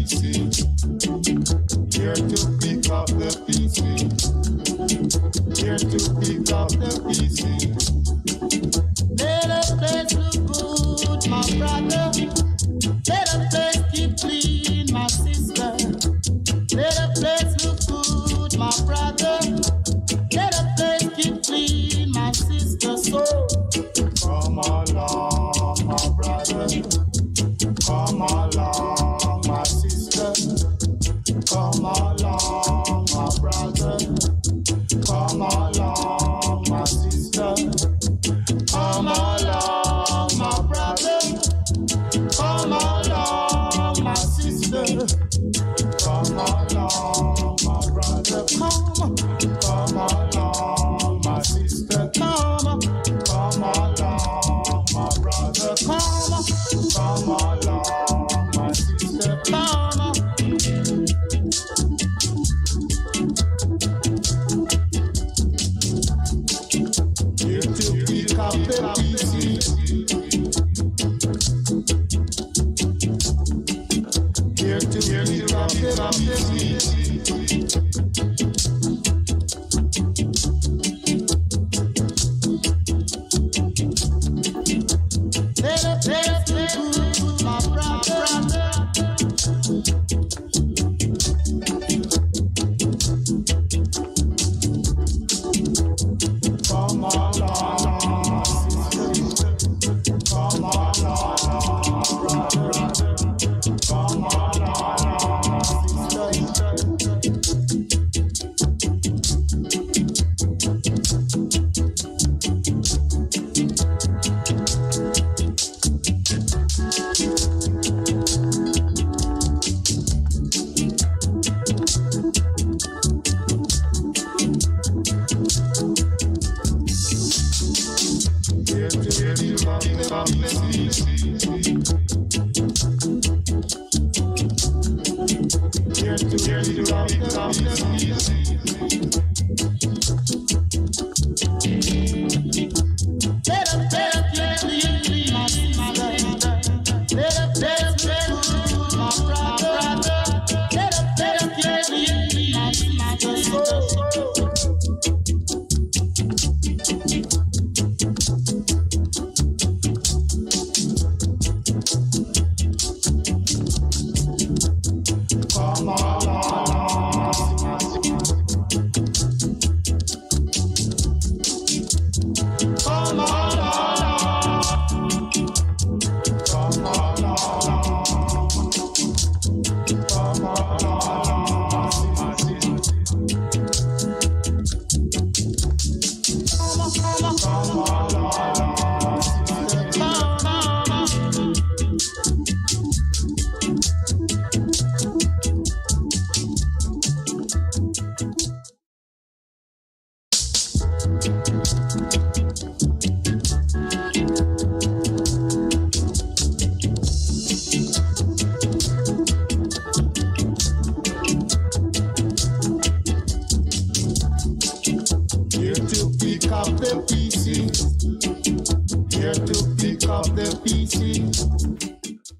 PC. Here to pick up the PC. Here to pick up the PC. Let the place look good, my brother. Let the place keep clean, my sister. Let the place look good, my brother. Let the place keep clean, my sister. So come along, my brother. Come along, my sister. Come along, my brother. Come along, my sister. Come along, my brother. Come along, my sister. Come along, my brother. Come along, my sister. Come along, my brother. Come along, my sister. Here to pick up the PC. Here to pick up the PC. My brother. Come along, sister. Come along, brother. Come along, sister.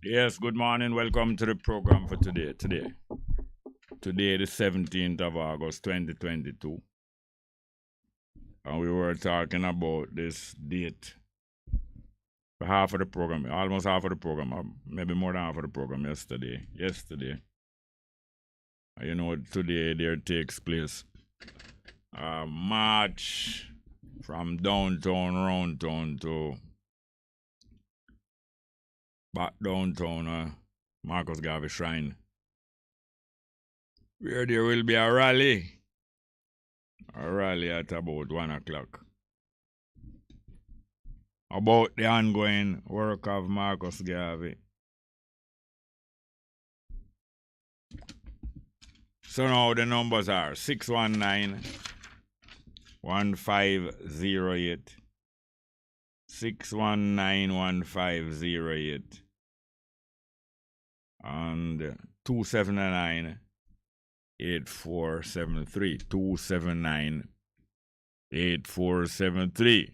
Yes, good morning. Welcome to the program for today. Today, the 17th of August, 2022. And we were talking about this date for half of the program, almost half of the program, maybe more than half of the program yesterday. You know, today there takes place a march from downtown, round town to back downtown, Marcus Garvey Shrine, where there will be a rally at about 1 o'clock about the ongoing work of Marcus Garvey. So now the numbers are 619-1508, 619-1508, and 279-8473, 279-8473.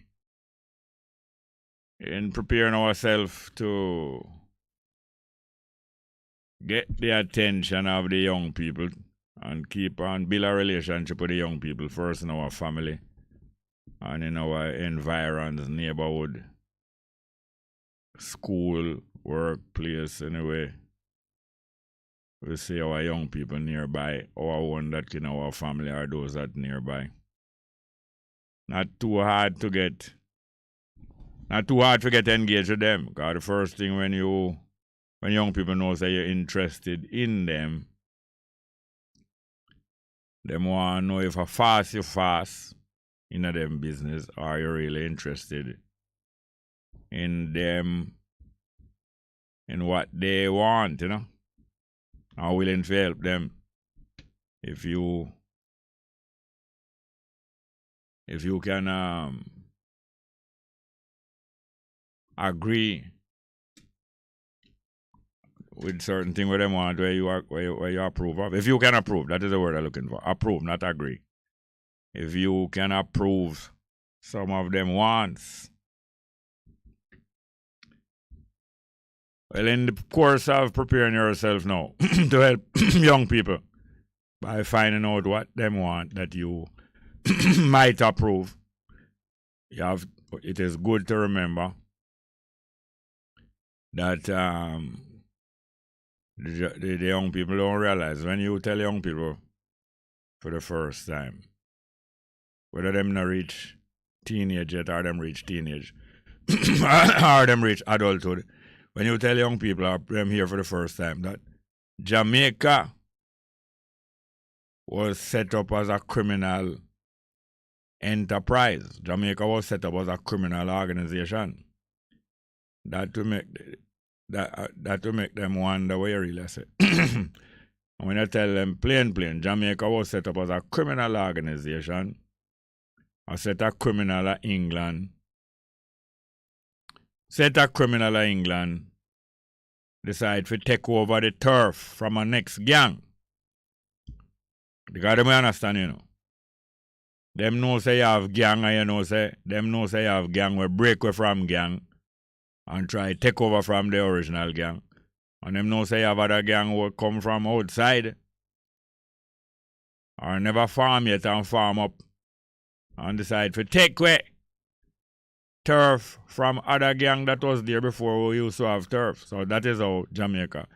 In preparing ourselves to get the attention of the young people and keep on build a relationship with the young people first in our family and in our environs, neighborhood, school, workplace, anyway. We see our young people nearby, our one that in our family or those that nearby. Not too hard to get engaged with them. Because the first thing when young people know that you're interested in them want to know if you fast in them business or you're really interested in them, in what they want, you know. Are willing to help them. If you can agree with certain thing where them want where you approve of. If you can approve, that is the word I'm looking for. Approve, not agree. If you can approve some of them wants. Well, in the course of preparing yourself now to help young people by finding out what them want that you might approve, it is good to remember that the young people don't realize when you tell young people for the first time, whether them not reach teenage yet or them reach teenage or them reach adulthood, when you tell young people or them here for the first time that Jamaica was set up as a criminal enterprise. Jamaica was set up as a criminal organization. That to make them wonder what you really say. And when I tell them plain, Jamaica was set up as a criminal organization, a set of criminal of England. Set a criminal of England decide to take over the turf from a next gang. Because them understand, you know. Them know say you have gang and you know say them know say you have gang will break away from gang and try take over from the original gang. And them know say you have other gang will come from outside or never farm yet and farm up and decide to take away turf from other gang that was there before we used to have turf. So that is how Jamaica,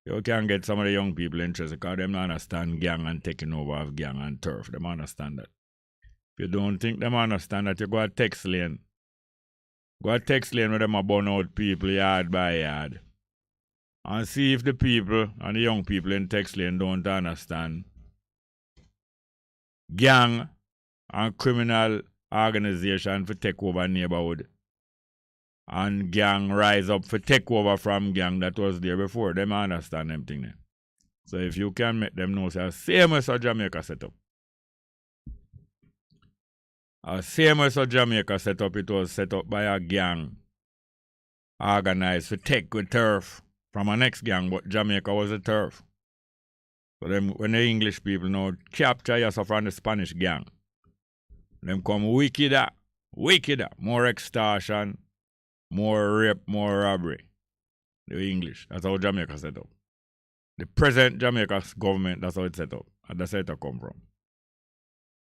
you can get some of the young people interested because them don't understand gang and taking over of gang and turf. Them understand that. If you don't think them understand that, you go to text lane. Go to text lane where them a burn out people yard by yard. And see if the people and the young people in text lane don't understand gang and criminal organization for take over neighborhood. And gang rise up for take over from gang that was there before. Them understand them thing there. So if you can make them know, say, same as a Jamaica set up. Same as a Jamaica set up, it was set up by a gang organized to take with turf from a next gang, but Jamaica was a turf. So them, when the English people now capture yourself from the Spanish gang, them come wickeder, more extortion, more rape, more robbery. The English, that's how Jamaica set up. The present Jamaica's government, that's how it set up. And that's how it come from.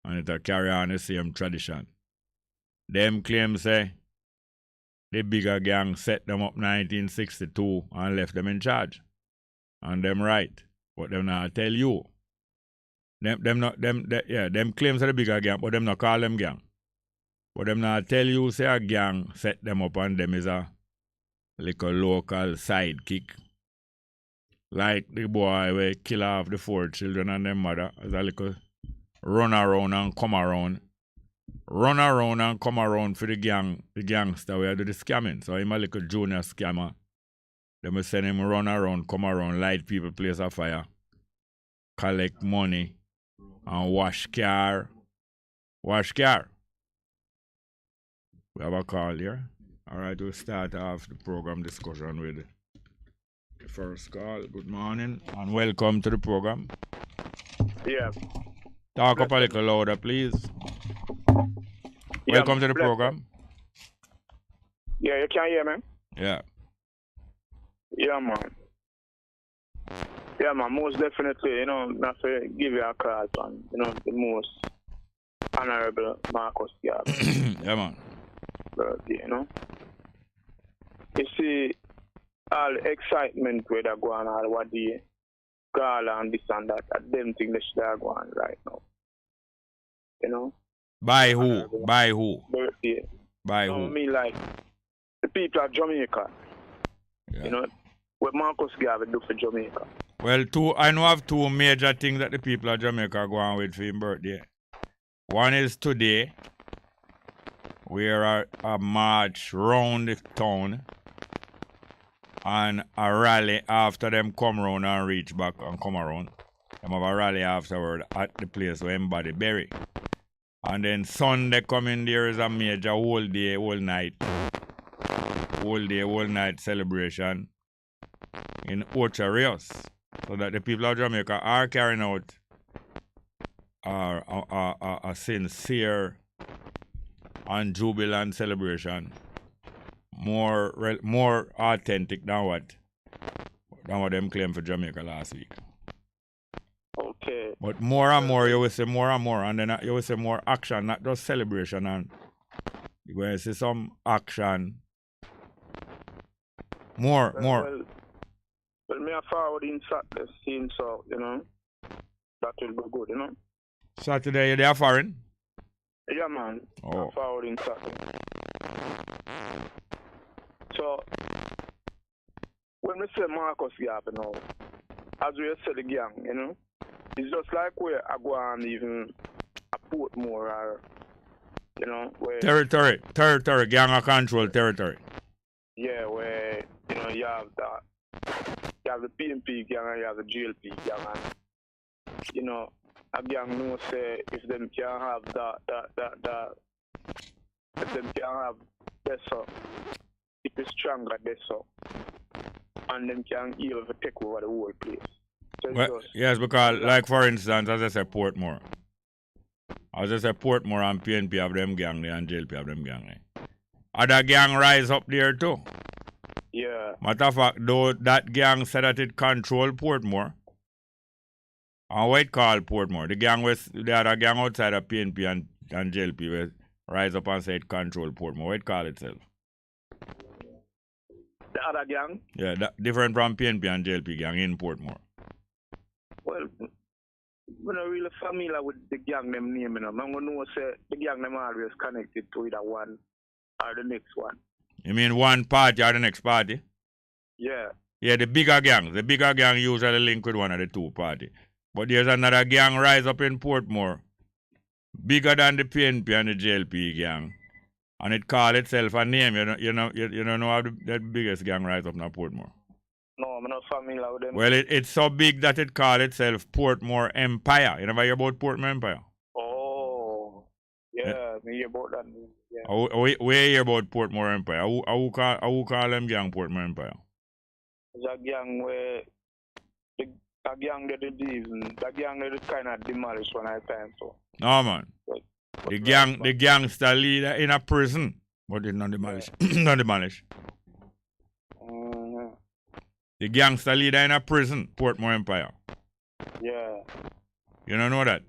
And it carry on the same tradition. Them claim say the bigger gang set them up 1962 and left them in charge. And them right. But them not tell you. Them claims are the bigger gang, but them not call them gang. But them not tell you say a gang set them up and them is a little local sidekick. Like the boy where kill off the 4 children and their mother as a little run around and come around. Run around and come around for the gangster where do the scamming. So I'm a little junior scammer. They will send him run around, come around, light people, place a fire, collect money, and wash car. Wash car. We have a call here. All right, we'll start off the program discussion with the first call. Good morning and welcome to the program. Yeah. Talk up a little louder, please. Yeah, welcome to the program. Yeah, you can hear me? Yeah. Yeah, man. Yeah, man, most definitely, not to give you a call on, the most honorable Marcus Garvey. Yeah, man. Birthday, You see, all the excitement where they go on, all what the gala and this and that, I them think they should go on right now. By who? By who? Birthday. By who? I mean, like, the people of Jamaica, Yeah. what Marcus Garvey do for Jamaica. Well, I know of two major things that the people of Jamaica are going with for his birthday. One is today, we are a march round the town and a rally after them come round and reach back and come around. Them have a rally afterward at the place where everybody bury. And then Sunday coming there is a major whole day, whole night celebration in Ocho Rios. So that the people of Jamaica are carrying out a sincere and jubilant celebration, more authentic than what them claim for Jamaica last week. Okay. But more and more, you will see more and more, and then you will see more action, not just celebration, and you're going to see some action. More. Well, me a forward in Saturday, seeing so, that will be good, Saturday, they are foreign? Yeah, man. Oh. Forward in Saturday. So, when we say Marcus Garvey now, as we say the gang, it's just like where I go on even a Portmore or, where... Territory, gang of control territory. Yeah, where, you have that. You have the PNP gang and you have the GLP gang. And, a gang knows say if them can't have if them can't have this up, if it's stronger this up, and them can even take over the whole place. So well, yes, because like for instance, as I said, Portmore. As I said, Portmore and PNP have them gang there and GLP have them gang there. Other gang rise up there too. Yeah. Matter of fact, though that gang said that it control Portmore. And what it call Portmore? The other gang outside of PNP and JLP will rise up and say it control Portmore. What it call itself? The other gang? Yeah, different from PNP and JLP gang in Portmore. Well, we're not really familiar with the gang them name, I'm going to know say the gang them always connected to either one or the next one. You mean one party or the next party? Yeah. Yeah, the bigger gang usually link with one of the two parties. But there's another gang rise up in Portmore, bigger than the PNP and the JLP gang, and it call itself a name. You don't know how the biggest gang rise up in Portmore. No, I'm not familiar with them. Well, it's so big that it call itself Portmore Empire. You never hear about Portmore Empire? Oh, yeah, me hear about that. Yeah. We hear about Portmore Empire. Who call them gang Portmore Empire? It's a gang where a gang that is kind of demolished when I time so. No man. The gangster leader in a prison. But it's not demolished. Not demolished. The gangster leader in a prison, Portmore Empire. Yeah. You don't know that?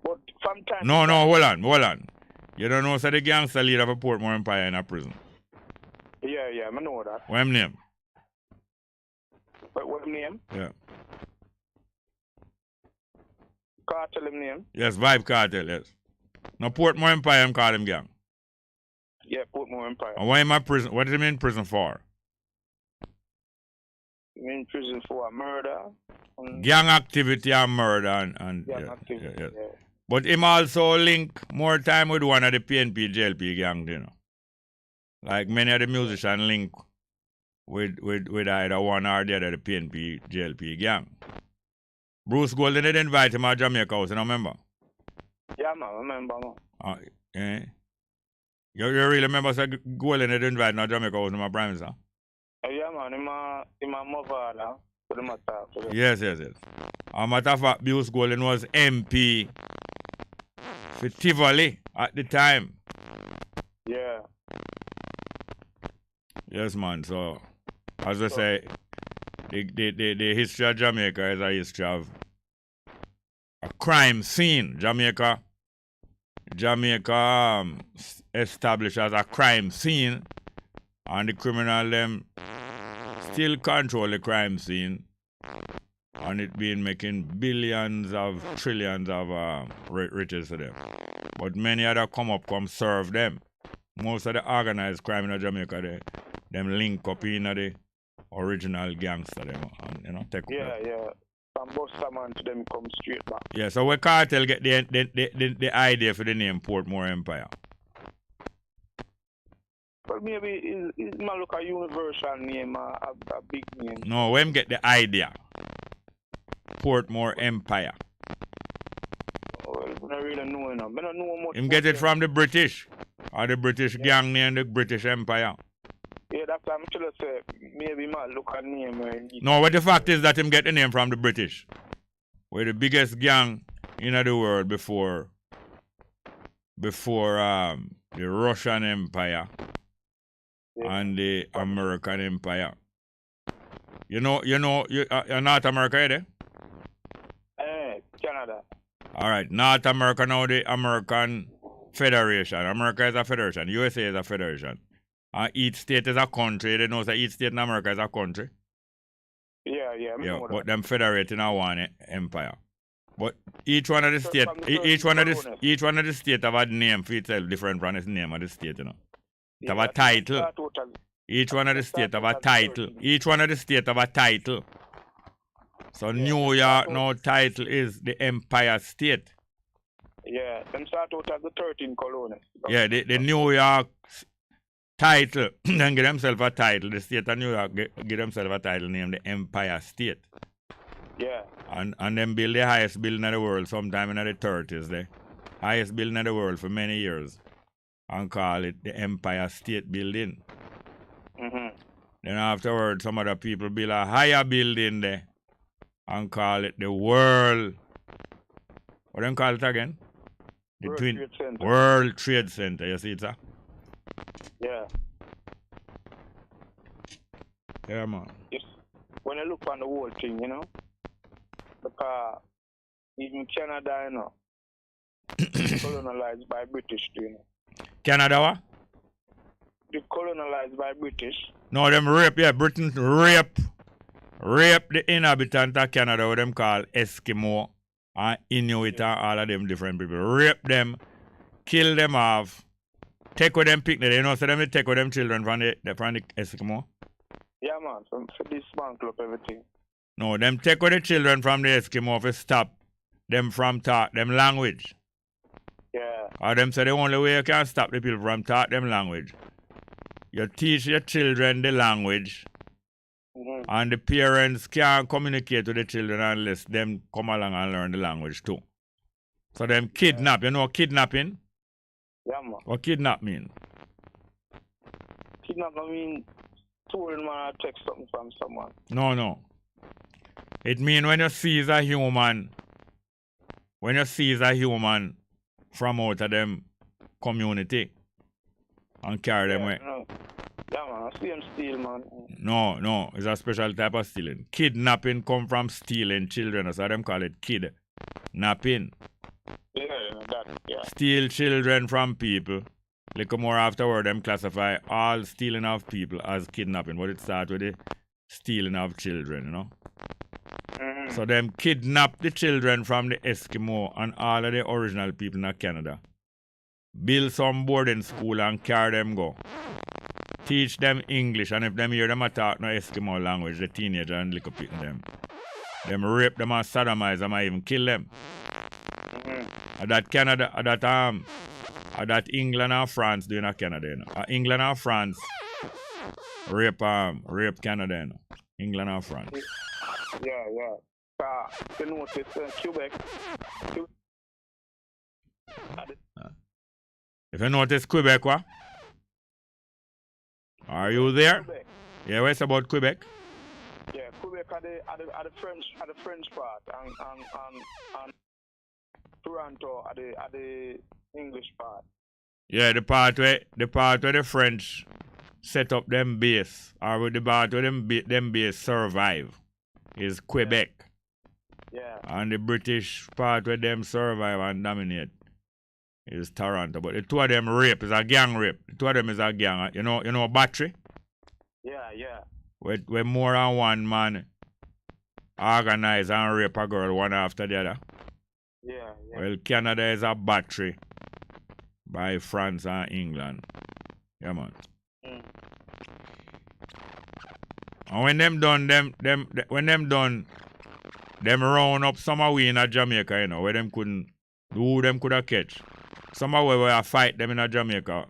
But from time No, hold on. You don't know so the gangster leader of a Portmore Empire in a prison? Yeah, I know that. What's his name? What's his name? Yeah. Cartel him name? Yes, Vibe Cartel, yes. Now Portmore Empire, I'm calling him gang. Yeah, Portmore Empire. And why am I prison? What is him in prison for? I'm in prison for a murder. Gang activity and murder and gang activity, yeah. But him also link more time with one of the PNP JLP gang, Like many of the musicians link with either one or the other the PNP JLP gang. Bruce Golden did invite him to Jamaica House, you remember? Yeah, man, I remember, man. You really remember so Golden did invite him to Jamaica House, my prime minister? Yeah, man, in my mother, for the matter. Yes. A matter of fact, Bruce Golden was MP for Tivoli at the time. Yeah. Yes, man, so, as I say, the history of Jamaica is a history of a crime scene. Jamaica established as a crime scene, and the criminal them still control the crime scene, and it been making billions of trillions of riches to them. But many other come serve them. Most of the organized crime in Jamaica, them link up in the original gangster them, and take Yeah. From Busterman to them come straight back. Yeah, so where cartel get the idea for the name Portmore Empire? Well, maybe it's not look a universal name, a big name. No, when get the idea? Portmore Empire. Well, I don't really know enough. I don't know much. Him get it from the British, or the British gang name, the British Empire. Yeah, that's what I'm trying to say. Maybe might look a name. No, what the fact is that him get the name from the British. We're the biggest gang in the world before the Russian Empire and the American Empire. You're North America, eh? Canada. All right, North America now the American Federation. America is a federation. USA is a federation. Each state is a country. They know that each state in America is a country. Yeah, but them federate in one empire. But each one of the state, each one of the state have a name for itself different from the name of the state, you know. It have a title. Each one of the state have a title. Each one of the state have a title. So New York now title is the Empire State. Yeah, them start out as the 13 colonies. Yeah, the New York title, then give themselves a title. The state of New York give themselves a title named the Empire State. Yeah. And then build the highest building in the world sometime in the 30s. The highest building in the world for many years. And call it the Empire State Building. Mm-hmm. Then afterwards, some other people build a higher building there and call it the World. What do you call it again? The Trade Center. World Trade Center. You see it, sir? Yeah. Yeah, man. Yes. When I look on the whole thing, you know, because even Canada, you know, colonized by British, you know. Canada what? They colonized by British. No, them rape, yeah, Britain rape the inhabitant of Canada, what them call Eskimo and Inuit and all of them different people. Rape them, kill them off, take with them picnic. You know, so them take with them children from the Eskimo. Yeah, man, for dismantle up everything. No, them take with the children from the Eskimo to stop them from talk them language. Yeah. Or them say the only way you can stop the people from talk them language. You teach your children the language, and the parents can't communicate with the children unless them come along and learn the language too. So them kidnap, you know kidnapping? Yeah, man. What kidnap mean? Kidnap, I mean, stolen man take something from someone. No. It mean when you seize a human, from out of them community and carry them away. No. Yeah, man, I see them steal, man. No, it's a special type of stealing. Kidnapping come from stealing children, so them call it kidnapping. Yeah. Steal children from people. Little more afterward, them classify all stealing of people as kidnapping, but it starts with the stealing of children, you know. So them kidnap the children from the Eskimo and all of the original people in Canada. Build some boarding school and carry them go. Teach them English, and if them hear them talk no Eskimo language, the teenager and little people them rape them and sodomize them and even kill them. That Canada, that England and France doing a Canada, you know. England and France rape Canada, you know. England and France. Yeah. You notice Quebec. If you notice Quebec, what? Are you there? Quebec. Yeah, what's about Quebec? Yeah, Quebec are the French part, and Toronto are the English part. Yeah, the part where the French set up them base, or with the part where them base survive. is Quebec. Yeah. And the British part where them survive and dominate is Toronto. But the two of them rape is a gang rape. The two of them is a gang. You know battery? Yeah, yeah. Where more than one man organize and rape a girl one after the other. Yeah, yeah. Well, Canada is a battery by France and England. Yeah, man. Mm. And when them done, them round up some of we in a Jamaica, you know, where them couldn't, who them could have catch. Some of where I fight them in a Jamaica,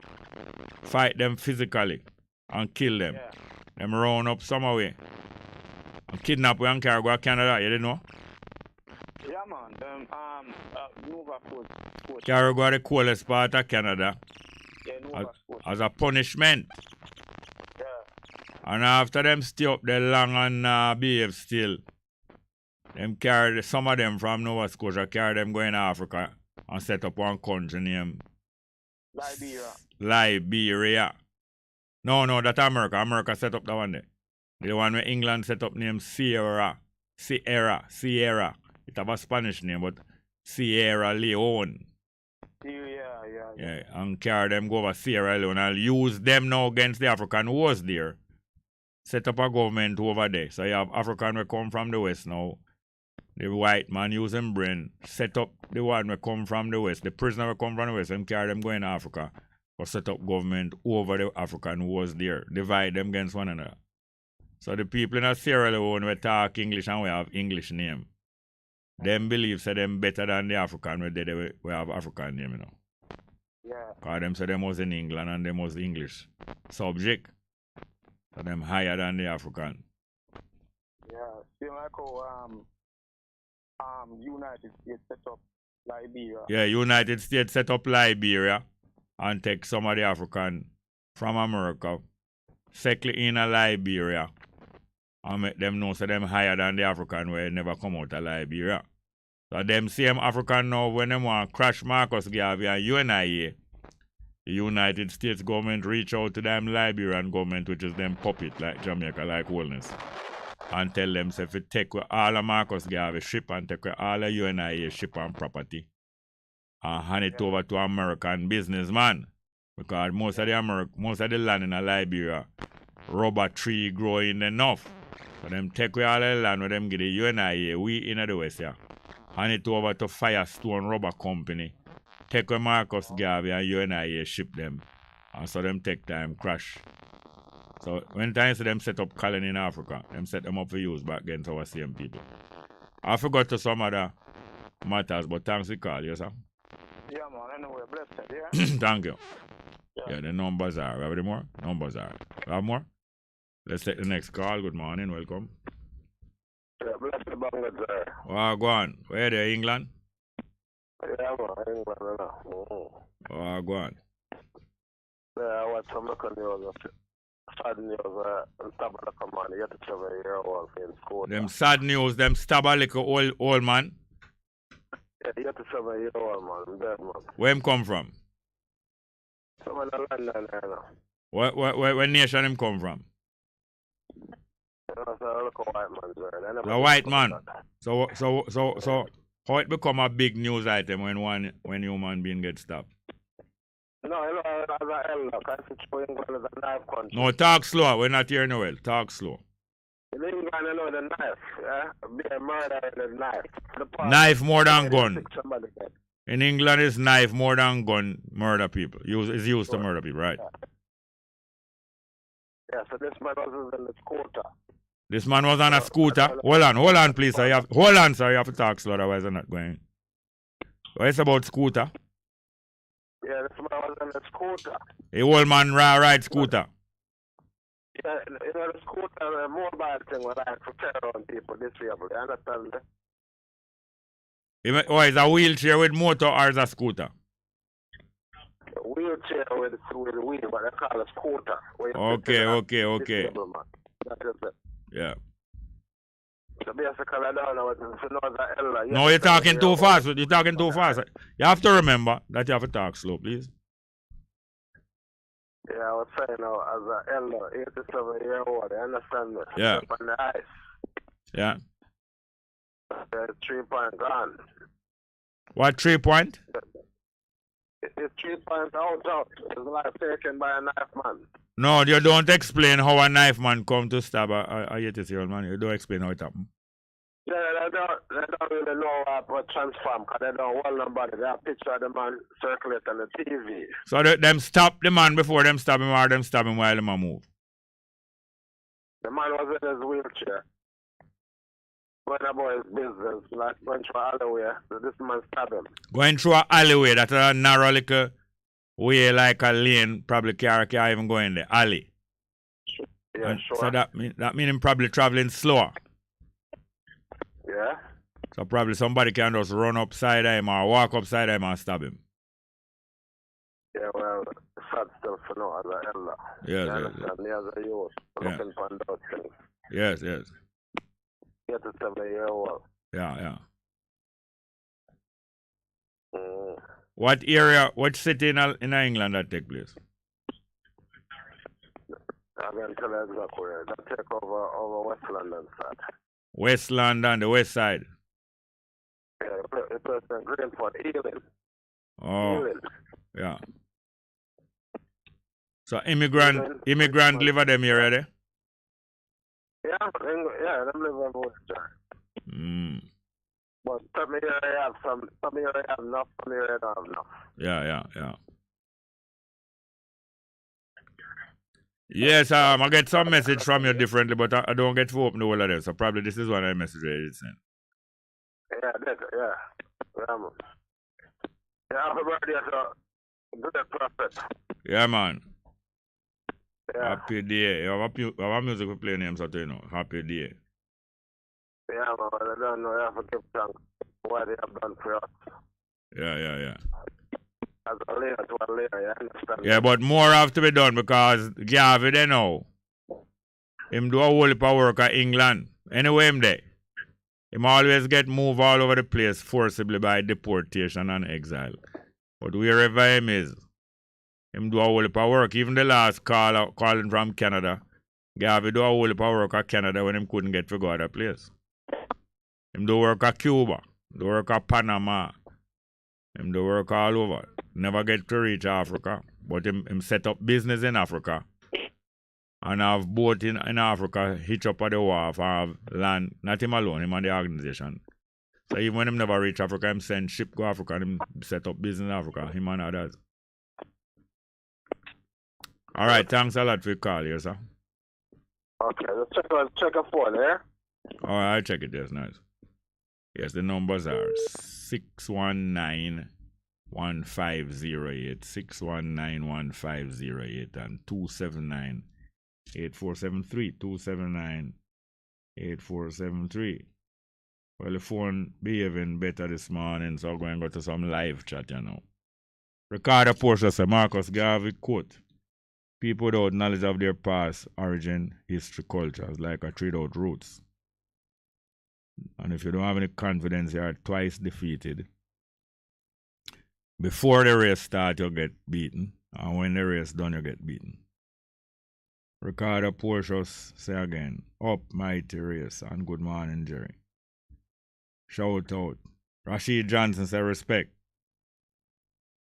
fight them physically and kill them. Yeah. Them round up some of we. And kidnap we and carry go to Canada, you didn't know? Yeah, man. Them, Nova Coast. Carry go to the coolest part of Canada Yeah, Nova Coast. as a punishment. Yeah. And after them stay up there long and behave still, them carry some of them from Nova Scotia, carry them going to Africa and set up one country named Liberia. No, that's America. America set up that one there. The one where England set up named Sierra. It have a Spanish name, but Sierra Leone. Yeah, and carry them go over Sierra Leone. I'll use them now against the African who was there. Set up a government over there. So you have African who come from the West now. The white man using brain. Set up the one who come from the West. The prisoner who come from the West and carry them going to Africa. Or set up government over the African who was there. Divide them against one another. So the people in Sierra Leone we talk English and we have English name. Them believe say them better than the African we have African name, you know. Yeah. Because them say them was in England and them was English subject. So them higher than the African. Yeah. Same like how United States set up Liberia. Yeah, United States set up Liberia and take some of the African from America, settle in a Liberia, and make them know so them higher than the African where never come out of Liberia. So them same African now when them want to crash Marcus Garvey and UNIA, the United States government reach out to them Liberian government, which is them puppet like Jamaica, like Wellness, and tell them say if you take all of Marcus Garvey ship and take all of UNIA ship and property and hand it over to American businessman. Because most of the land in Liberia, rubber tree growing enough. So them take away all the land where them get the UNIA, we in the West here. Hand it over to Firestone Rubber Company. Take away Marcus Garvey and UNIA ship them. And so them take time crash. So when times them set up colony in Africa, them set them up for use back against our same people. I forgot to some other matters, but thanks for call, yes sir. Yeah, man, anyway, blessed, yeah? Thank you. Yeah, the numbers are. We have any more? Numbers are. We have more? Let's take the next call. Good morning. Welcome. Yeah, blessed Bongo, sir. Go on. Where there, England? Yeah, man, England, Go on. Yeah, I watch some local news. Sad news, stab a little man, you have to 7-year-old in school. Them sad news, them stab a little old man. Yeah, you have to 7-year-old man, dead man. Where him come from? Someone in London, you know. Where nation him come from? You know, so I look a white man, sir. A white man. So how it become a big news item when human being gets stabbed? No, you know, as an elder, because it's showing England as a knife country. No, talk slow. We're not hearing well. Talk slow. In England, you know, the knife, yeah? Be a murder in the knife. Knife more than gun. In England, it's knife more than gun murder people. It's used to murder people, right? Yeah, so this man was on the scooter. This man was on a scooter. Hold on, please. Hold on, sir. You have to talk slow, otherwise I'm not going. What is about scooter? Yeah, this man was on the scooter. A old man ride scooter. Yeah, you know, the scooter, a mobile thing where I to tear on people disabled. You understand? Is a wheelchair with motor or is a scooter? A wheelchair with a wheel, but they call it scooter. Okay. That is it. Yeah. So basically, I don't know what to say. No, you're talking too fast. You're talking too fast. You have to remember that you have to talk slow, please. Yeah, I was saying now, as an elder, 87-year-old, you understand me? Yeah. On the ice. Yeah. The 3 point gone. What 3 point? It's 3 points out. It's like taken by a knife man. No, you don't explain how a knife man come to stab a Yetis old man. You don't explain how it happened. Yeah, they don't really know what transform because they don't hold nobody. They have picture of the man circulate on the TV. So them stop the man before them stab him or them stab him while the man move? The man was in his wheelchair. Going about his business, like going through an alleyway. So this man stabbed him. Going through an alleyway, that's a narrow little way like a lane, probably car can't even go in the alley. Yeah, And sure. so that mean him probably traveling slower. Yeah? So probably somebody can just run upside him or walk upside him and stab him. Yeah, well, sad still for now as an elder. Yes, You yes, understand? Me as a youth, Yeah. looking for those things. yes, yes. Get to 7-year-old. Yeah. Mm. What area, what city in England that take place? I'm going to tell you exactly where. That take over West London side. West London, the west side. Yeah, the person Greenford, Ealing. Oh, Ealing. yeah. So immigrant live at them area there? Yeah, them live in Worcester. Mm. But some area have some area have enough, some area don't have enough. Yeah. Yes, I get some message from you differently, but I don't get to open the whole of them. So probably this is one I message you sent. Yeah, yeah, man. Yeah, happy birthday to good prophet. Yeah, man. Yeah. Happy day. You have a music we play names, so you know. Happy day. Yeah, man, I don't know, you have to give thanks for what they have done for us. Yeah. As a layer to a layer, you understand? Yeah, but more have to be done because Garvey, they know. Him do a whole heap of work at England. Anyway, him there. Him always get moved all over the place forcibly by deportation and exile. But wherever him is, him do a whole heap of work. Even the last calling from Canada, Garvey do a whole heap of work at Canada when him couldn't get to go other place. Him do work at Cuba, do work at Panama. Him do work all over. Never get to reach Africa. But him set up business in Africa. And have boat in Africa hitch up at the wharf and have land. Not him alone, him and the organization. So even when him never reach Africa, him send ship go Africa and him set up business in Africa. Him and others. Alright, thanks a lot for your call here, sir. Okay, let's check a phone, yeah? Alright, I'll check it, yes, nice. Yes, the numbers are 619-1508, 619-1508, and 279-8473, 279-8473. Well, the phone behaving better this morning, so I'm going to go to some live chat, you know. Ricardo Porsche says, Marcus Garvey quote, people without knowledge of their past, origin, history, culture is like a tree without roots. And if you don't have any confidence, you are twice defeated. Before the race starts, you get beaten. And when the race done, you get beaten. Ricardo Portius say again, up mighty race and good morning, Jerry. Shout out. Rashid Johnson say respect.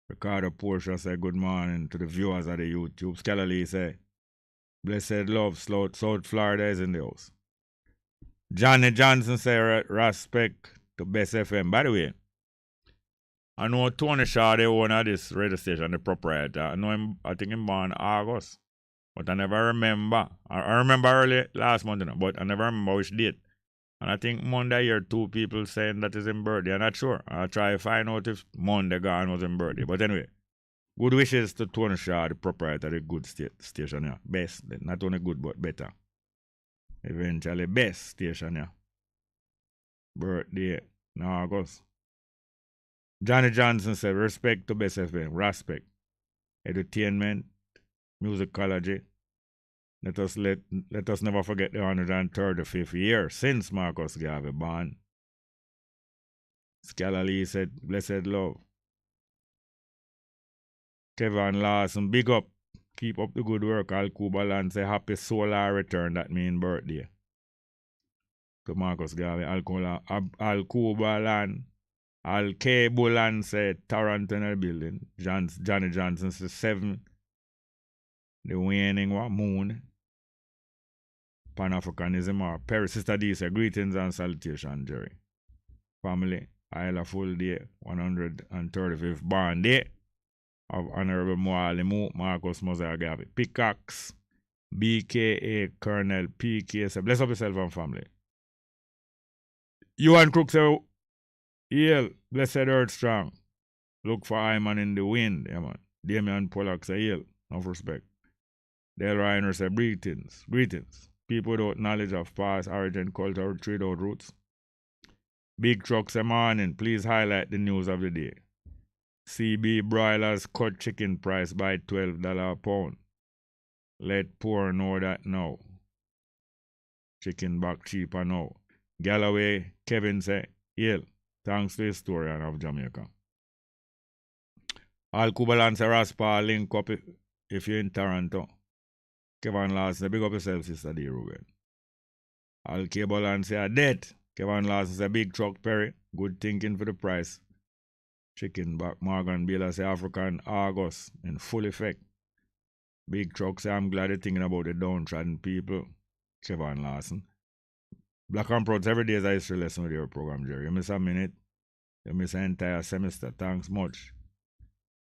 Ricardo Portius say good morning to the viewers of the YouTube. Scholarly say, blessed love, South Florida is in the house. Johnny Johnson say respect to Bess FM. By the way, I know Tony Shaw, the owner of this radio station, the proprietor. I know him, I think him born August. But I never remember. I remember early last month, you know, but I never remember which date. And I think Monday I heard two people saying that is his birthday. I'm not sure. I'll try to find out if Monday gone was his birthday. But anyway, good wishes to Tony Shaw, the proprietor of the good station, yeah. Best. Not only good, but better. Eventually, best station, yeah. Birthday in August. Johnny Johnson said, respect to Bess FM. Respect. Entertainment. Musicology. Let us never forget the 135th year since Marcus Garvey born. Scholarly said, blessed love. Kevin Lawson, big up. Keep up the good work. Al Kubalan say, happy solar return. That mean birthday. to Marcus Garvey. Al-Kubalan, Al-Kebulan said Toronto in the building. Johnny Johnson said 7. The waning moon. Pan-Africanism or Perry. Sister D said greetings and salutation, Jerry. Family, I had a full day, 135th born day of Honorable Moalimu, Marcus Mosiah Garvey. Pickaxe, BKA, Colonel PK. Say, bless up yourself and family. You and Crook say, Yale, blessed earth strong. Look for Iman in the wind, yeah man. Damian Pollock say, Yale, enough respect. Del Reiner say, greetings, greetings. People without knowledge of past origin, culture, trade out roots. Big trucks a morning, please highlight the news of the day. CB broilers cut chicken price by $12 a pound. Let poor know that now. Chicken back cheaper now. Galloway, Kevin say, Yale, thanks to the historian of Jamaica. Al Kubalan say, Raspa, link up if you're in Toronto. Kevin Lawson, big up yourself, Sister D. Ruben. Al Kubalan say, a debt. Kevin Lawson say, big truck Perry. Good thinking for the price. Chicken back. Morgan Baylor say, African August in full effect. Big truck say, I'm glad you're thinking about the downtrodden people. Kevin Lawson. Black and Prouds every day is a history lesson with your program, Jerry. You miss a minute. You miss an entire semester. Thanks much.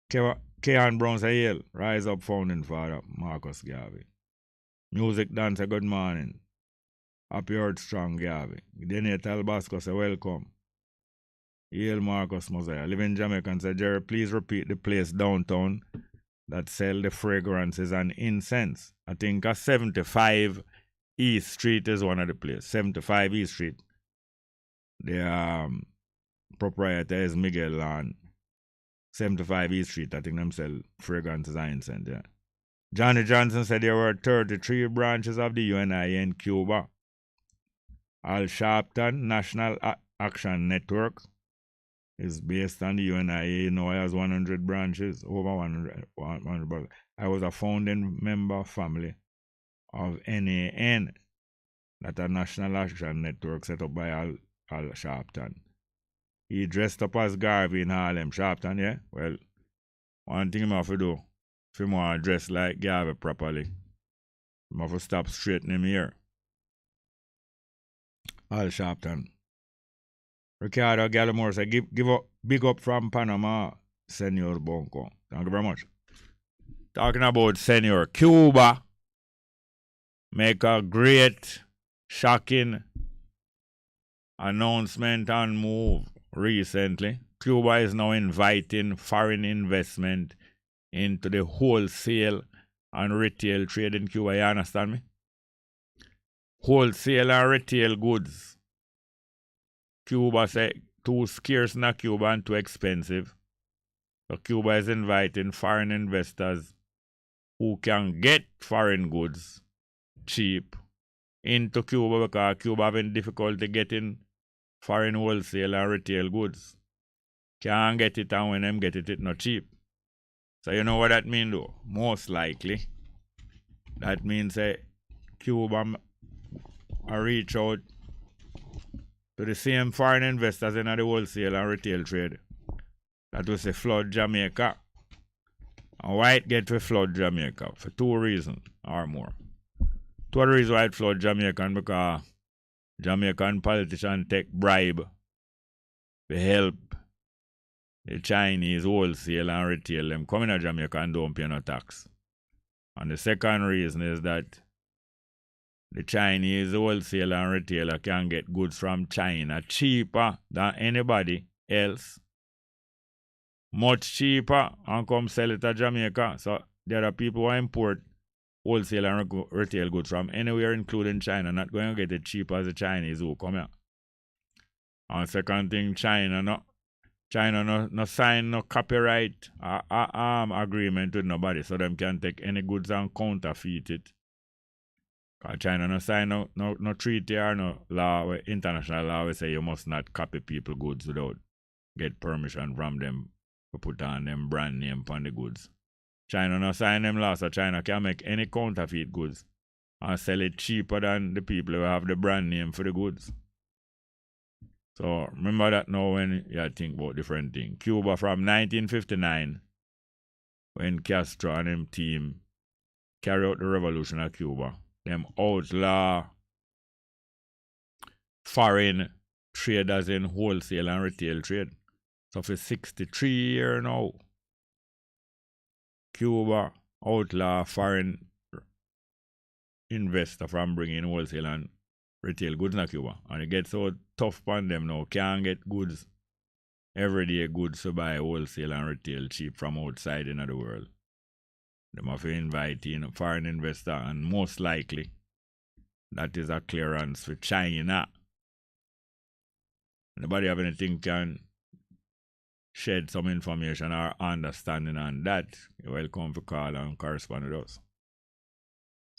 Kean Brown say, Yale. Rise up, founding father. Marcus Garvey. Music dancer, good morning. Happy Earth Strong Garvey. Dene Talbasco say, welcome. Yale Marcus Mosiah. Live in Jamaica and say, Jerry, please repeat the place downtown that sell the fragrances and incense. I think 75 East Street is one of the places. 75 East Street. The proprietor is Miguel on 75 East Street. I think them sell fragrances and incense, yeah. Johnny Johnson said there were 33 branches of the UNIA in Cuba. Al Sharpton National Action Network is based on the UNIA. Now it has 100 branches, over 100. I was a founding member family of NAN, that a National Action Network set up by Al Sharpton. He dressed up as Garvey in Harlem. Sharpton, yeah? Well, one thing I have to do, if you want to dress like Garvey properly, I have to stop straightening him here. Al Sharpton. Ricardo Gallimore said, give up, big up from Panama, Senor Bongo. Thank you very much. Talking about Senor, Cuba make a great, shocking announcement and move recently. Cuba is now inviting foreign investment into the wholesale and retail trade in Cuba. You understand me? Wholesale and retail goods. Cuba say too scarce in Cuba and too expensive. So Cuba is inviting foreign investors who can get foreign goods cheap into Cuba because Cuba having difficulty getting foreign wholesale and retail goods. Can't get it, and when them get it, it's not cheap. So you know what that means though? Most likely that means Cuba reach out to the same foreign investors in the wholesale and retail trade that will say flood Jamaica. And why it get to flood Jamaica? For 2 reasons or more. 2 reasons why it flood Jamaica, because Jamaican politicians take bribe to help the Chinese wholesale and retail them come in Jamaica and don't pay no tax. And the second reason is that the Chinese wholesaler and retailer can get goods from China cheaper than anybody else. Much cheaper, and come sell it to Jamaica. So there are people who import wholesale and retail goods from anywhere, including China, not going to get it cheaper as the Chinese who come here. And second thing, China no sign no copyright agreement with nobody, so them can take any goods and counterfeit it. Because China no sign no treaty or no law, international law, we say you must not copy people goods without get permission from them to put on them brand name on the goods. China no sign them law, so China can make any counterfeit goods and sell it cheaper than the people who have the brand name for the goods. So remember that now when you think about different things. Cuba from 1959, when Castro and him team carry out the revolution of Cuba, them outlaw foreign traders in wholesale and retail trade. So for 63 years now, Cuba outlaw foreign investor from bringing wholesale and retail goods in Cuba. And it gets so tough on them now, can't get goods, everyday goods to buy wholesale and retail cheap from outside in the world. They have to invite in a foreign investor, and most likely that is a clearance for China. Anybody have anything can shed some information or understanding on that, you're welcome to call and correspond with us.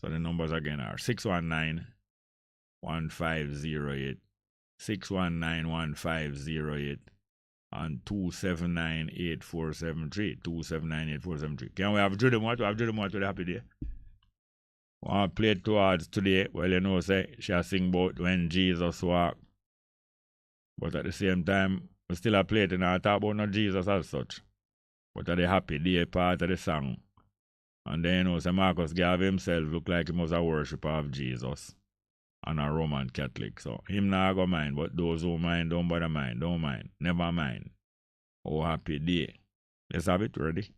So the numbers again are 619-1508, 619-1508, and 279-8473, 279-8473. Can we have Judy Mott? We have Judy Mott with a happy day. We want to play towards today. Well, you know, say, she'll sing about when Jesus walked. But at the same time, we still a play it and I talk about not Jesus as such. But at the happy day part of the song. And then, you know, St. Marcus gave himself look like he was a worshipper of Jesus and a Roman Catholic. So him not go mind, but those who mind, don't bother mind, don't mind, never mind. Oh, happy day. Let's have it ready.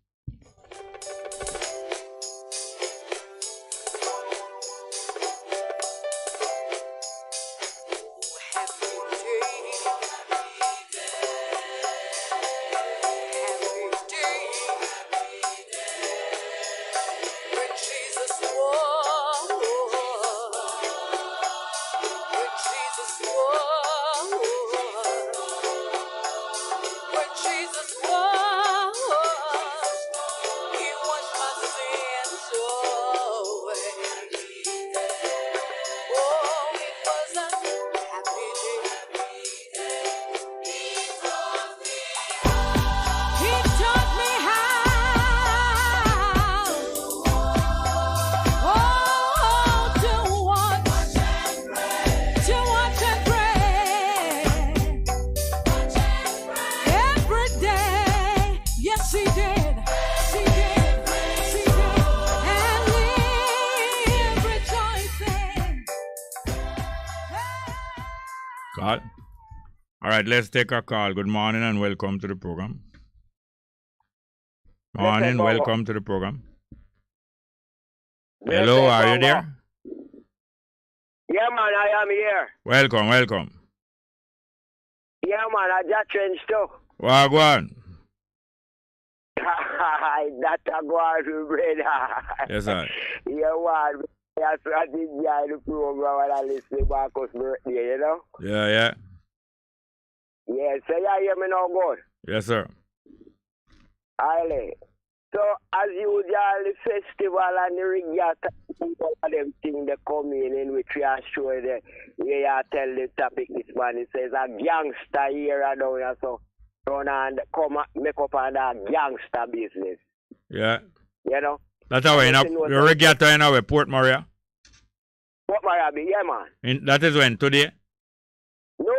God. All right, let's take a call. Good morning and welcome to the program. Morning, welcome to the program. Hello, are you there? Yeah, man, I am here. Welcome, welcome. Yeah, man, I just changed too. Wagwan. That a go on, brother. Yes, sir. Yeah, man. That's what I enjoy the program when I listen to Marcus' birthday, you know? Yeah, yeah. Yeah, so you hear me now good? Yes, sir. Alright. So, as usual, the festival and the regatta, all of them things they come in which we are showing the way I tell the topic this man. It says a gangster here and down here, so run and come make up on that gangster business. Yeah. You know? That's how we know. Your regatta in our Port Maria. Port Maria, yeah, man. That is when? Today? No,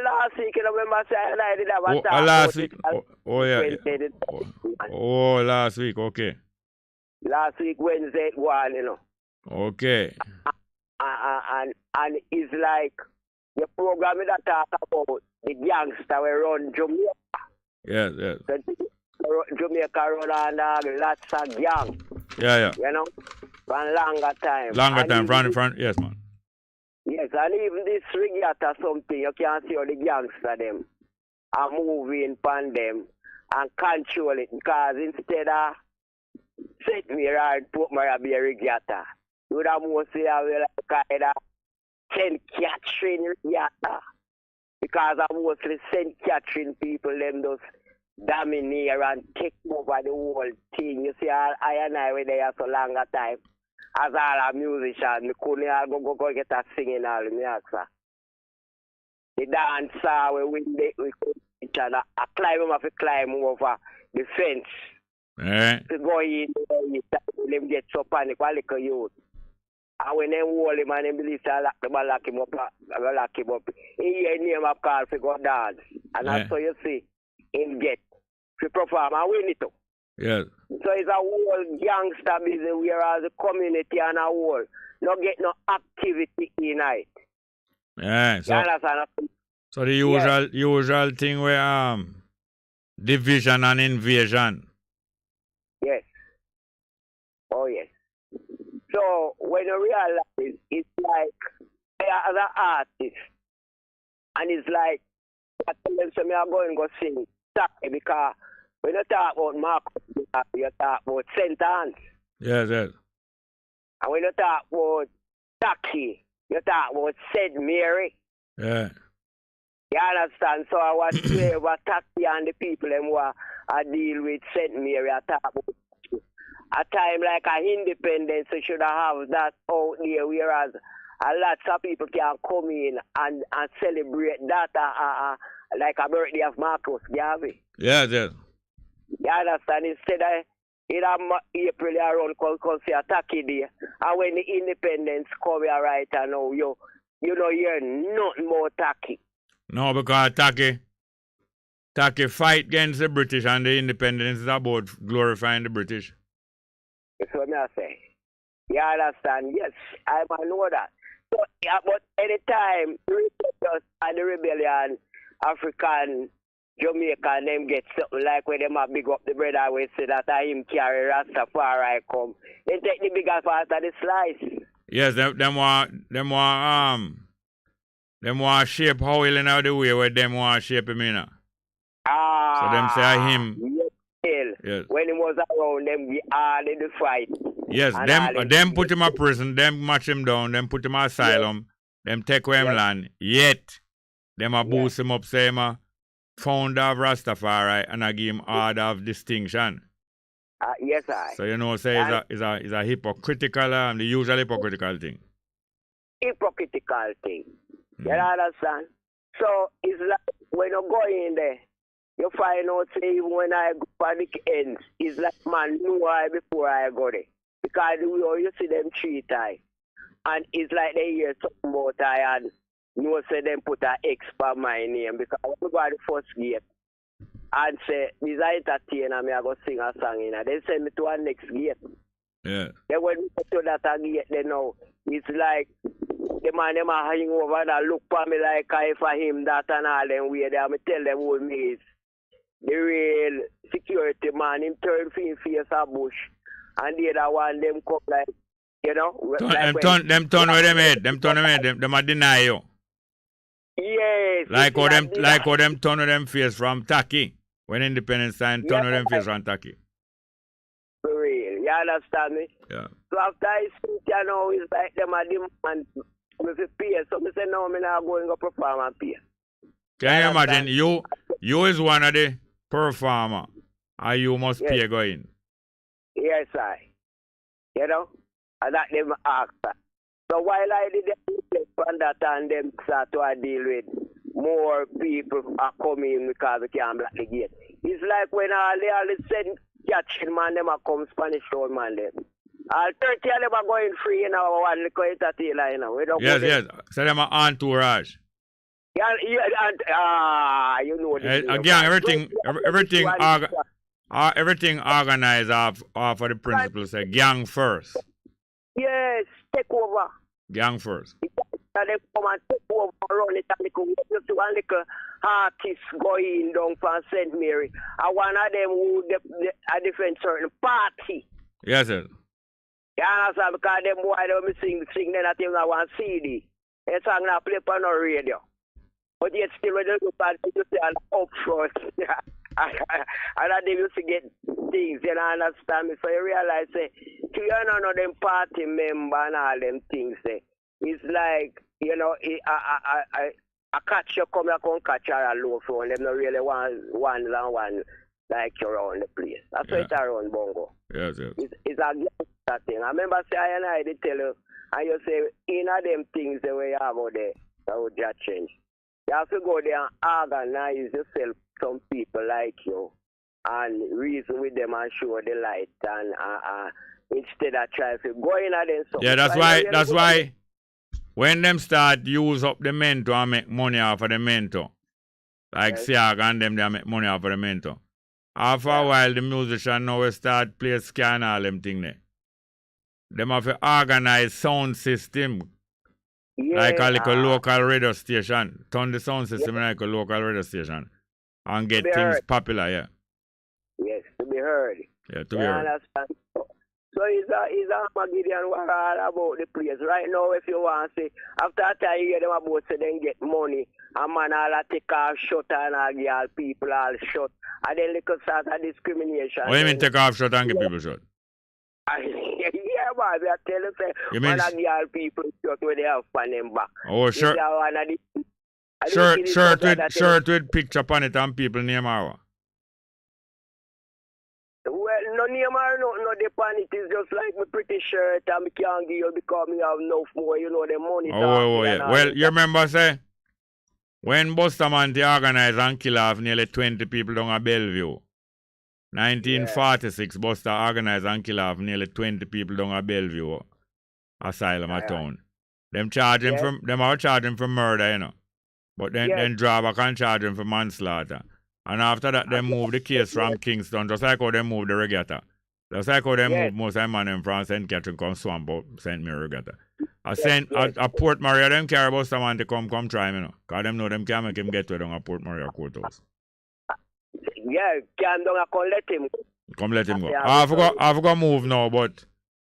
last week. You remember saying I did have a talk last week. Yeah. Last week. Okay. Last week, Wednesday, one, you know. Okay. And it's like the program that talk about the gangster we run Jamaica. Yes, yes. Jamaica run under lots of gang. Yeah. You know, for longer time. Yes, man. Yes, and even this regatta something, you can see how the gangster them are moving upon them and control it, because instead of set me right, put my regatta, you would have mostly have like either St. Catherine regatta, because I mostly St. Catherine people, them just domineer and take over the whole thing. You see, I and I were there so long a time. As all a musician, me couldn't all go get a singing all me ask her. The dancer we could each other. I climb over the fence. To go in, them get so panic while little youth. And when they hold him and they believe that lock him up, he hear name of call to go dance. And that's how you see him get to perform and win it too. Yes. So it's a whole gangster business, whereas the community and a whole not get no activity in it. Yeah. You understand? So the usual thing where division and invasion. Yes. Oh yes. So when you realize it's like they are other artists, and it's like I tell them, so me are going to go sing because when you talk about Marcus, you talk about St. Anne's. Yes, yes. And when you talk about Taki, you talk about St. Mary. Yeah. You understand? So I was clear about Taki and the people who are deal with St. Mary. I talk about a time like a independence, you should have that out there, whereas a lot of people can come in and celebrate that like a birthday of Marcus Garvey. Yes, yes. You understand? Instead of in April around because you attack it there. And when the independence come here right now, you know you're nothing more tacky. No, because Taki fight against the British and the independence is about glorifying the British. That's what I say. You understand? Yes, I know that. So, yeah, but anytime the rebellion, African, Jamaican, them get something like when them a big up the brother, we say that him carry Rastafari come. They take the bigger part of the slice. Yes, them want shape how he in the way where them want shape him in. So them say him. Yes. When he was around them, we all in the fight. Yes, them put him in prison, them match him down, them put him in asylum, them take away him land. Yet, them a boost him up, say him a founder of Rastafari, and I give him order of distinction. Yes, I. So you know, say it's a hypocritical, the usual hypocritical thing. Hypocritical thing. You understand? So it's like when you go in there, you find out, say, even when I go for the ends, it's like, man, know why before I go there. Because you see them 3 times. And it's like they hear something about I and you say them put an X for my name. Because I go to the first gate and say, this is entertainer, I go sing a song in it. They send me to a next gate. Yeah. Then when we get to that gate, they know, it's like, the man them are hanging over and look for me like I for him that and all them way there. I tell them who me is the real security man. Him turn face a bush. And the other one them come like, you know. Them turn where them head. Them a deny you. Yes. Like how them turn with them face from Taki. When independence time turn with them face from Taki. For real. You understand me? Yeah. So after I speak, you know, it's like them a demand with the pay. So I say, no, I'm not going to perform and pay. Can you imagine? You is one of the performer. And you must pay going. Yes, I. You know? And that them ask that. So while I did from that and them start to deal with more people are coming because they can't block the gate. It's like when they send catching man, them are come Spanish road man them. All 30 of them are going free in our one little entertainer, you know. Yes. So them are entourage. Yeah, you know this. Again, everything organized off of the principle say gang first. Yes, take over. Gang first. And they come and take over run it and you see one little artist going down from St. Mary. And one of them who a different certain party. Yes, sir. You understand? Because them boy don't sing then I think I want CD. That song not play on no radio. But yet still when you look at it, you see an up front. And they used to get things, you know, understand me. So you realize, say, to you know them party member and all them things, say, it's like, you know, a catcher come catch her alone for them, not really one like you around the place. That's why it's around Bongo. Yes. It's a gangster thing. I remember say I did tell you, and you say, in them things the way you have out there, that would just change. You have to go there and organize yourself, some people like you, and reason with them and show the light and instead of trying to go in and then something. Yeah, that's why when them start use up the mento and make money off of the mento, like Siag and them, they make money off of the mento. After a while, the musician now will start play ska and all them thing there. Them have to organize sound system. Like a little local radio station. Turn the sound system like a local radio station. And get things popular, yeah. Yes, to be heard. Yeah, to be heard. Understand? So it's a Armageddon war all about the place. Right now, if you want to say, after a time you hear them about say then get money, a man all take off shot and all girl people all shot. And then little sort of discrimination. What do you mean take off shot and get people shot? Yeah, man, I tell you, say, man and girl people shot when they have on them back. Oh, shirt. Shirt with picture on it and people name our. Well, no name or no depend. It is just like my pretty shirt and me can't give you because me have enough more, you know, the money. Oh, yeah. Well, you remember, say, when Bustamante organized and kill off nearly 20 people down at Bellevue, 1946, Buster organized and kill off nearly 20 people down at Bellevue Asylum at town. Them charge him for murder, you know. But then draw back and charge him for manslaughter. And after that, they moved the case from Kingston, just like how they moved the regatta. Just like how they moved most of them man from St. Catherine come swamp out St. Mary regatta. At Port Maria, them care about someone to come try me, you know. Because them know them can't make him get to them at Port Maria courthouse. Yeah, come let him go. Come let him go. I forgot to move now, but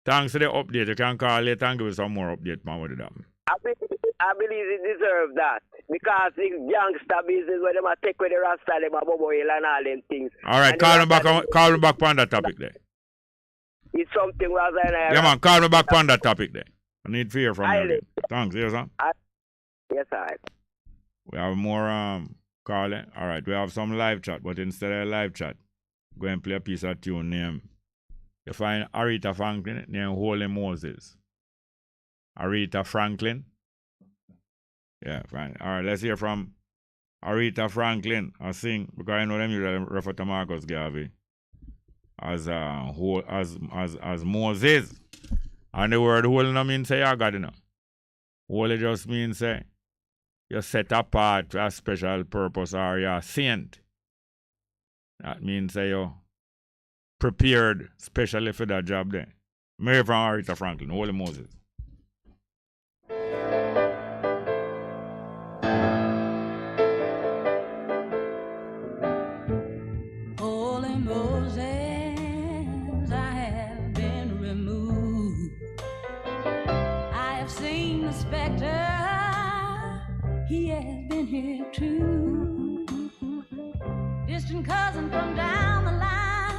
thanks to the update, you can call later and give us some more update, man, what did happen. I believe he deserves that. Because it's gangster business where they take with the Rasta, them a bobo and all them things. Alright, call me back on that topic there. It's something where yeah, man, call me back on that topic there. I need to hear from you again. Thanks, yes, sir? Yes, sir. We have more calling. Alright, we have some live chat, but instead of live chat, go and play a piece of tune name. You find Aretha Franklin named Holy Moses. Aretha Franklin. Yeah, fine. Alright, let's hear from Aretha Franklin. I sing because I know them usually refer to Marcus Garvey as Moses. And the word holy no means say you God, you know. Holy just means say you're set apart for a special purpose or you're a saint. That means say you're prepared specially for that job there. Mary from Aretha Franklin, Holy Moses. He has been here too. Distant cousin from down the line,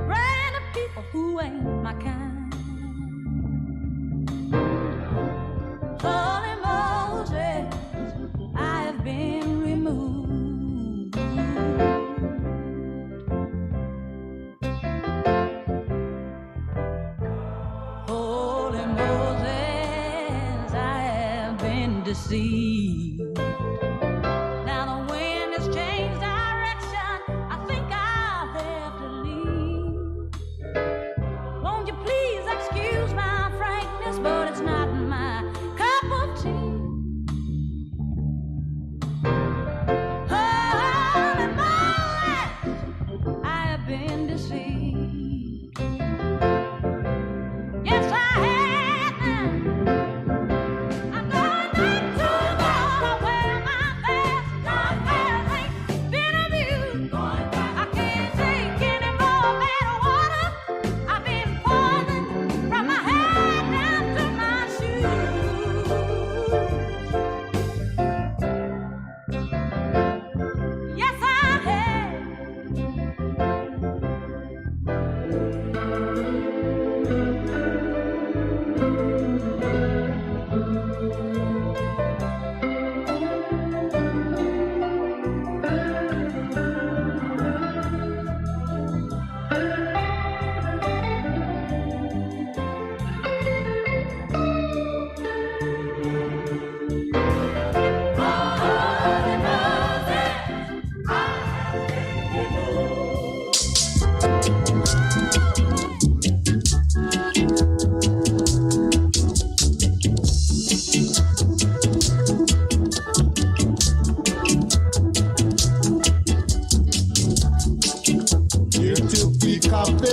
random people who ain't my kind. Holy Moses, I have been removed. Holy Moses, I have been deceived. Yes, I have. I'm going back to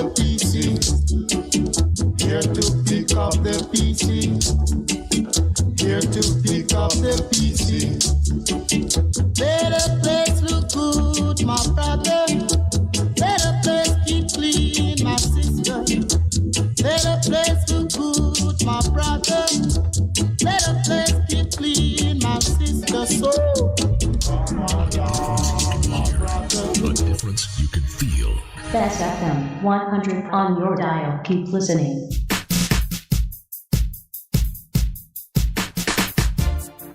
the PC. Here to pick up the PC. Here to pick up the PC. Let the place look good, my brother. Let the place keep clean, my sister. Let the place look good, my brother. Let the place keep clean, my sister. So, come on, my brother. The difference you can feel. Best FM 100 on your dial. Keep listening.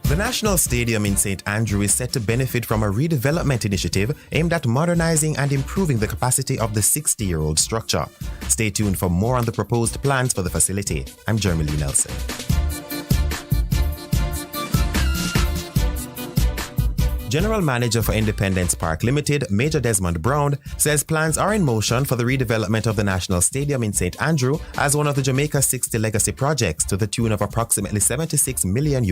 The National Stadium in St. Andrew is set to benefit from a redevelopment initiative aimed at modernizing and improving the capacity of the 60-year-old structure. Stay tuned for more on the proposed plans for the facility. I'm Jeremy Lee Nelson. General Manager for Independence Park Limited, Major Desmond Brown, says plans are in motion for the redevelopment of the National Stadium in St. Andrew as one of the Jamaica 60 legacy projects to the tune of approximately $76 million.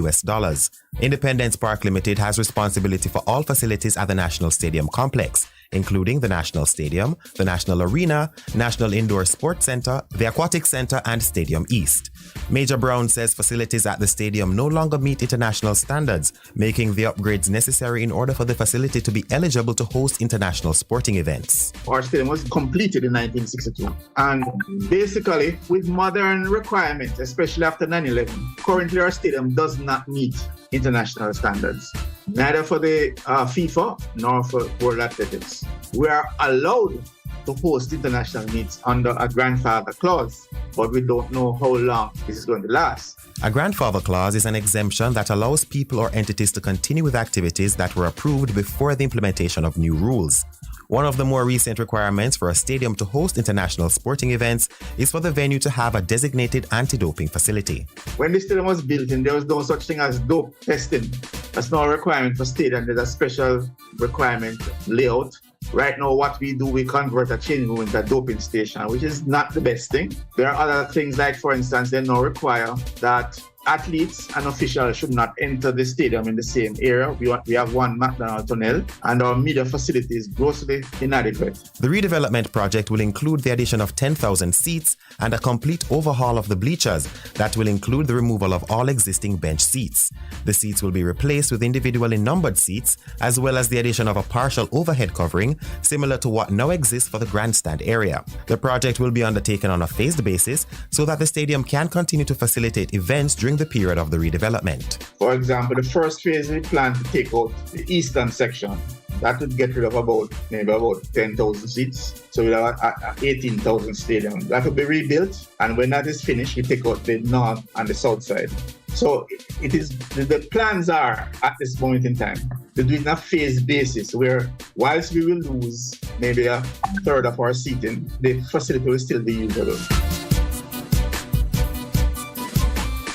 Independence Park Limited has responsibility for all facilities at the National Stadium complex, including the National Stadium, the National Arena, National Indoor Sports Center, the Aquatic Center, and Stadium East. Major Brown says facilities at the stadium no longer meet international standards, making the upgrades necessary in order for the facility to be eligible to host international sporting events. Our stadium was completed in 1962, and basically with modern requirements, especially after 9/11, currently our stadium does not meet international standards, neither for the FIFA nor for World Athletics. We are allowed to host international meets under a grandfather clause, but we don't know how long this is going to last. A grandfather clause is an exemption that allows people or entities to continue with activities that were approved before the implementation of new rules. One of the more recent requirements for a stadium to host international sporting events is for the venue to have a designated anti-doping facility. When the stadium was built, there was no such thing as dope testing. That's not a requirement for stadium. There's a special requirement layout. Right now, what we do, we convert a changing room into a doping station, which is not the best thing. There are other things like, for instance, they now require that athletes and officials should not enter the stadium in the same area. We have one McDonald tunnel, and our media facility is grossly inadequate. The redevelopment project will include the addition of 10,000 seats and a complete overhaul of the bleachers that will include the removal of all existing bench seats. The seats will be replaced with individually numbered seats, as well as the addition of a partial overhead covering, similar to what now exists for the grandstand area. The project will be undertaken on a phased basis so that the stadium can continue to facilitate events during the period of the redevelopment. For example, the first phase we plan to take out the eastern section. That would get rid of about 10,000 seats. So we'll have a 18,000 stadium. That will be rebuilt, and when that is finished, we take out the north and the south side. So it is the plans are at this moment in time to do it on a phased basis, where whilst we will lose maybe a third of our seating, the facility will still be usable.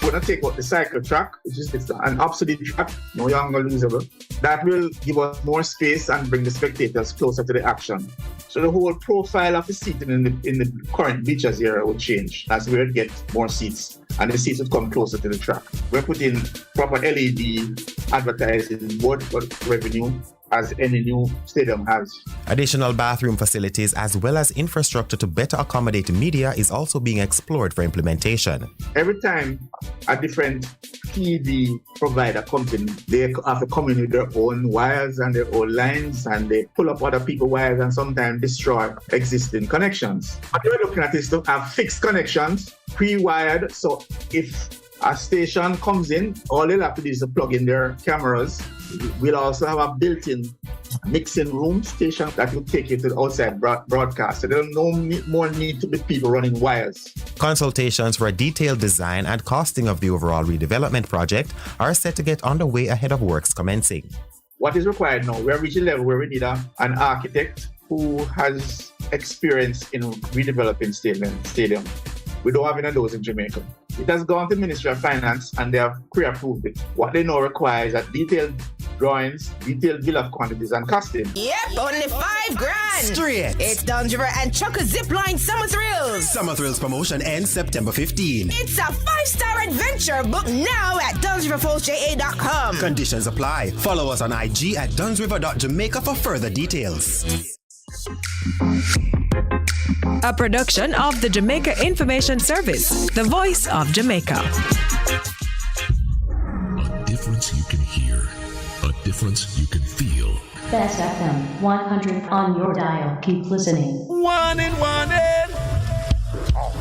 We're going to take out the cycle track, which is an obsolete track, no longer usable. That will give us more space and bring the spectators closer to the action. So the whole profile of the seating in the current bleachers area will change as we would get more seats, and the seats would come closer to the track. We're putting proper LED advertising, board for revenue, as any new stadium has. Additional bathroom facilities as well as infrastructure to better accommodate media is also being explored for implementation. Every time a different TV provider comes in, they have to come in with their own wires and their own lines, and they pull up other people's wires and sometimes destroy existing connections. What we're looking at is to have fixed connections, pre-wired, so if a station comes in, all they'll have to do is to plug in their cameras. We'll also have a built-in mixing room station that will take you to the outside broadcast. So there's no more need to be people running wires. Consultations for a detailed design and costing of the overall redevelopment project are set to get underway ahead of works commencing. What is required now? We're reaching a level where we need an architect who has experience in redeveloping stadium. We don't have any of those in Jamaica. It has gone to the Ministry of Finance and they have pre-approved it. What they now require is detailed drawings, detailed bill of quantities and costing. Yep, only $5,000. Straight. It's Duns River and Chucka Zipline Summer Thrills. Summer Thrills promotion ends September 15. It's a 5-star adventure. Book now at DunsRiverFallsJA.com. Conditions apply. Follow us on IG at dunsriver.jamaica for further details. A production of the Jamaica Information Service, the voice of Jamaica. A difference you can hear, a difference you can feel. Bess FM 100 on your dial. Keep listening. One in. A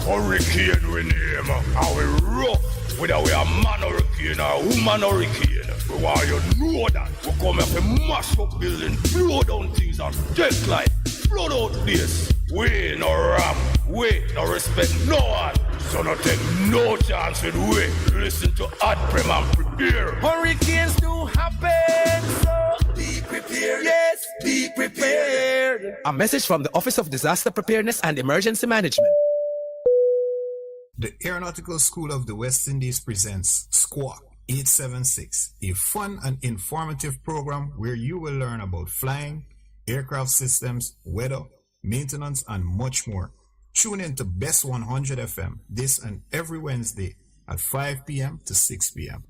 hurricane we name. How we rough. Whether we are man hurricane or woman hurricane. We want you know that. We come here to mash up building, blow down things and just like flood out place. We no rap, we no respect no one. So no take no chance with we. Listen to Ad Prem and prepare. Hurricanes do happen, so be prepared. Yes, be prepared. A message from the Office of Disaster Preparedness and Emergency Management. The Aeronautical School of the West Indies presents Squawk 876, a fun and informative program where you will learn about flying, aircraft systems, weather, maintenance, and much more. Tune in to Best 100 FM this and every Wednesday at 5 p.m. to 6 p.m.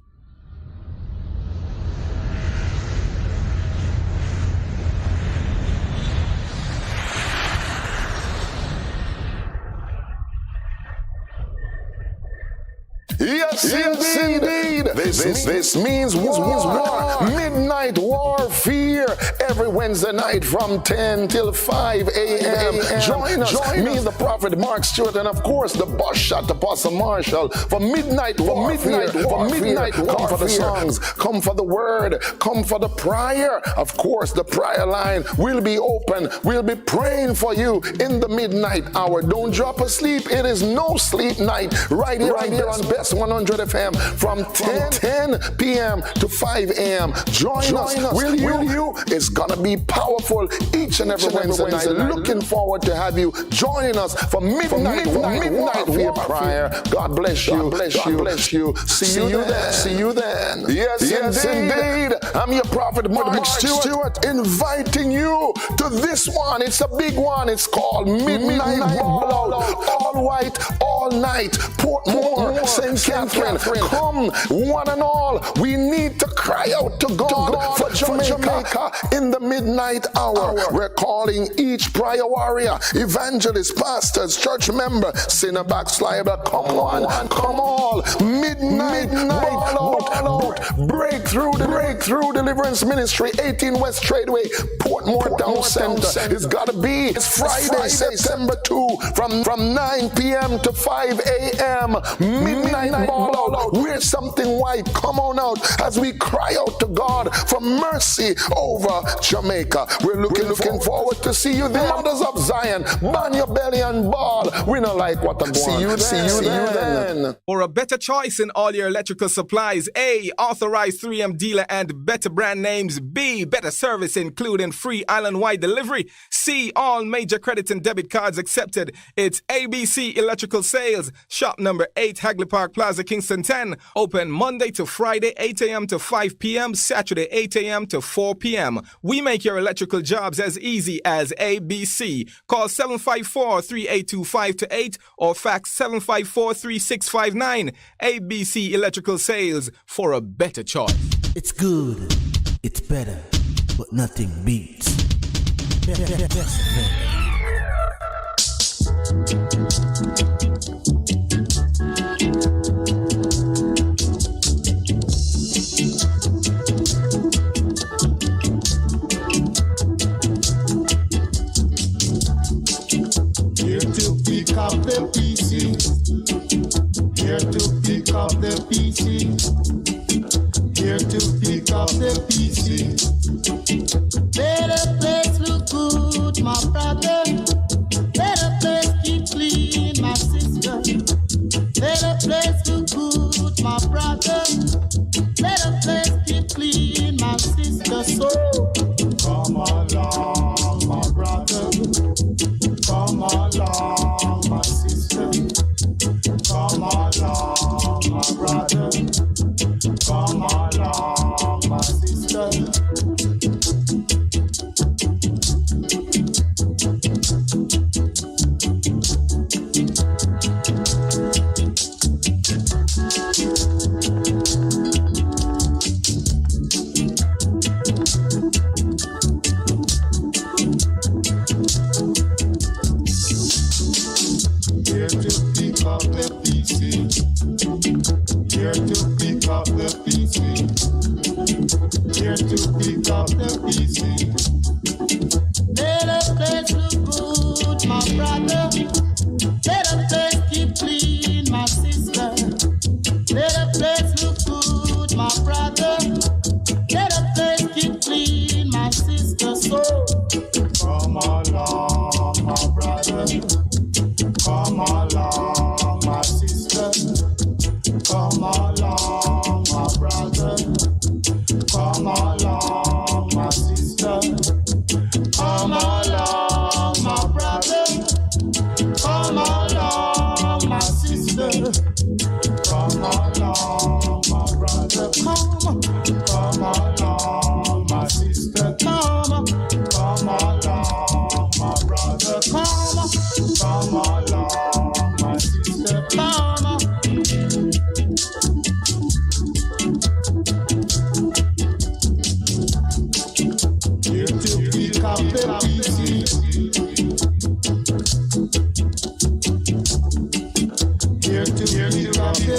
Yes, indeed. This means war. Midnight warfare every Wednesday night from 10 till 5 a.m. Join us. Me, the Prophet Mark Stewart, and of course the boss shot Apostle Marshall for midnight warfare. Come for the songs, come for the word, come for the prayer. Of course, the prayer line will be open. We'll be praying for you in the midnight hour. Don't drop asleep. It is no sleep night right here on Best 100 FM from 10 p.m. to 5 a.m. Join us. Will you? It's gonna be powerful each and every Wednesday night. Looking forward to have you joining us for midnight warfare prayer. God bless you. God bless you. See you then. Yes, indeed. I'm your Prophet Mark Stewart, inviting you to this one. It's a big one. It's called Midnight Ball Out. All white, all night. Portmore, St. Catherine, come one and all. We need to cry out to God for Jamaica in the midnight hour. We're calling each prayer warrior, evangelist, pastors, church member, sinner, backslider. Come on, come all. Midnight ball out. Breakthrough Deliverance Ministry, 18 West Tradeway, Portmore Town Center. It's gotta be. It's Friday, September 2, from 9 p.m. to 5 a.m. Midnight ball out. Wear something white. Come on out as we cry out to God for mercy over Jamaica. We're looking forward to see you. The mothers of Zion, bang your belly and ball. We don't like what I'm going. See you then. For a better choice in all your electrical supplies, A, authorized 3M dealer and better brand names. B, better service including free island-wide delivery. C, all major credit and debit cards accepted. It's ABC Electrical Sales. Shop number 8, Hagley Park Plaza, Kingston 10. Open Monday to Friday, 8 a.m. to 5 p.m. Saturday, 8 a.m. to 4 p.m. We make your electrical jobs as easy as ABC. Call 754-382-528 or fax 754-3659. ABC Electrical Sales, for a better choice. It's good, it's better, but nothing beats. Here to pick up the pieces. Here to pick up the pieces. Here to pick up the pieces. Better place look good, my brother. Better place keep clean, my sister. Better place look good, my brother. Better place keep clean, my sister. So come along, my brother. Come along, my sister. Come along, my brother. Come along, my sister. Come along, my sister. Come along, my brother. Come along, my sister. Come along, my brother. Come along, my sister. Come along, my brother. Come along, my sister. Come along, my brother. Come along, my sister. Here to pick up the pieces. Here to pick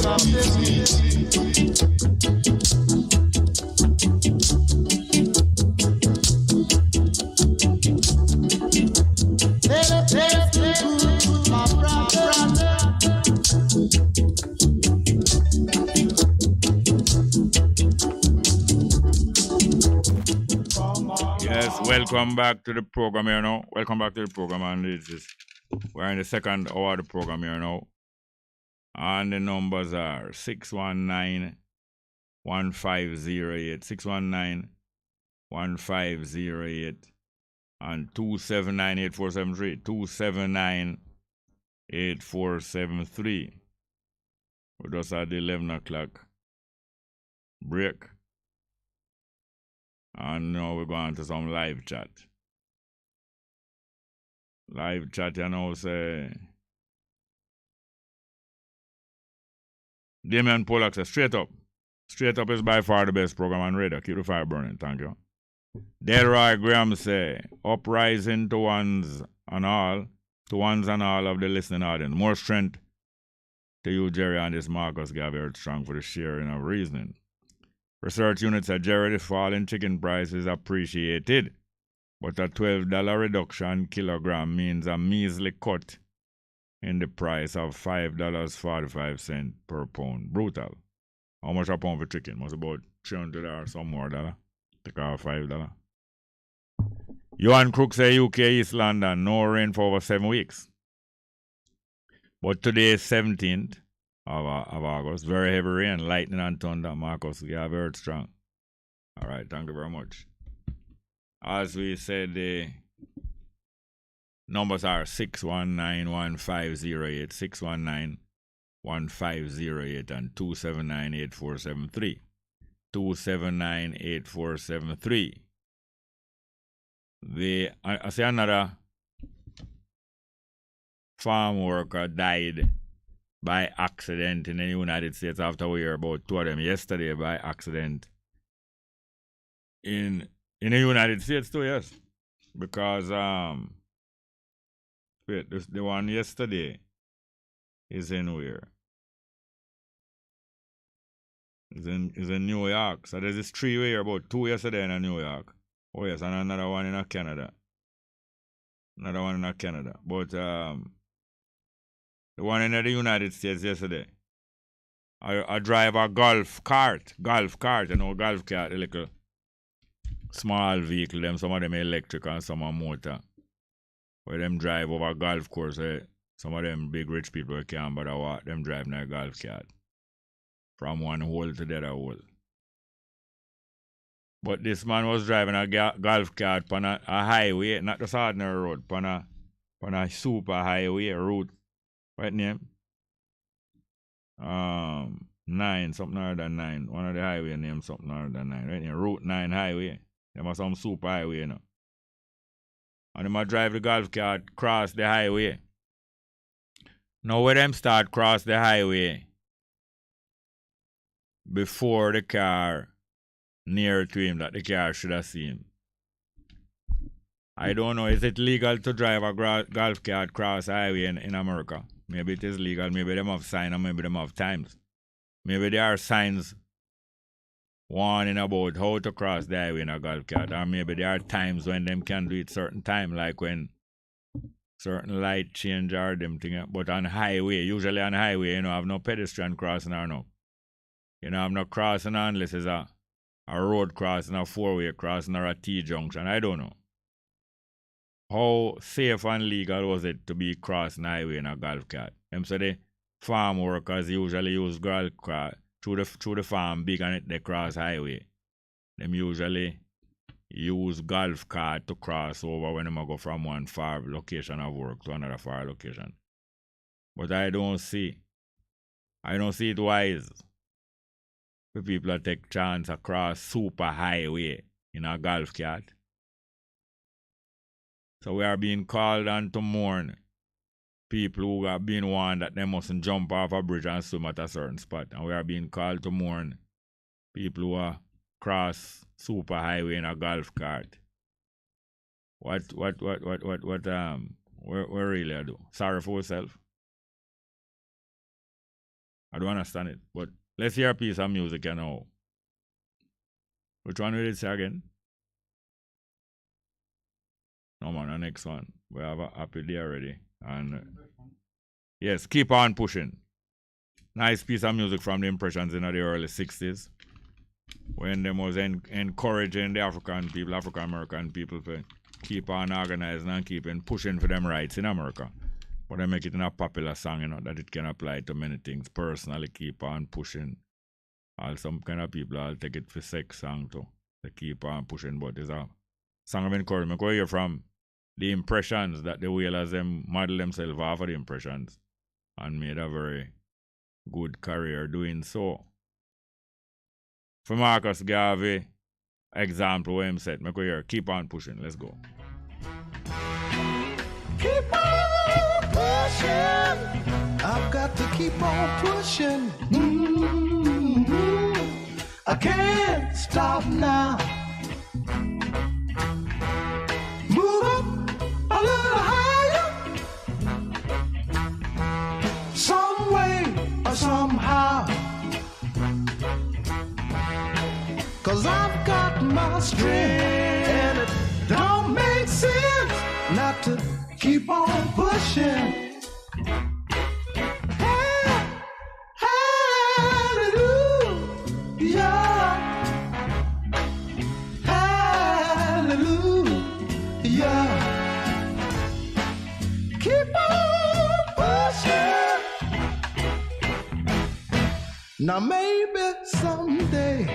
up the pieces. My brother. Yes, welcome back to the program here now. Welcome back to the program, and we're in the second hour of the program here now. And the numbers are 619-1508, 619-1508, and 279-8473, 279-8473. We just had the 11 o'clock break. And now we're going to some live chat. Live chat, you know, say... Damien Pollack says, straight up. Straight up is by far the best program on radio. Keep the fire burning, thank you. Delroy Graham say, uprising to ones and all of the listening audience. More strength to you, Jerry, and this Marcus Gavier strong for the sharing of reasoning. Research unit said, Jerry, the fall in chicken price is appreciated, but a $12 reduction kilogram means a measly cut in the price of $5.45 per pound. Brutal. How much a pound for chicken? Must about $300 or some more dollar. Take off $5. Johan Crook say UK, East London, no rain for over 7 weeks. But today is 17th of August. Very heavy rain, lightning and thunder. Marcus, you have heard strong. All right, thank you very much. As we said, the numbers are 619-1508, 619-1508, and 279-8473. 279-8473. I see another farm worker died by accident in the United States after we heard about two of them yesterday by accident in the United States too, yes. Because wait, the one yesterday is in where? Is in New York. So there's this three we hear about, two yesterday in New York. Oh yes, and another one in Canada. Another one in Canada. But the one in the United States yesterday, I drive a golf cart, you know, golf cart, a little small vehicle, them, some of them electric and some are motor. Where them drive over a golf course, some of them big rich people can't bother walk, them drive in a golf cart. From one hole to the other hole. But this man was driving a golf cart on a highway, not the ordinary road, on a super highway route. What name? 9, something other than 9. One of the highway named something other than 9. Right here, Route 9 highway. There was some super highway, you know. And them a drive the golf cart cross the highway. Now when them start cross the highway, before the car near to him that the car should have seen. I don't know, is it legal to drive a golf cart cross highway in America? Maybe it is legal, maybe they have signs, or maybe they have times. Maybe there are signs warning about how to cross the highway in a golf cart, or maybe there are times when them can do it certain time, like when certain light change or them thing. But on highway, usually on highway, you know, have no pedestrian crossing or no. You know, I'm not crossing unless it's a road crossing, a four-way crossing, or a T-junction. I don't know how safe and legal was it to be crossing the highway in a golf cart? Them say the farm workers usually use golf cart through the farm big and they cross highway. Them usually use golf cart to cross over when they go from one far location of work to another far location. But I don't see it wise for people to take chance across super highway in a golf cart. So we are being called on to mourn people who have been warned that they mustn't jump off a bridge and swim at a certain spot. And we are being called to mourn people who are cross super highway in a golf cart. What really I do? Sorry for yourself. I don't understand it. But let's hear a piece of music, you know. Which one will it say again? No man, the next one. We have a happy day already. And yes, Keep On Pushing. Nice piece of music from the Impressions in the early 60s. When they was encouraging the African American people to keep on organizing and keeping pushing for them rights in America. But they make it in a popular song, you know, that it can apply to many things. Personally, keep on pushing. All some kind of people I'll take it for sex song too. They keep on pushing, but it's a song of encouragement. Go hear from the Impressions that the Wailers them model themselves off of the Impressions and made a very good career doing so. For Marcus Garvey, example where him said, make we hear, keep on pushing. Let's go. Keep on pushing. I've got to keep on pushing. I can't stop now. Move up a little higher. Some way or somehow. 'Cause I've got my strength, and it don't make sense not to keep on pushing. Hallelujah, hallelujah. Keep on pushing. Now maybe someday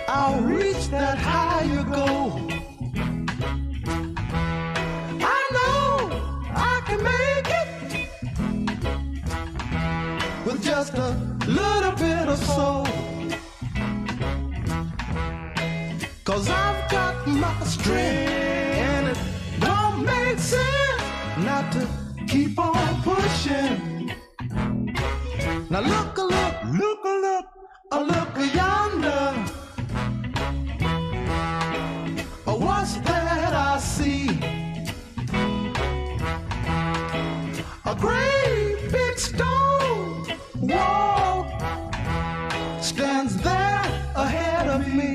I'll reach that higher goal. I know I can make it with just a little bit of soul. 'Cause I've got my strength, and it don't make sense not to keep on pushing. Now look yonder. What's that I see? A great big stone wall stands there ahead of me.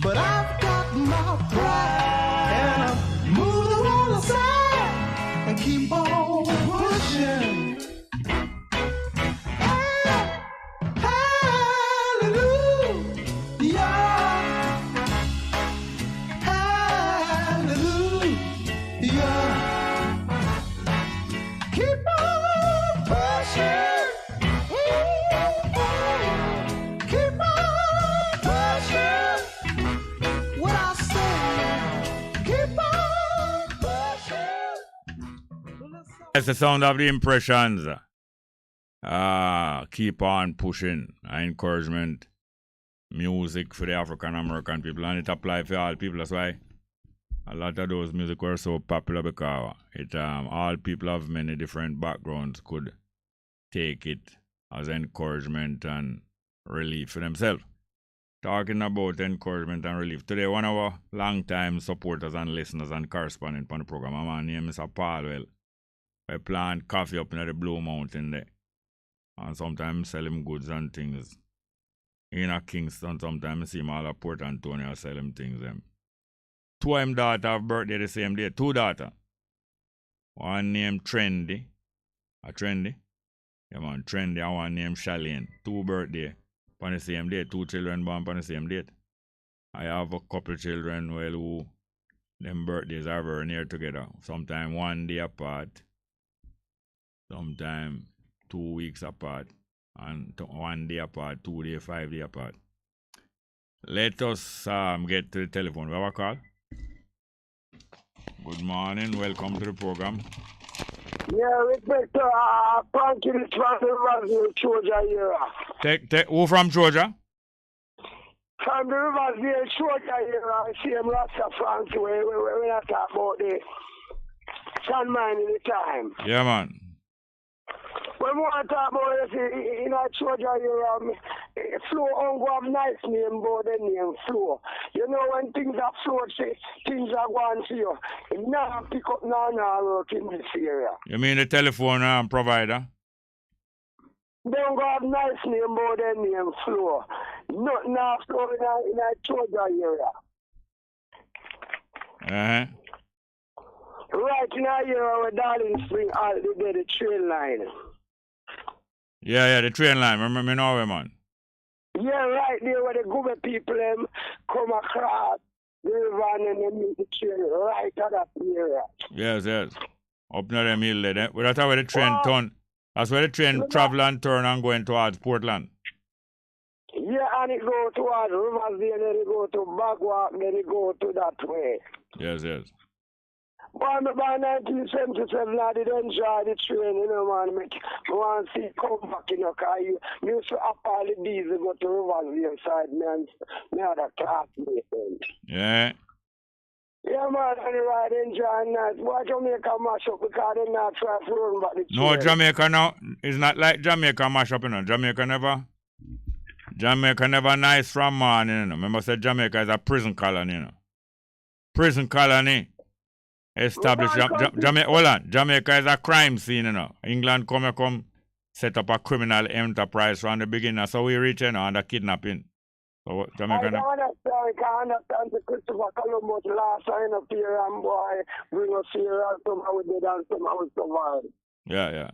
But I've got my pride, and I'm moving on aside and keep on pushing. That's the sound of the Impressions. Keep on pushing. Encouragement. Music for the African American people. And it applies for all people. That's why a lot of those music were so popular, because all people of many different backgrounds could take it as encouragement and relief for themselves. Talking about encouragement and relief. Today, one of our long-time supporters and listeners and correspondent on the program, my man named Mr. Paulwell. I plant coffee up in the Blue Mountain there. And sometimes sell him goods and things. In a Kingston, sometimes I see him all at Port Antonio sell him things. Two of him daughters have birthday the same day. Two daughters. One named Trendy. Trendy? Yeah man, Trendy, and one named Shalane. Two birthday on the same day. Two children born on the same date. I have a couple children who them birthdays are very near together. Sometime 1 day apart, sometime 2 weeks apart, and 1 day apart, 2 days, 5 days apart. Let us get to the telephone. We have a call. Good morning. Welcome to the program. Yeah, respect to Frankie from the Riverview, Georgia here. Who from Georgia? From the Riverview, Georgia here. I see him Rasta Frankie when I talk about the sand mine in the time. Yeah, man. When we want to talk about this in our Georgia here, Flow Bongo have nice name, but the name Flow. You know when things are flowed, things are going to you. Now pick up now work in this area. You mean the telephone provider? Bongo have nice name, but the name Flow. Nothing now flow in our Georgia area. Right now here, our Darling Spring, all the train line. Yeah, the train line. Remember me know, man. Yeah, right there where the good people come across the river and they meet the train right at that area. Yes. Up near them hill there. That's where the train turn. That's where the train travel and turn and going towards Portland. Yeah, and it go towards Riverdale, then it go to Bagwalk, then it go to that way. Yes. But by 1977, I did enjoy the train, you know, man. I want to see come back, you know, because you used to up all the diesel go to Riverdale side, man. Me had a classmate. Yeah. Yeah, man, and I enjoy that. Why Jamaica mash up because they're not trying to run back the train. No, Jamaica now is not like Jamaica mash up, you know. Jamaica never nice from morning, you know. Remember, said Jamaica is a prison colony, you know. Prison colony. Established Jamaica is a crime scene, you know. England come set up a criminal enterprise from the beginning. So we reach, you know, under kidnapping. So Jamaica. I can't understand the Christopher Columbus last sign up here and boy bring us here and somehow we did and somehow we survived. Yeah.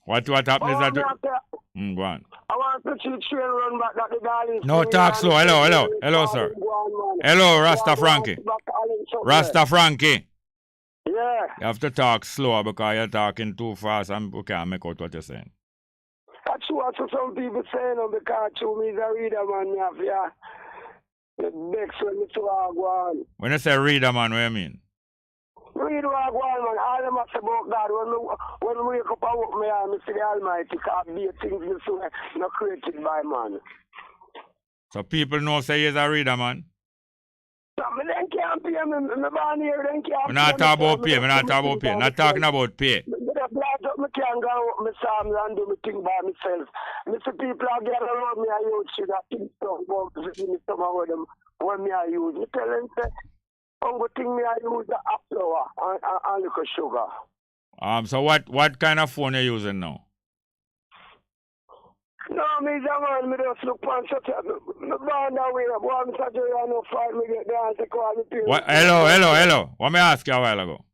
What happened is that go on. I want to see train run back at the Darling. No, talk slow. Hello, sir. Hello, Rasta Frankie. Rasta Frankie. Yeah. You have to talk slower because you're talking too fast and we can't make out what you're saying. That's what some people saying because to me the reader man the next when it's Wagwan. When you say reader man, what do you mean? Read Wagwan, man. All them say about God. When we wake up and walk me and I see the Almighty can't be things this way not created by man. So people know say he's a reader man? Then can't pay me. Me born here, then can't we're not talking about pay. We're not talking about pay. Not talking about pay. I can't go up my psalms and do my thing by myself. I see people are getting around me and use shit that things don't go to me some of them when me I use. I tell them say, only thing me I use the hot flour and little sugar. So what kind of phone are you using now? No, me man, me just look on such a me born that way. Boy, I'm such a no fight me get down to call me people. What? Hello. What me ask you a while ago?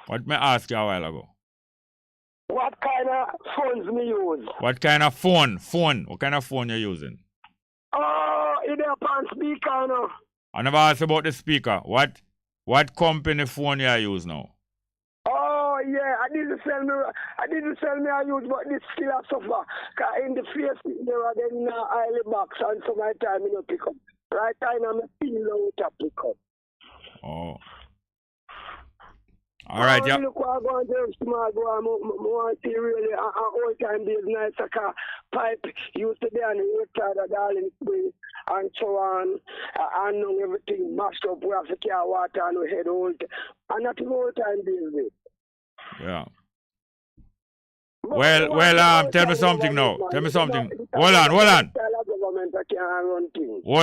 What me ask you a while ago? What kind of phones me use? What kind of phone? What kind of phone you using? Oh, it upon speaker now. I never asked about the speaker. What company phone you use now? Oh yeah, I didn't sell me I use but this still a suffer. Cause in the face there are then early box and so my time you know pick up. Right time I'm still low to pick up. Oh. All right, yeah. Look what I'm going to do tomorrow. I want to see really an old time days nice car pipe used to be on the roadside of Darling Spring and so on. And now everything mashed up. We have to carry water and we head old. And that's old time days. Yeah. Well, tell me something now. Tell me something. Hold on. Hold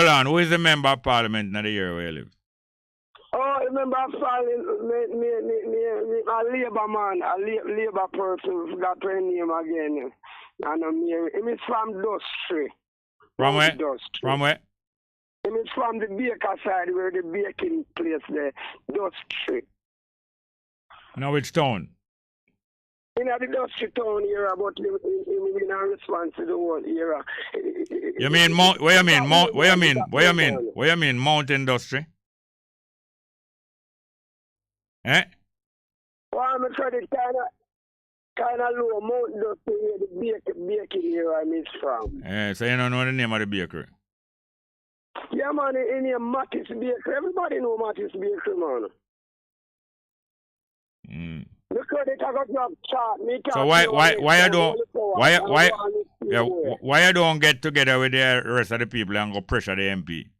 on. Who is the member of parliament in the area where you live? Oh, remember I'm falling me a labor man, a labor person, got her name again. And I'm from Dustry. From where? From where? I'm from the baker side where the baking place there, Dustry. Now which town? In the dusty town era, but we not response to the whole era. You mean what you mean mount industry? Eh? Well, I'm afraid it's kind of low mount industry where the baking era is from. So you don't know the name of the bakery? Yeah, man, in here, Mattis Bakery. Everybody know Mattis Bakery, man. Because they talk about chart. So why you don't get together with the rest of the people and go pressure the MP?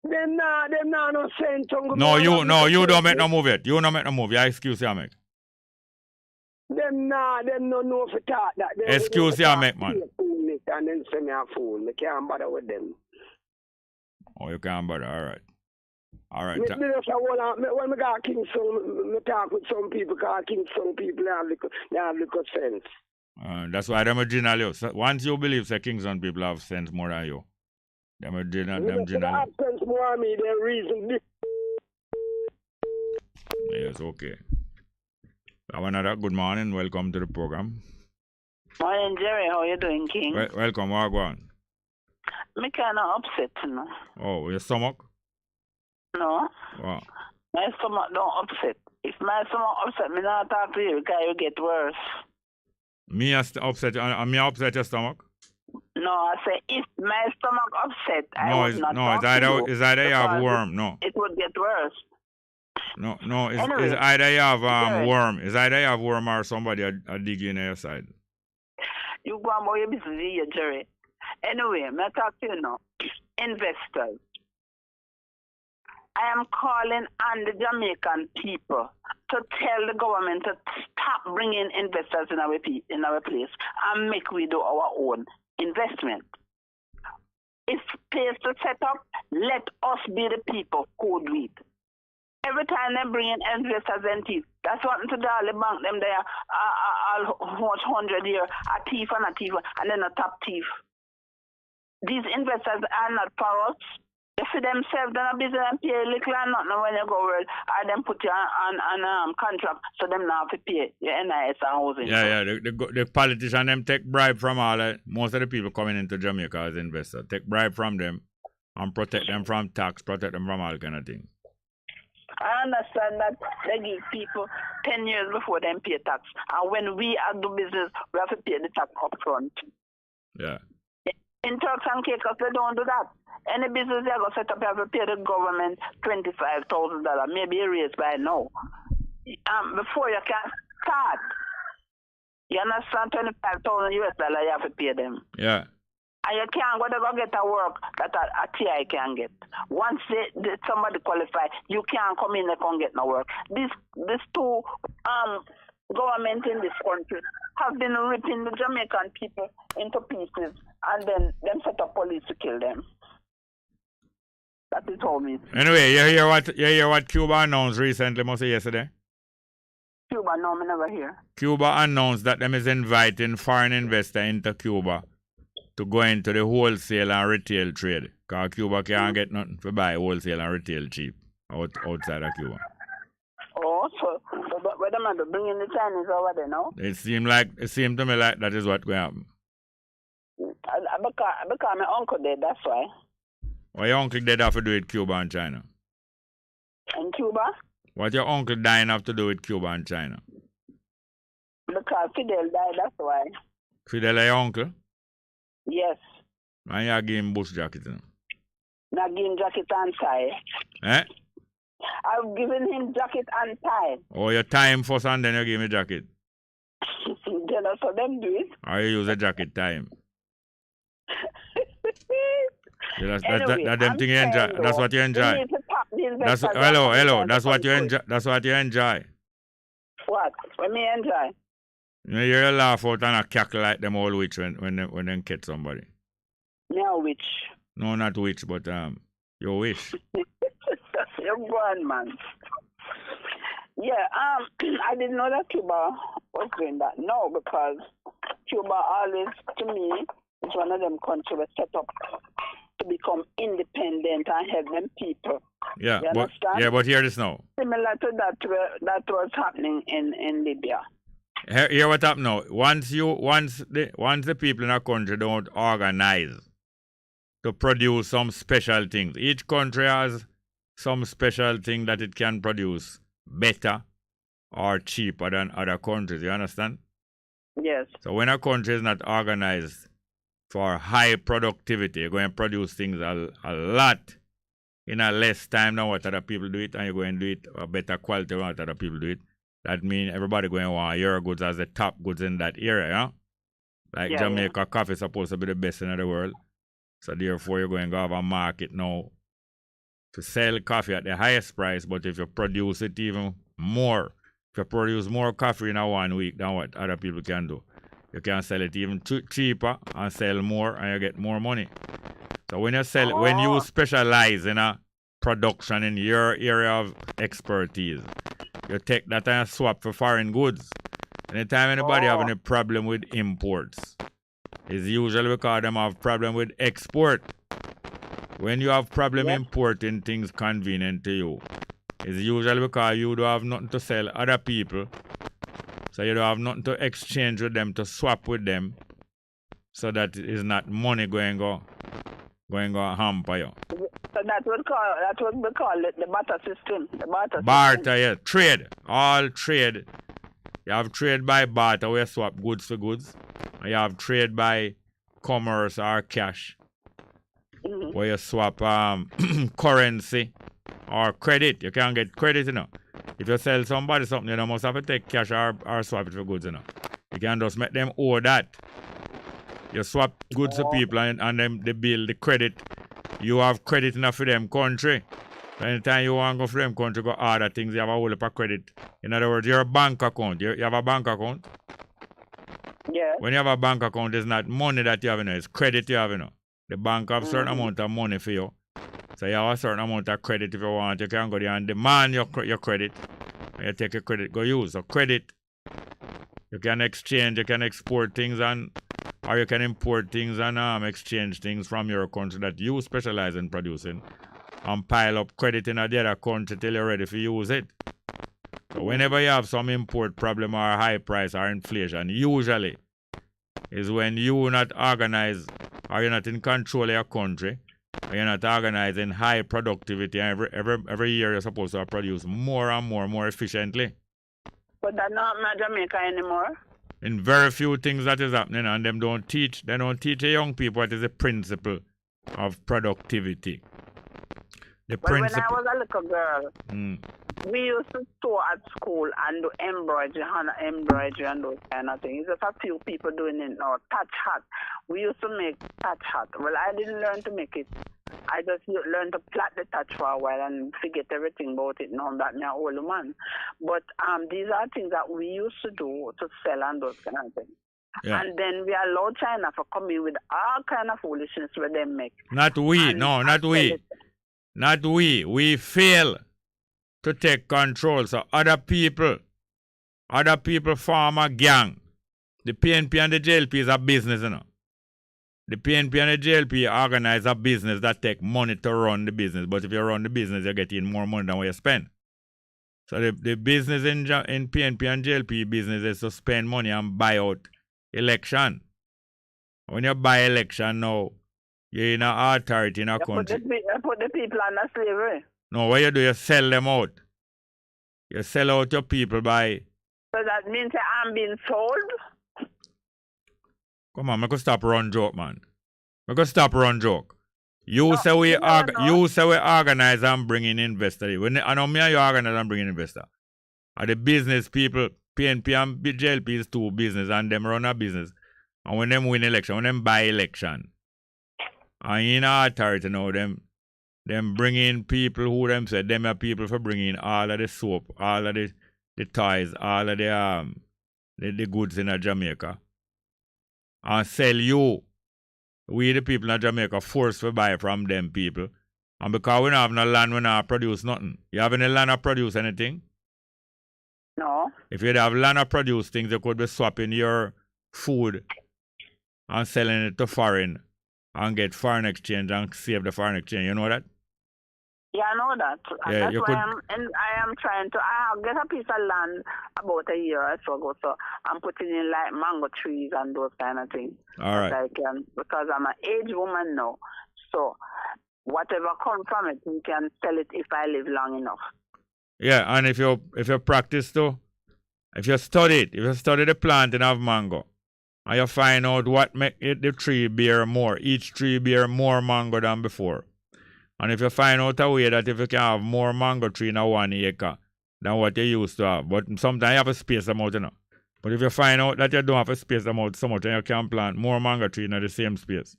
Them nah no sense. No, you don't make no move yet. You don't make no move. You excuse you make. Them no know for talk that. Excuse you make, man. And then say me a fool. Me can't bother with them. Oh, you can't bother. All right. Me just when me got Kingston, me talk with some people because Kingston people they have little sense. That's why them original you. So once you believe that Kingston people have sense more than you, them original. They have sense more than me. They reason. Yes, okay. Have another good morning. Welcome to the program. Morning, Jerry. How you doing, King? Welcome. What go on? Me kind of upset, you know. Oh, your stomach? No. Wow. My stomach don't upset. If my stomach upset, me not talk to you because you get worse. Me upset your stomach? No, I say if my stomach upset, I would not talk to you. It's either you have worm. No. It would get worse. No. It's Anyway, either you have worm. It's either you have worm or somebody are digging on your side. You go on about your business here, Jerry. Anyway, I'm talk to you now. Investors. I am calling on the Jamaican people to tell the government to stop bringing investors in our place and make we do our own investment. If place to set up, let us be the people who do it. Every time they bring in investors and thieves, that's what to the bank them there almost 100 years, a thief and then a top thief. These investors are not for us. They for themselves, they're not busy and pay a little and nothing when you go world, or them put you on contract, so them now have to pay your NIS and housing. Yeah, the politicians, them take bribe from most of the people coming into Jamaica as investors. Take bribe from them and protect them from tax, protect them from all kind of things. I understand that they give people 10 years before them pay tax. And when we do business, we have to pay the tax up front. Yeah. In Turks and Caicos, they don't do that. Any business they go set up, you have to pay the government $25,000, maybe raised by now. Before you can start, you understand, $25,000 US you have to pay them. Yeah. And you can't go get a work that a TI can get. Once somebody qualify, you can't come in and can't get no work. These two government in this country have been ripping the Jamaican people into pieces and then them set up police to kill them. That is all me. Anyway, you hear what Cuba announced recently, must say yesterday? Cuba, no, me never hear. Cuba announced that them is inviting foreign investor into Cuba to go into the wholesale and retail trade. Because Cuba can't get nothing to buy wholesale and retail cheap outside of Cuba. Oh, so where them are bringing the Chinese over there, no? It seemed to me like that is what will happen. Because my uncle did, that's why. What your uncle did have to do with Cuba and China? In Cuba? What your uncle dying have to do with Cuba and China? Because Fidel died, that's why. Fidel is your uncle? Yes. And you give him bush jacket? Not give him jacket and tie. Eh? I've given him jacket and tie. Oh, you tie him first and then you give me jacket? Then also them do it. Or you use a jacket tie him? Yeah, that's them thing you enjoy. That's what you enjoy. Hello. That's what you enjoy. That's what you enjoy. What? What me enjoy? You hear a laugh out and a cackle like them old witch when they catch somebody. No witch. No, not witch, but your wish. You're born, man. Yeah, I didn't know that Cuba was doing that. No, because Cuba always, to me, is one of them countries set up to become independent and help them people. Yeah, you understand? But hear this now. Similar to that was happening in Libya. Hear what happened now. Once the people in a country don't organize to produce some special things, each country has some special thing that it can produce better or cheaper than other countries. You understand? Yes. So when a country is not organized for high productivity, you're going to produce things a lot in a less time than what other people do it, and you're going to do it a better quality than what other people do it. That means everybody going to want your goods as the top goods in that area, yeah? Like Jamaica coffee is supposed to be the best in the world. So therefore you're going to have a market now to sell coffee at the highest price, but if you produce it even more, if you produce more coffee in a 1 week than what other people can do, you can sell it even cheaper and sell more and you get more money. So when you sell, when you specialize in a production in your area of expertise, you take that and swap for foreign goods. Anytime anybody have any problem with imports, it's usually because them have problem with export. When you have problem importing things convenient to you, it's usually because you don't have nothing to sell other people. So you don't have nothing to exchange with them, to swap with them. So that is not money going to hamper you. So that would be called the barter system. Barter, yeah. Trade. All trade. You have trade by barter where you swap goods for goods. And you have trade by commerce or cash. Where you swap currency or credit. You can get credit, you know. If you sell somebody something, you must have to take cash or swap it for goods, you know. You can just make them owe that. You swap goods to people and them they bill the credit. You have credit enough for them country. Anytime you want to go for them country, go order things, you have a whole heap of credit. In other words, your bank account. You have a bank account? Yeah. When you have a bank account, it's not money that you have, you know, it's credit you have, you know. The bank have certain amount of money for you. So you have a certain amount of credit if you want. You can go there and demand your credit. And you take your credit, go use. So credit, you can exchange, you can export things or you can import things and exchange things from your country that you specialize in producing and pile up credit in the other country till you're ready to use it. So whenever you have some import problem or high price or inflation, usually is when you're not organized or you're not in control of your country or you're not organized in high productivity, and every year you're supposed to produce more and more efficiently. But that's not Jamaica anymore. In very few things that is happening, and they don't teach the young people what is the principle of productivity. The principle. When I was a little girl, we used to store at school and do embroidery and those kind of things. There's a few people doing it now. Touch hat. We used to make touch hat. Well, I didn't learn to make it. I just learned to plait the touch for a while and forget everything about it now that I'm an old man. But these are things that we used to do to sell and those kind of things. Yeah. And then we allow China for coming with all kind of foolishness where they make. Not we. Not we. We fail to take control. So other people form a gang. The PNP and the JLP is a business, you know. The PNP and the JLP organize a business that take money to run the business. But if you run the business, you're getting more money than what you spend. So the business in PNP and JLP business is to spend money and buy out election. When you buy election now, you're in an authority in a country. Put the people under slavery. No, what you do, you sell them out. You sell out your people by... So that means I'm being sold? Come on, I could stop run joke, man. I could stop run joke. You say we organize and bring in investors. I know me and you organize and bring in investors. And the business people, PNP and JLP is two business and them run a business. And when them win election, when them buy election, and in authority now, them bring in people who them say, them are people for bringing all of the soap, all of the toys, all of the goods in Jamaica. And sell you. We the people in Jamaica forced to buy from them people. And because we don't have no land, we don't produce nothing. You have any land to produce anything? No. If you have land to produce things, you could be swapping your food and selling it to foreign and get foreign exchange and save the foreign exchange. You know that? Yeah, I know that. And Yeah, that's you why could. I am trying to. I have get a piece of land about a year or so ago, so I'm putting in like mango trees and those kind of things. All right. I can, because I'm an aged woman now. So whatever comes from it, you can sell it if I live long enough. Yeah, and if you practice too, if you study the planting of mango, and you find out what make it the tree bear more, each tree bear more mango than before. And if you find out a way that if you can have more mango tree in a 1 acre than what you used to have, but sometimes you have to space them out, you know. But if you find out that you don't have to space them out so much, then you can plant more mango tree in the same space.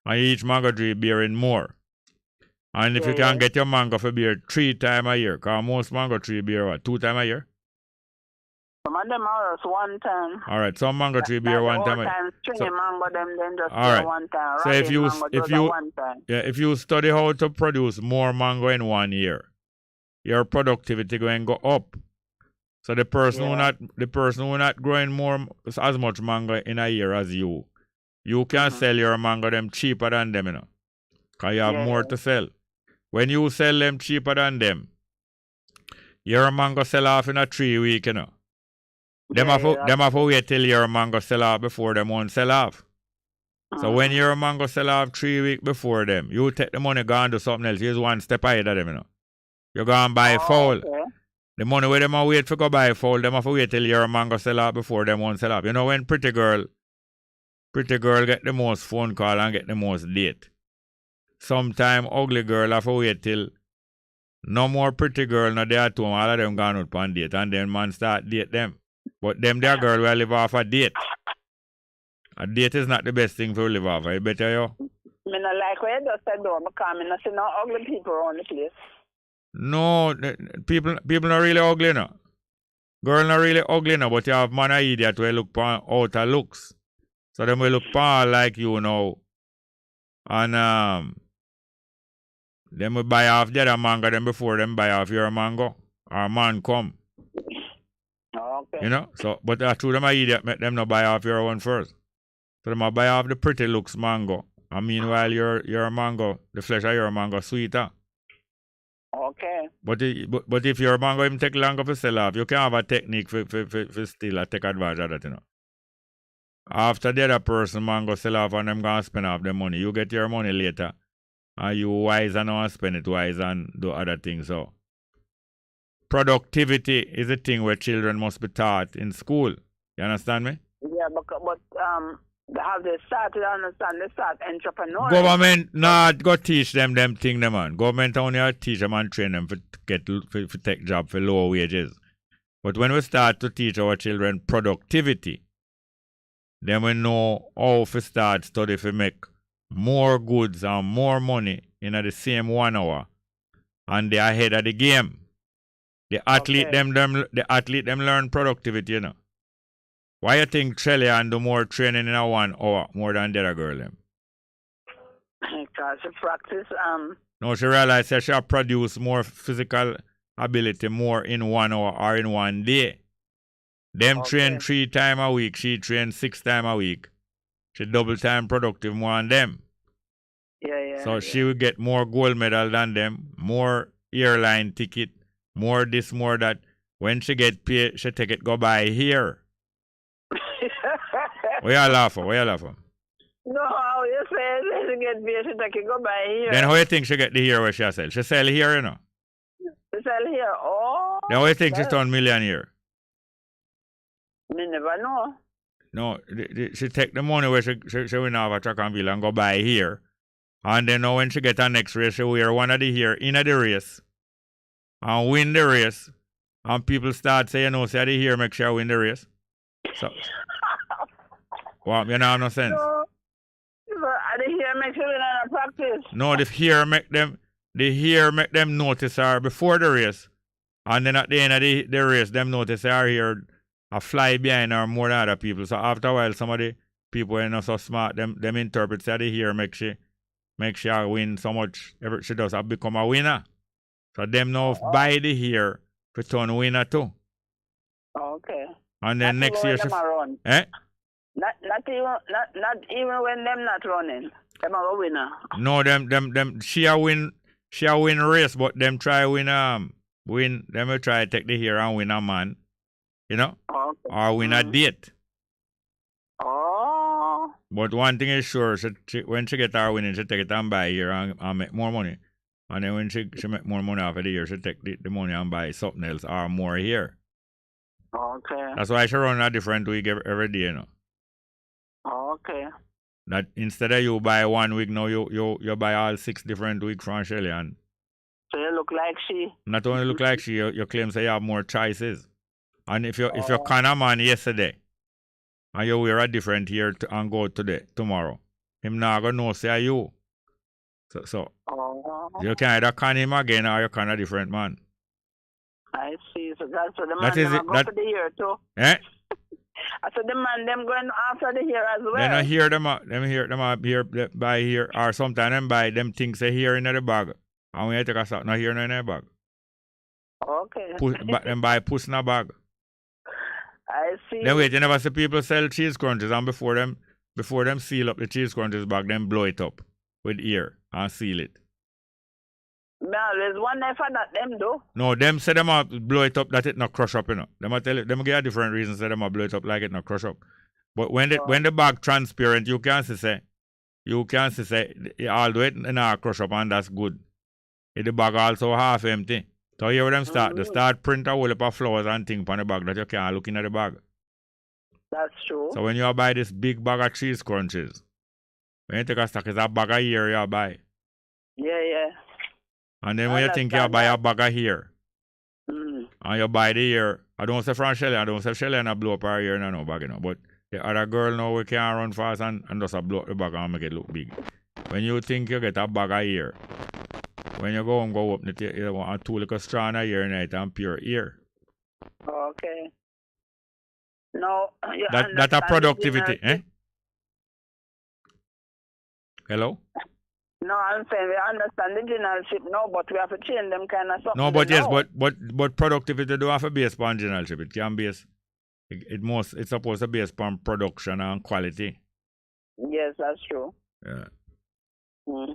And each mango tree bearing more. And if you can get your mango for bear 3 times a year, because most mango tree bear what, 2 times a year? Some of them are just 1 time. All right, some mango tree bear 1 time a year. Stringy mango, them then just all right. 1 time. So if you if you study how to produce more mango in 1 year, your productivity going to go up. So the person who not growing more as much mango in a year as you can sell your mango them cheaper than them, you know, because you have more to sell. When you sell them cheaper than them, your mango sell off in a 3 week, you know. Them have to wait till your mango sell off before them won't sell off. So when your mango sell off 3 weeks before them, you take the money, go and do something else. You're 1 step ahead of them, you know. You go and buy fowl. Okay. The money where them wait for go buy fowl, them have to wait till your mango sell off before them won't sell off. You know when pretty girl get the most phone call and get the most date. Sometime ugly girl have to wait till no more pretty girl no there at home, all of them gone out on date, and then man start date them. But them their girl will live off a date. A date is not the best thing for live off. I better you. Me not like what you just said though, because me not see no ugly people around the place. No, people not really ugly no. Girl not really ugly no, but you have man a idiot who look for outer looks. So them will look for like you know. And them will buy off the other mango them before them buy off your mango. Or man come. Okay. You know? So but true them a idiot make them not buy off your one first. So them a buy off the pretty looks mango. And meanwhile your mango, the flesh of your mango sweeter. Okay. But if your mango even take longer to sell off, you can have a technique for still take advantage of that, you know. After the other person mango sell off and them gonna spend off the money, you get your money later. And you wise and not spend it wise and do other things. So productivity is a thing where children must be taught in school. You understand me? Yeah, but have they started understand they start entrepreneurs? Government not go teach them thing them man. Government only teach them and train them for take job for lower wages. But when we start to teach our children productivity, then we know how to start study to make more goods and more money in the same 1 hour. And they're ahead of the game. The athlete them learn productivity, you know. Why you think Trillian do more training in a 1 hour more than the other girl them? Because she practice No, she realized that she produce more physical ability more in 1 hour or in 1 day. Them train 3 times a week, she train 6 times a week. She double time productive more than them. So she will get more gold medal than them, more airline ticket, more this, more that. When she get paid, she take it go buy here. What you laugh for? No, how you say she get paid, she take it go buy here. Then how you think she get the here where she sell? She sell here, you know. She sell here, oh. Then how you think she turn millionaire? Me never know. No, she take the money where she win off a track and field and go buy here. And then now when she get her next race, she wear one of the here in the race. And win the race. And people start saying, say the here make sure win the race. So, well, you know, have no sense. No, the here make sure win in practice. No, the here make them notice her before the race. And then at the end of the race, them notice her here a fly behind her more than other people. So after a while, some of the people are not so smart, them interpret say the here make she win so much. She does have become a winner. So them now buy the here for turn winner too. Okay. And then next year she Not even when them not running. Them are a winner. No, them she a win. she a win race, but them try win them will try take the hair and win a man. You know? Okay. Or win a date. Oh. But one thing is sure, when she get her winning, she take it and buy here and make more money. And then when she make more money after the year, she take the money and buy something else or more here. Okay. That's why she run a different week every day, you know. Okay. That instead of you buy 1 week, now you buy all 6 different weeks from Shelly. And so you look like she? Not only look like she, you claim say you have more choices. And if you con a man yesterday, and you wear a different hair and go tomorrow, him not gonna know say you. So you can either con him again or you con a different man. I see. So that's what the man That is them go for the year too. Eh? I said the man them going after the year as well. Then I hear them here buy here, or sometimes them buy them things they here in the bag. And when you take a shot, not here in the bag. Okay. Them buy puss in a bag. I see. Then wait, you never see people sell cheese crunches, and before them seal up the cheese crunches bag, them blow it up with ear and seal it. No, there's one there for that them do. No, them say them blow it up that it not crush up, you know. Them a tell you, them give a different reason say them blow it up like it not crush up. But when the bag transparent, you can say although it not crush up and that's good. If the bag also half empty. So here where them start. They start print a whole heap of flowers and things on the bag that you can't look in at the bag. That's true. So when you buy this big bag of cheese crunches, when you take a stock, it's a bag of here you buy. Yeah. And then when you think you buy a bag of here, and you buy the ear, I don't say from Shelly, I don't say Shelly and I blow up her ear in no bag, you know. But the other girl now we can't run fast and just blow up the bag and make it look big. When you think you get a bag of ear, when you go up, you want a 2 little strand of ear in it and pure ear. Okay. No, that a productivity, eh? Hello? No, I'm saying we understand the generalship now, but we have to change them kind of something. No, but yes, but productivity do have to base upon generalship. It can base it's supposed to be based upon production and quality. Yes, that's true. Yeah. Well,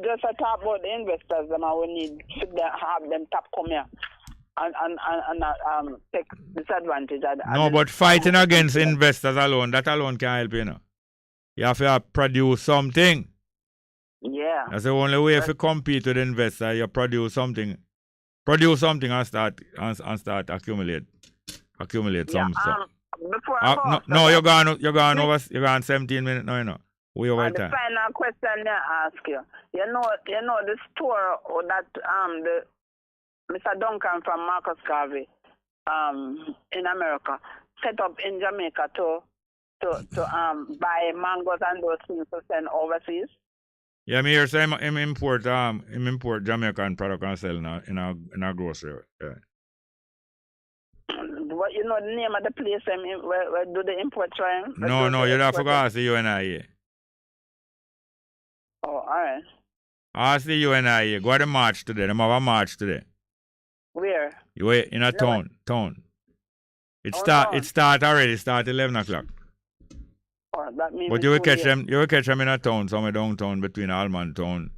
just to talk about the investors, them I will need to have them tap come here and take disadvantage. No, but fighting against investors alone, that alone can't help you, know. You have to produce something. Yeah. That's the only way if you compete with investors, you produce something. Produce something and start accumulate some stuff. You're gone 17 minutes now, you know. We over time. The final question I ask you. You know the store that the Mr. Duncan from Marcus Garvey in America set up in Jamaica to buy mangoes and those things to send overseas. Yeah, me here say him import Jamaican product and sell in a grocery. Yeah. What you know the name of the place where do the import try? No, you have to go ask the UNIA. Oh, alright. Ask the UNIA. Go to the march today. Them have a march today. Where? You in a town. It start already. It start 11 o'clock. Oh, that means but you will catch them. You will catch them in a town, somewhere downtown between Alman Town,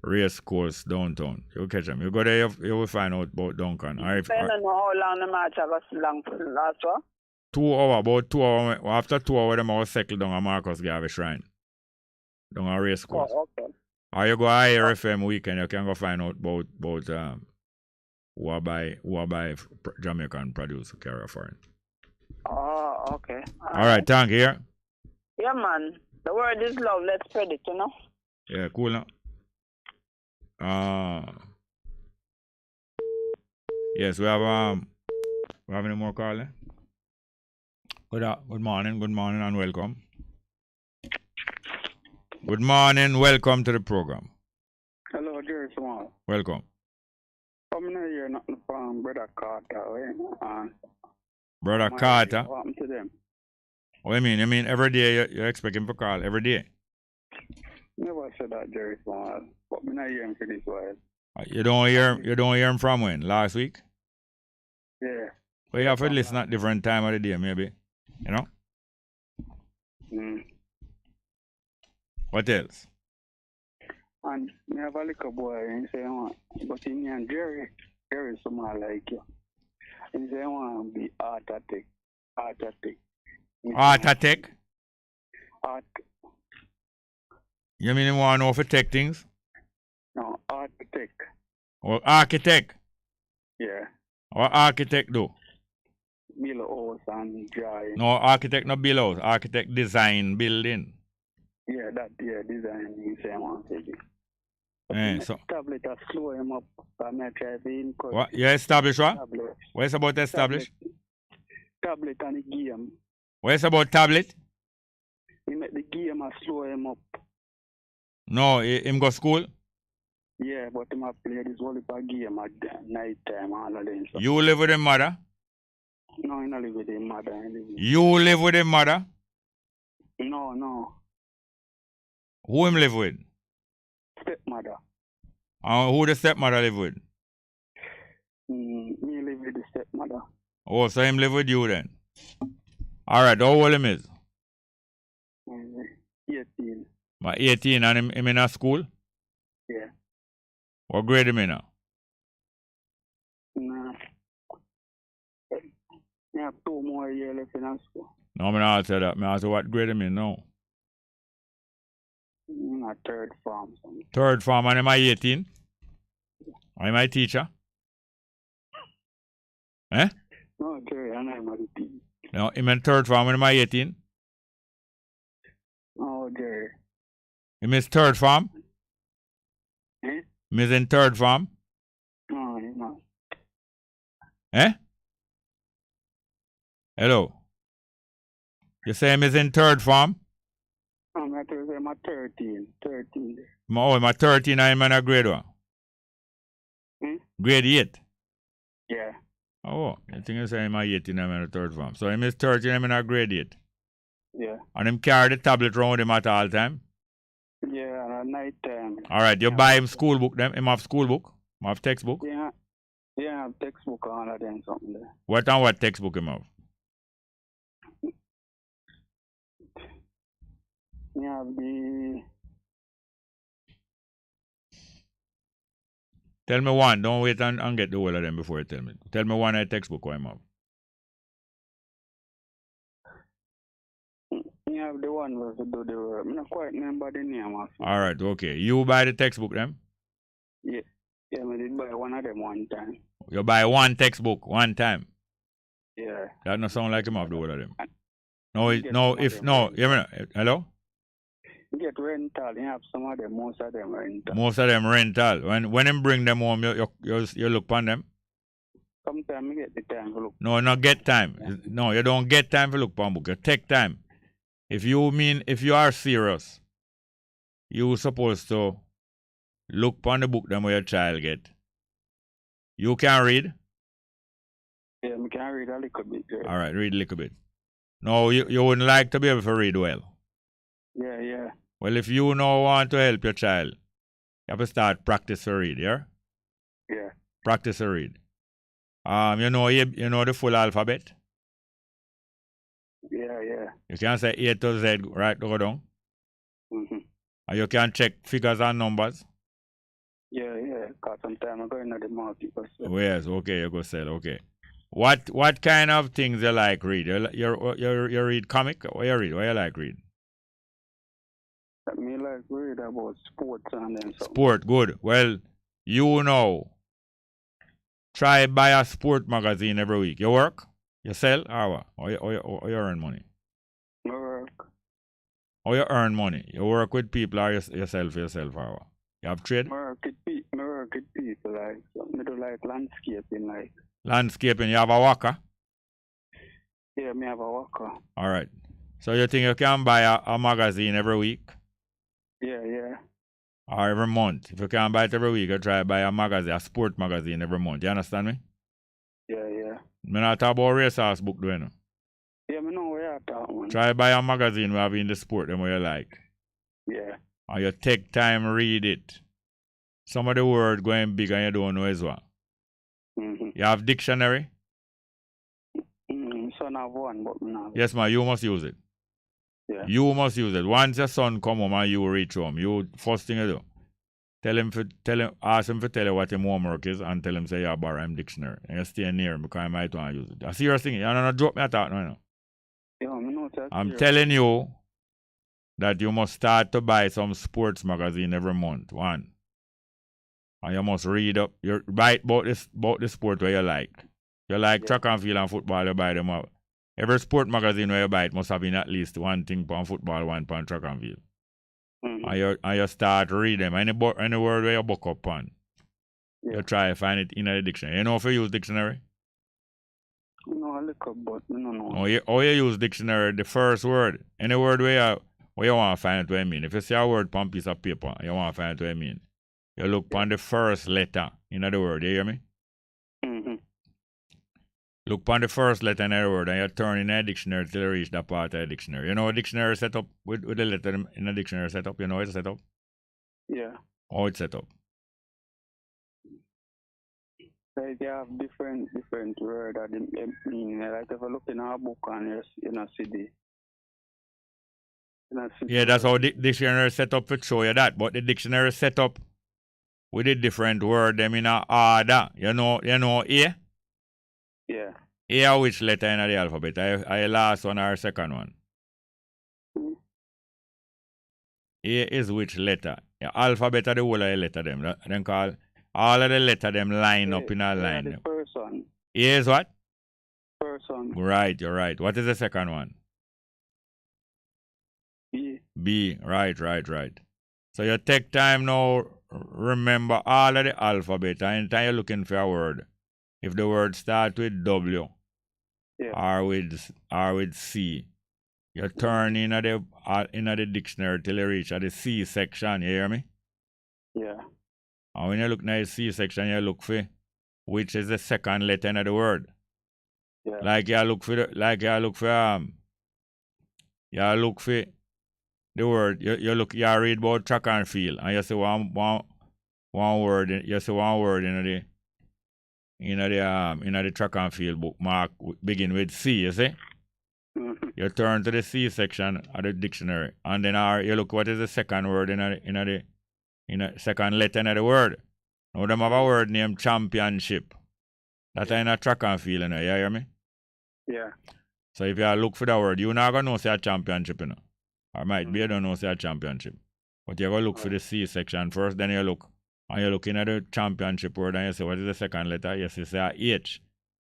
Race Course downtown. You will catch them. You go there, you will find out about Duncan. I don't know how long the march was last one. 2 hours. About 2 hours. After 2 hours, them will settle down at Marcus Garvey Shrine. Down a Race Course. Oh, okay. Or you go to RFM weekend, you can go find out about who are buy Jamaican produce carry foreign. Oh, okay. All right, thank you. Yeah, man. The word is love. Let's spread it, you know? Yeah, cool now. Yes, we have any more calling? Good morning and welcome. Good morning, welcome to the program. Hello, Jerry Small. Welcome. I'm not here nothing from Brother Carter. Brother Carter? What happened to them? What do you mean? You mean every day you expect him to call? Every day? Never said that, Jerry Small. But I'm not hear him for this while. You don't hear him from when? Last week? Yeah. Well, you have to listen at different time of the day, maybe. You know? Mm. What else? And me have a little boy, and he say, but in and Jerry is someone like you. He say, I want to be art attack. Art attack? Art. You mean you want to know for tech things? No, architect. Or architect? Yeah. What architect do? Build a house and drawing. No, architect not build house. Architect design building. Yeah, design. He say, I want to do. So Tablet has slow him up. I'm try to what? You establish what? Tablet. What is about establish? Tablet and the game. What is about tablet? He make the game and slow him up. No, him go school? Yeah, but him a play this whole game at night time all of them. You live with him mother? No, I don't live with him mother. You live with him mother? No. Who him live with? Stepmother. Who the stepmother live with? Me live with the stepmother. Oh, so him live with you then? Alright, how old him is? 18. But 18 and him in a school? Yeah. What grade him in now? Nah. I have 2 more years left in school. No, I'm not answer that. I answer what grade him in now? In a 3rd form. Third form and am I 18? Am I teacher? Eh? No, Jerry, I'm not a teacher. No, I'm in 3rd form and am I 18? Oh, Jerry. I'm in 3rd form? Eh? I'm in 3rd form? No, you're not. Eh? Hello? You say I'm in 3rd form? I'm 13. 13. Oh, I'm 13 and I'm in a grade what? Grade 8? Yeah. Oh, I think you say I'm 18 and I'm in a 3rd form. So I'm 13 and I'm in a grade 8? Yeah. And him carry the tablet around him at all time? Yeah, at night time. Alright, you buy him school book then? Him have school book? Him have textbook? Yeah, I have textbook and all of them something there. What and what textbook him have? You have the... Tell me one. Don't wait and get the whole of them before you tell me. Tell me one textbook what him have. You have the one where to do the work. I'm not quite remember the name of it. Alright, okay. You buy the textbook then? Yeah, I did buy one of them one time. You buy one textbook one time? Yeah. That don't sound like him have the whole of them. Hello? You get rental, you have some of them, most of them rental. Most of them rental. When him bring them home, you look upon them? Sometimes you get the time to look. No, not get time. No, you don't get time to look upon book. You take time. If you are serious, you supposed to look upon the book them where your child get. You can read? Yeah, I can read a little bit. Yeah. Alright, read a little bit. No, you wouldn't like to be able to read well. Yeah. Well, if you want to help your child, you have to start practice to read, yeah? Yeah. Practice to read. You know the full alphabet? Yeah. You can say A to Z, right, go down. Mm-hmm. And you can check figures and numbers. Yeah. Because sometimes I go into the market. Oh, yes, okay, you go sell, okay. What kind of things you like read? You read comic? What you read? What you like read? Me like read about sports and then something. Sport, good. Well, try buy a sport magazine every week. You work? You sell? Or what? Or you earn money? I work. Or you earn money? You work with people or yourself or what? You have trade? I work with people like, I do like landscaping like. Landscaping, you have a worker? Yeah, me have a worker. Alright. So you think you can buy a magazine every week? Yeah. Or every month. If you can't buy it every week, you try to buy a magazine, a sport magazine every month. You understand me? Yeah. I'm not talking about racehorse book, do you know? Yeah, I know where you're talking. Try to buy a magazine where in the sport them where you like. Yeah. Or you take time read it. Some of the words going big and you don't know as well. Mm-hmm. You have dictionary? Son have one, but no. Yes, ma, you must use it. Yeah. You must use it. Once your son come home and you reach home, you first thing you do, ask him to tell you what his homework is and tell him say you borrow him dictionary. And you stay near him because I might want to use it. I see your thing. You don't joke me at that no. Yeah, I know that. I'm telling you that you must start to buy some sports magazine every month. One. And you must read up. You write about the sport where you like. You like track and field and football, you buy them up. Every sport magazine where you buy it must have been at least one thing on football, one on track and field. And you start read them. Any word where you book up on. You try to find it in the dictionary. You know if you use dictionary? No, I look up, but I don't know. You use dictionary, the first word. Any word where you want to find it what I mean. If you see a word on a piece of paper, you want to find it what I mean. You look on the first letter in the word, you hear me? Look on the first letter in the word and you turn in a dictionary till you reach that part of the dictionary. You know a dictionary set up with the letter in the dictionary set up? You know it's set up? Yeah. How it's set up? Like they have different words that they mean. Like if you look in a book and you know see the yeah, that's how the dictionary set up to show you that. But the dictionary set up with a different word them in a order. You know A? Yeah. A which letter in the alphabet? I last one or second one? A is which letter? The alphabet are the whole of the letter them. Then call all of the letter them line up in a line. The first one. A is what? First one. Right, you're right. What is the second one? B. B, right. So you take time now, remember all of the alphabet, and anytime you're looking for a word, if the word starts with W or with C, you turn in the dictionary till you reach at the C section, you hear me? Yeah. And when you look at the C section, you look for which is the second letter in the word. Yeah. Like you look for the word, you read about track and field, and you see one word in the track and field book mark begin with C, you see? You turn to the C section of the dictionary, and then you look what is the second word in the second letter in the word. Now them have a word named championship. That's in a track and field, you hear me? Yeah. So if you look for the word, you're not gonna know say a championship, Or might be you don't know say a championship. But you're gonna look for the C section first, then you look. And you're looking at the championship word and you say, what is the second letter? Yes, you say a H.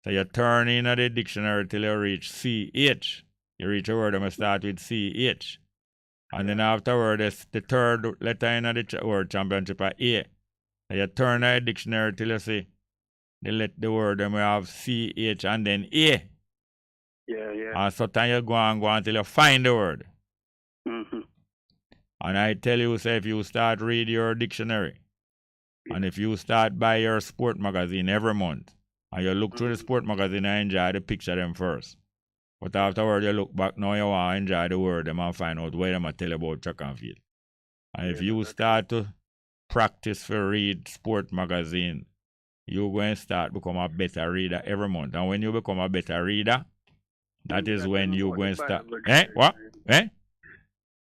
So you turn in the dictionary till you reach CH. You reach a word and you start with CH. And then afterward, the third letter in the word championship are A. So you turn in the dictionary till you see the word and we have CH and then A. Yeah. And so then you go until you find the word. And I tell you, say, if you start read your dictionary, and if you start buy your sport magazine every month, and you look through the sport magazine and enjoy the picture them first. But afterward you look back now you want to enjoy the word them and find out where them a tell about track and field. And if you start to practice for read sport magazine, you're going to start become a better reader every month. And when you become a better reader, that is when you're going to start. What?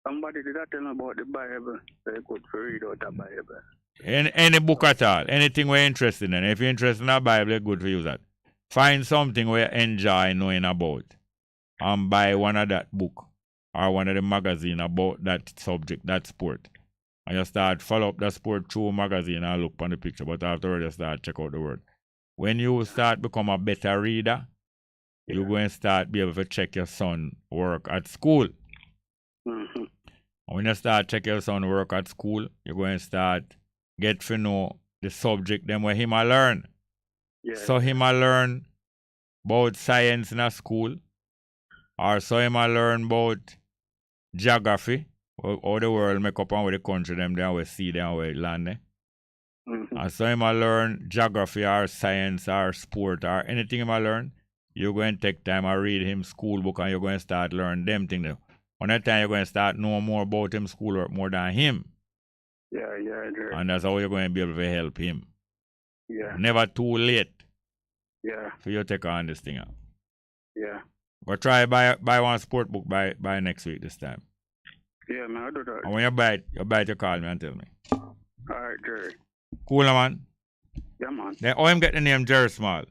Somebody did that tell me about the Bible. They could read out the Bible. Any book at all, anything we're interested in. If you're interested in a Bible, it's good for you that. Find something where you enjoy knowing about and buy one of that book or one of the magazine about that subject, that sport. And you start follow up the sport through a magazine and look on the picture, but afterwards you start check out the word. When you start become a better reader, you're going to start be able to check your son work at school. When you start check your son work at school, you're going to start get to know the subject them where him a learn. So him a learn about science in a school, or so him a learn about geography, how the world make up and where the country them there, where see them, where land there. And so him a learn geography or science or sport or anything him a learn, you're going to take time and read him school book and you're going to start learn them things. On that time you're going to start know more about him schoolwork more than him. Yeah. And that's how you're going to be able to help him. Yeah. Never too late. Yeah. For you to take on this thing out. Yeah. But try buy one sport book by next week this time. Yeah, man, I'll do that. And when you buy it, you call me and tell me. Alright. Alright, Jerry. Cool, man. Yeah, man. Then how him get the name Jerry Small?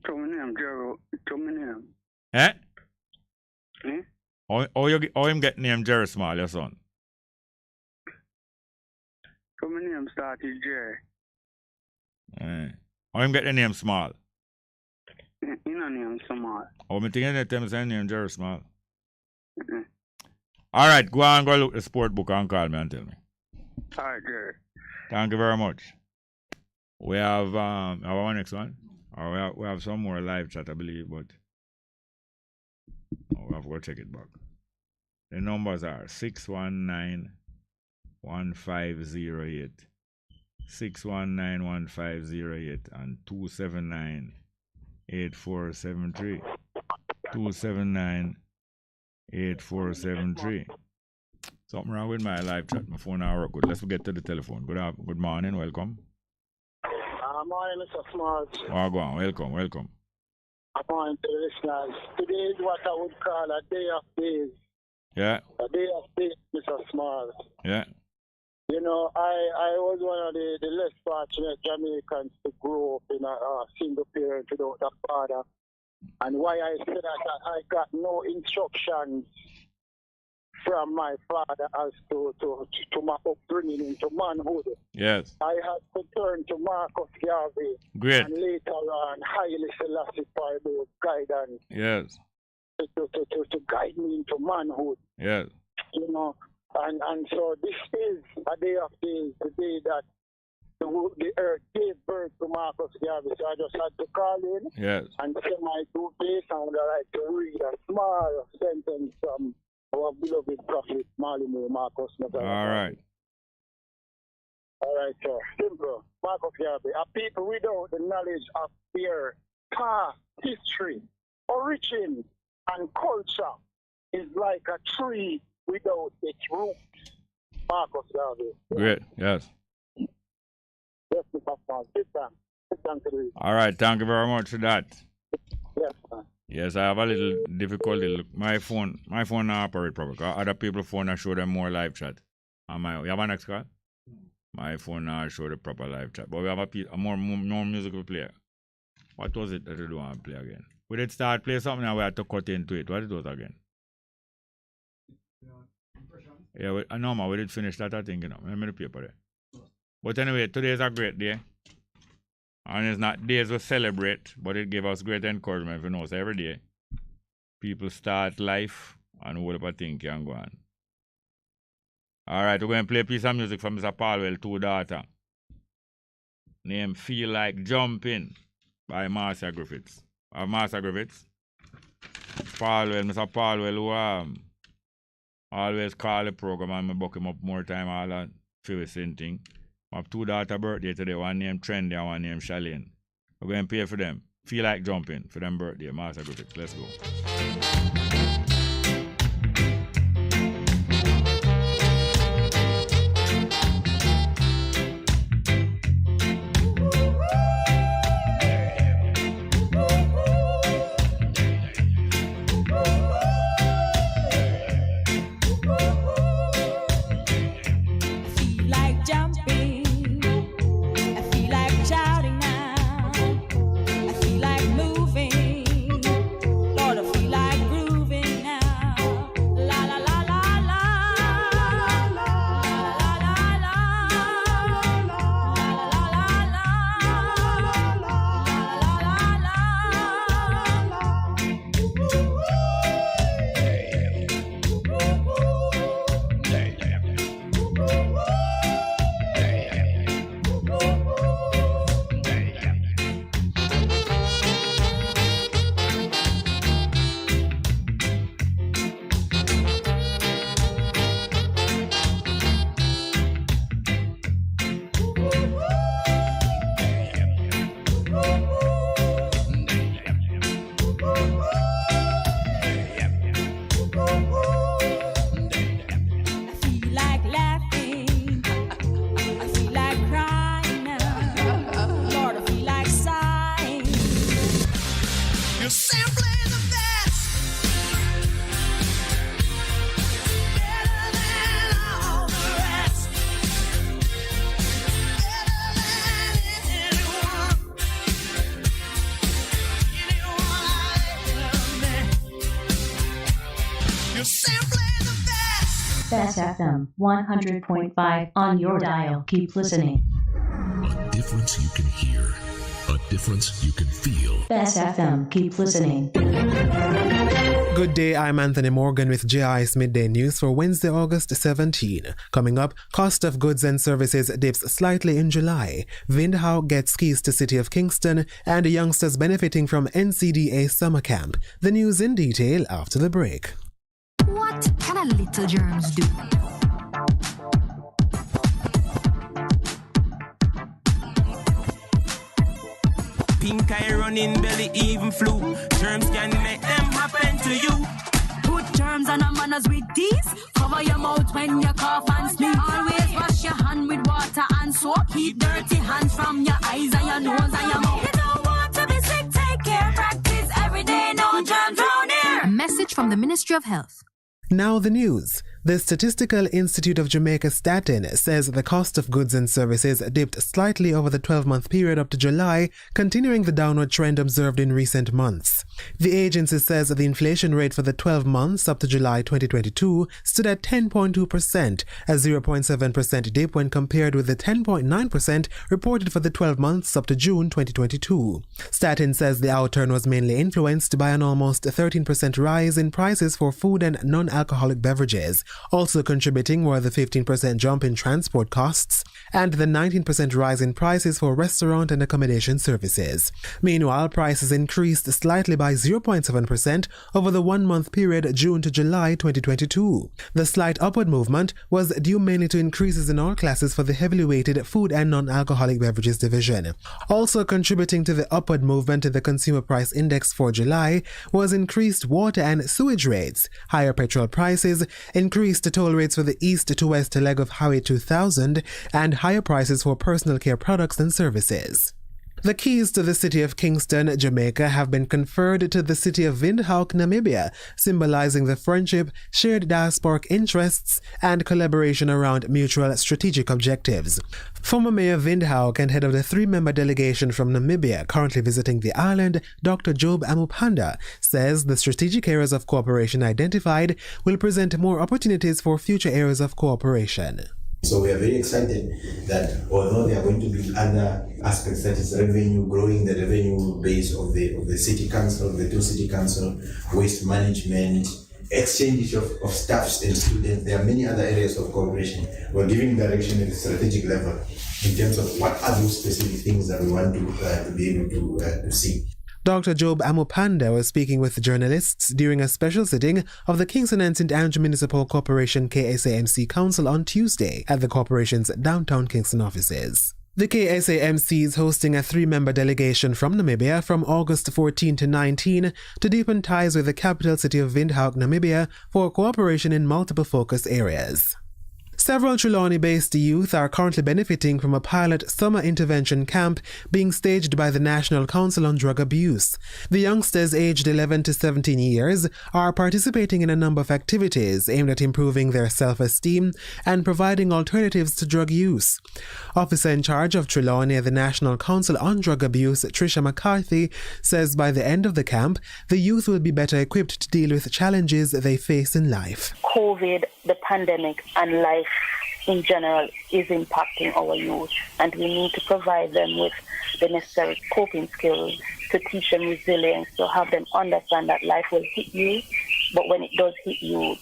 Tell me name, Jerry. Tell me name. Eh? Eh? How him get the name Jerry Small, your son? Tell me name started Jerry. How him get the name Small? You know name Small. Oh, me thinking that them saying name Jerry Small. All right, go on, go look the sport book and call me and tell me. All right, Jerry. Thank you very much. We have our next one. Or we have some more live chat, I believe, but we have to go check it back. The numbers are 619-1508, 619-1508, and 279-8473. 279-8473. Something wrong with my live chat. My phone now work good. Let's get to the telephone. Good morning. Welcome. Morning, Mr. Smart. Oh, go on. Welcome. Morning to the listeners. Today is what I would call a day of days. Yeah. A day of days, Mr. Smart. Yeah. You know, I was one of the less fortunate Jamaicans to grow up in a single parent without a father. And why I say that, I got no instructions from my father as to my upbringing into manhood. Yes. I had to turn to Marcus Garvey. Great. And later on, Haile Selassie for those guidance. Yes. To guide me into manhood. Yes. You know, and so this is a day of days, the day that the earth gave birth to Marcus Garvey. So I just had to call in. Yes. And say my two days, I would like to read a small sentence from our beloved prophet Malimu Marcus. All right. All right, sir. Simple. Marcus Garvey. A people without the knowledge of their past history, origin, and culture is like a tree without its roots. Marcus Garvey. Great. Yes. Yes, Mr. Smart. Sit down. All right. Thank you very much for that. Yes, sir. Yes, I have a little difficulty. Look, my phone not operate properly. Other people's phone I show them more live chat. You have a next call? My phone now show the proper live chat. But we have a more musical player. What was it that you don't want to play again? We did start play something and we had to cut into it. What it was again? Yeah, we did finish that, I think, you know. Remember the paper there. But anyway, today is a great day. And it's not days we celebrate, but it gave us great encouragement. You know, so every day, people start life and all of a thing can go on. All right, we're going to play a piece of music from Mr. Palwell, two daughter. Name Feel Like Jumping by Marcia Griffiths. Marcia Griffiths. Mr. Palwell, who always call the program and I book him up more time, all that favorite same thing. I have two daughter birthday today, one named Trendy and one named Charlene. We're going to pay for them. Feel Like Jumping for them birthday. Marcia Griffiths. Let's go. Lord, I feel like grooving. Bess FM 100.5 on your dial. Keep listening. A difference you can hear. A difference you can feel. Bess FM. Keep listening. Good day, I'm Anthony Morgan with JI's Midday News for Wednesday, August 17. Coming up, cost of goods and services dips slightly in July. Windhoek gets keys to City of Kingston, and youngsters benefiting from NCDA summer camp. The news in detail after the break. What can a little germs do? Pink eye running belly, even flu. Germs can make them happen to you. Put germs on our manners with these. Cover your mouth when you cough and sneeze. Always wash your hand with water and soap. Keep dirty hands from your eyes and your nose and your mouth. You don't want to be sick, take care. Practice every day, no germs around here. A message from the Ministry of Health. Now the news. The Statistical Institute of Jamaica Statin says the cost of goods and services dipped slightly over the 12-month period up to July, continuing the downward trend observed in recent months. The agency says the inflation rate for the 12 months up to July 2022 stood at 10.2%, a 0.7% dip when compared with the 10.9% reported for the 12 months up to June 2022. Statin says the outturn was mainly influenced by an almost 13% rise in prices for food and non-alcoholic beverages. Also contributing were the 15% jump in transport costs and the 19% rise in prices for restaurant and accommodation services. Meanwhile, prices increased slightly by 0.7% over the one-month period June to July 2022. The slight upward movement was due mainly to increases in all classes for the heavily weighted food and non-alcoholic beverages division. Also contributing to the upward movement in the consumer price index for July was increased water and sewage rates, higher petrol prices, increased toll rates for the east to west leg of Highway 2000, and higher prices for personal care products and services. The keys to the City of Kingston, Jamaica, have been conferred to the City of Windhoek, Namibia, symbolizing the friendship, shared diasporic interests, and collaboration around mutual strategic objectives. Former Mayor Windhoek and head of the 3-member delegation from Namibia currently visiting the island, Dr. Job Amupanda, says the strategic areas of cooperation identified will present more opportunities for future areas of cooperation. So we are very excited that although there are going to be other aspects, that is revenue, growing the revenue base of the city council, the 2 city council, waste management, exchange of staffs and students, there are many other areas of cooperation. We're giving direction at the strategic level in terms of what are those specific things that we want to be able to see. Dr. Job Amupanda was speaking with journalists during a special sitting of the Kingston and St. Andrew Municipal Corporation KSAMC Council on Tuesday at the corporation's downtown Kingston offices. The KSAMC is hosting a 3-member delegation from Namibia from August 14 to 19 to deepen ties with the capital city of Windhoek, Namibia, for cooperation in multiple focus areas. Several Trelawney-based youth are currently benefiting from a pilot summer intervention camp being staged by the National Council on Drug Abuse. The youngsters aged 11 to 17 years are participating in a number of activities aimed at improving their self-esteem and providing alternatives to drug use. Officer in charge of Trelawney at the National Council on Drug Abuse, Trisha McCarthy, says by the end of the camp, the youth will be better equipped to deal with challenges they face in life. COVID, the pandemic, and life in general is impacting our youth, and we need to provide them with the necessary coping skills to teach them resilience, to have them understand that life will hit you, but when it does hit you,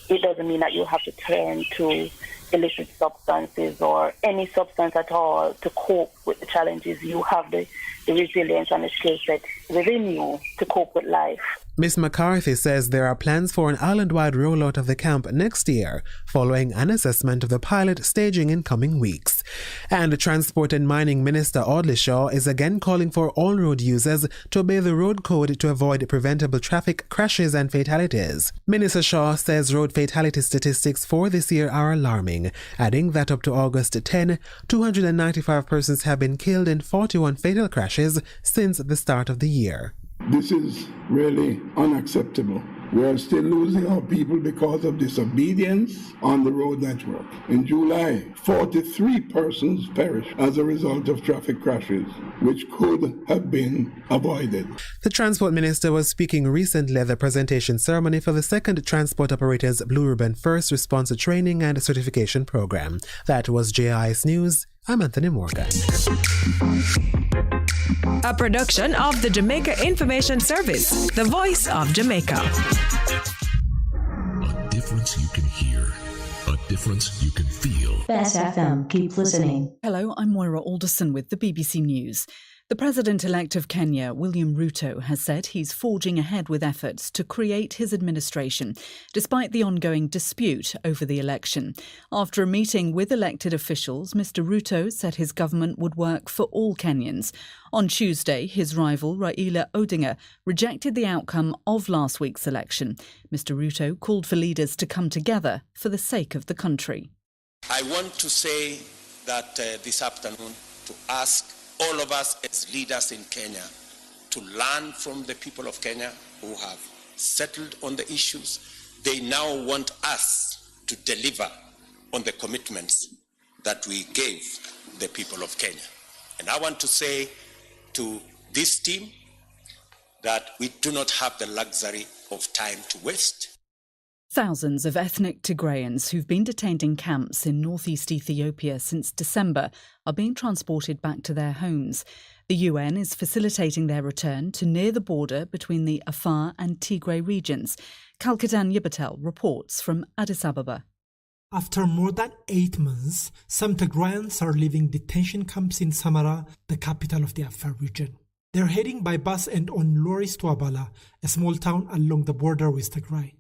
it doesn't mean that you have to turn to illicit substances or any substance at all to cope with the challenges. You have the resilience and the skill set within you to cope with life. Ms. McCarthy says there are plans for an island-wide rollout of the camp next year, following an assessment of the pilot staging in coming weeks. And Transport and Mining Minister Audley Shaw is again calling for all road users to obey the road code to avoid preventable traffic crashes and fatalities. Minister Shaw says road fatality statistics for this year are alarming, adding that up to August 10, 295 persons have been killed in 41 fatal crashes since the start of the year. This is really unacceptable. We are still losing our people because of disobedience on the road network. In July, 43 persons perished as a result of traffic crashes, which could have been avoided. The Transport Minister was speaking recently at the presentation ceremony for the second Transport Operators Blue Ribbon First Response Training and Certification Program. That was JIS News. I'm Anthony Morgan. A production of the Jamaica Information Service, the voice of Jamaica. A difference you can hear, a difference you can feel. Bess FM, keep listening. Hello, I'm Moira Alderson with the BBC News. The President-elect of Kenya, William Ruto, has said he's forging ahead with efforts to create his administration, despite the ongoing dispute over the election. After a meeting with elected officials, Mr Ruto said his government would work for all Kenyans. On Tuesday, his rival, Raila Odinga, rejected the outcome of last week's election. Mr Ruto called for leaders to come together for the sake of the country. I want to say that this afternoon to ask all of us as leaders in Kenya to learn from the people of Kenya who have settled on the issues. They now want us to deliver on the commitments that we gave the people of Kenya. And I want to say to this team that we do not have the luxury of time to waste. Thousands of ethnic Tigrayans who've been detained in camps in northeast Ethiopia since December are being transported back to their homes. The UN is facilitating their return to near the border between the Afar and Tigray regions. Kalkatan Yibatel reports from Addis Ababa. After more than 8 months, some Tigrayans are leaving detention camps in Samara, the capital of the Afar region. They're heading by bus and on lorries to Abala, a small town along the border with Tigray.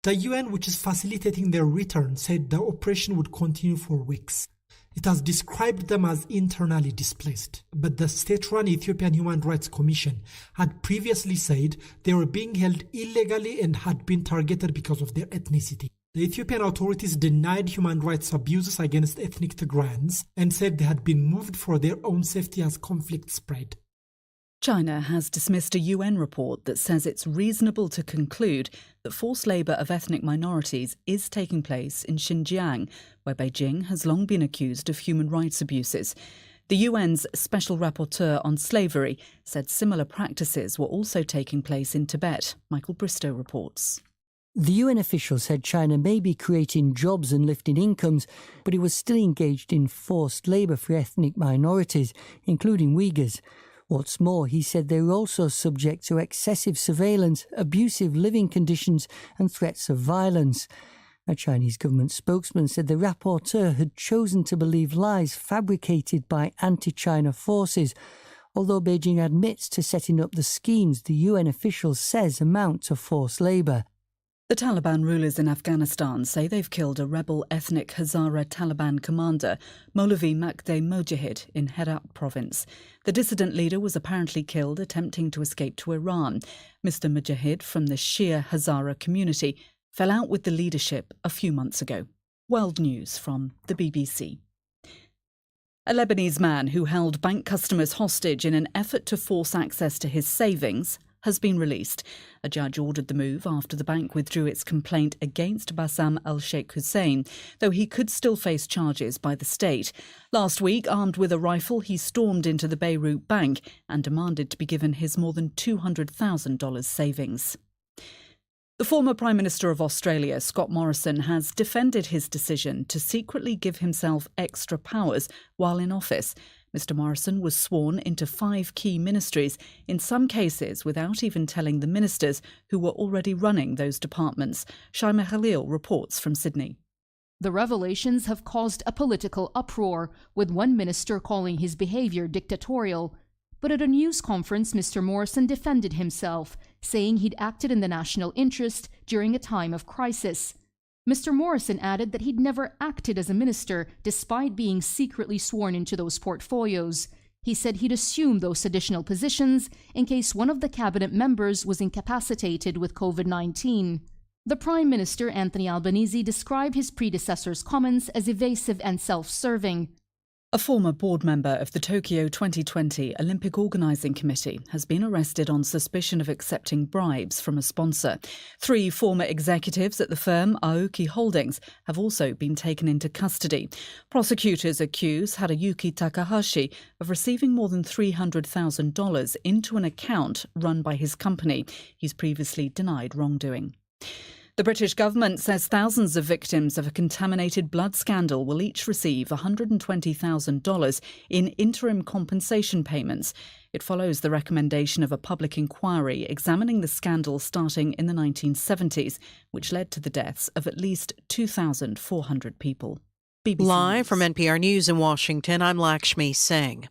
The UN, which is facilitating their return, said the operation would continue for weeks. It has described them as internally displaced, but the state-run Ethiopian Human Rights Commission had previously said they were being held illegally and had been targeted because of their ethnicity. The Ethiopian authorities denied human rights abuses against ethnic Tigrayans and said they had been moved for their own safety as conflict spread. China has dismissed a UN report that says it's reasonable to conclude that forced labour of ethnic minorities is taking place in Xinjiang, where Beijing has long been accused of human rights abuses. The UN's Special Rapporteur on Slavery said similar practices were also taking place in Tibet. Michael Bristow reports. The UN official said China may be creating jobs and lifting incomes, but it was still engaged in forced labour for ethnic minorities, including Uyghurs. What's more, he said they were also subject to excessive surveillance, abusive living conditions and threats of violence. A Chinese government spokesman said the rapporteur had chosen to believe lies fabricated by anti-China forces, although Beijing admits to setting up the schemes the UN official says amount to forced labour. The Taliban rulers in Afghanistan say they've killed a rebel ethnic Hazara Taliban commander, Maulavi Makhdeh Mojahid, in Herat province. The dissident leader was apparently killed attempting to escape to Iran. Mr. Mujahid, from the Shia Hazara community, fell out with the leadership a few months ago. World News from the BBC. A Lebanese man who held bank customers hostage in an effort to force access to his savings has been released. A judge ordered the move after the bank withdrew its complaint against Bassam al-Sheikh Hussein, though he could still face charges by the state. Last week, armed with a rifle, he stormed into the Beirut bank and demanded to be given his more than $200,000 savings. The former Prime Minister of Australia, Scott Morrison, has defended his decision to secretly give himself extra powers while in office. Mr Morrison was sworn into 5 key ministries, in some cases without even telling the ministers who were already running those departments. Shaima Khalil reports from Sydney. The revelations have caused a political uproar, with one minister calling his behaviour dictatorial. But at a news conference, Mr Morrison defended himself, saying he'd acted in the national interest during a time of crisis. Mr Morrison added that he'd never acted as a minister despite being secretly sworn into those portfolios. He said he'd assumed those additional positions in case one of the cabinet members was incapacitated with COVID-19. The Prime Minister, Anthony Albanese, described his predecessor's comments as evasive and self-serving. A former board member of the Tokyo 2020 Olympic Organising Committee has been arrested on suspicion of accepting bribes from a sponsor. 3 former executives at the firm, Aoki Holdings, have also been taken into custody. Prosecutors accuse Harayuki Takahashi of receiving more than $300,000 into an account run by his company. He's previously denied wrongdoing. The British government says thousands of victims of a contaminated blood scandal will each receive $120,000 in interim compensation payments. It follows the recommendation of a public inquiry examining the scandal starting in the 1970s, which led to the deaths of at least 2,400 people. BBC Live News. from NPR News in Washington, I'm Lakshmi Singh.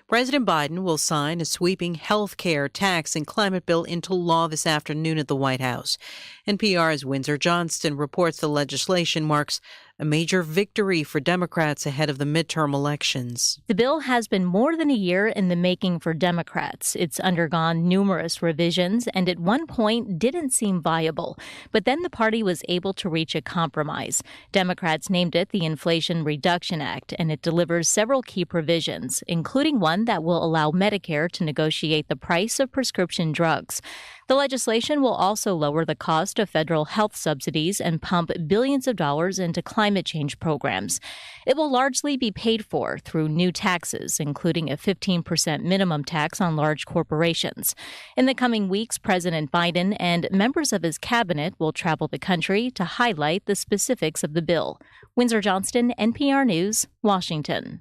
President Biden will sign a sweeping health care, tax, and climate bill into law this afternoon at the White House. NPR's Windsor Johnston reports the legislation marks a major victory for Democrats ahead of the midterm elections. The bill has been more than a year in the making for Democrats. It's undergone numerous revisions and at one point didn't seem viable. But then the party was able to reach a compromise. Democrats named it the Inflation Reduction Act, and it delivers several key provisions, including one that will allow Medicare to negotiate the price of prescription drugs. The legislation will also lower the cost of federal health subsidies and pump billions of dollars into climate change programs. It will largely be paid for through new taxes, including a 15% minimum tax on large corporations. In the coming weeks, President Biden and members of his cabinet will travel the country to highlight the specifics of the bill. Windsor Johnston, NPR News, Washington.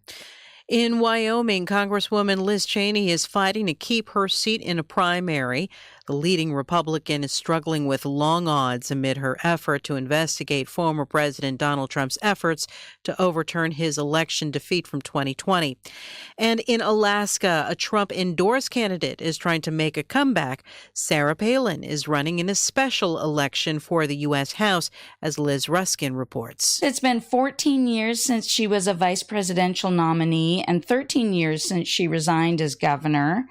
In Wyoming, Congresswoman Liz Cheney is fighting to keep her seat in a primary. The leading Republican is struggling with long odds amid her effort to investigate former President Donald Trump's efforts to overturn his election defeat from 2020. And in Alaska, a Trump-endorsed candidate is trying to make a comeback. Sarah Palin is running in a special election for the U.S. House, as Liz Ruskin reports. It's been 14 years since she was a vice presidential nominee and 13 years since she resigned as governor.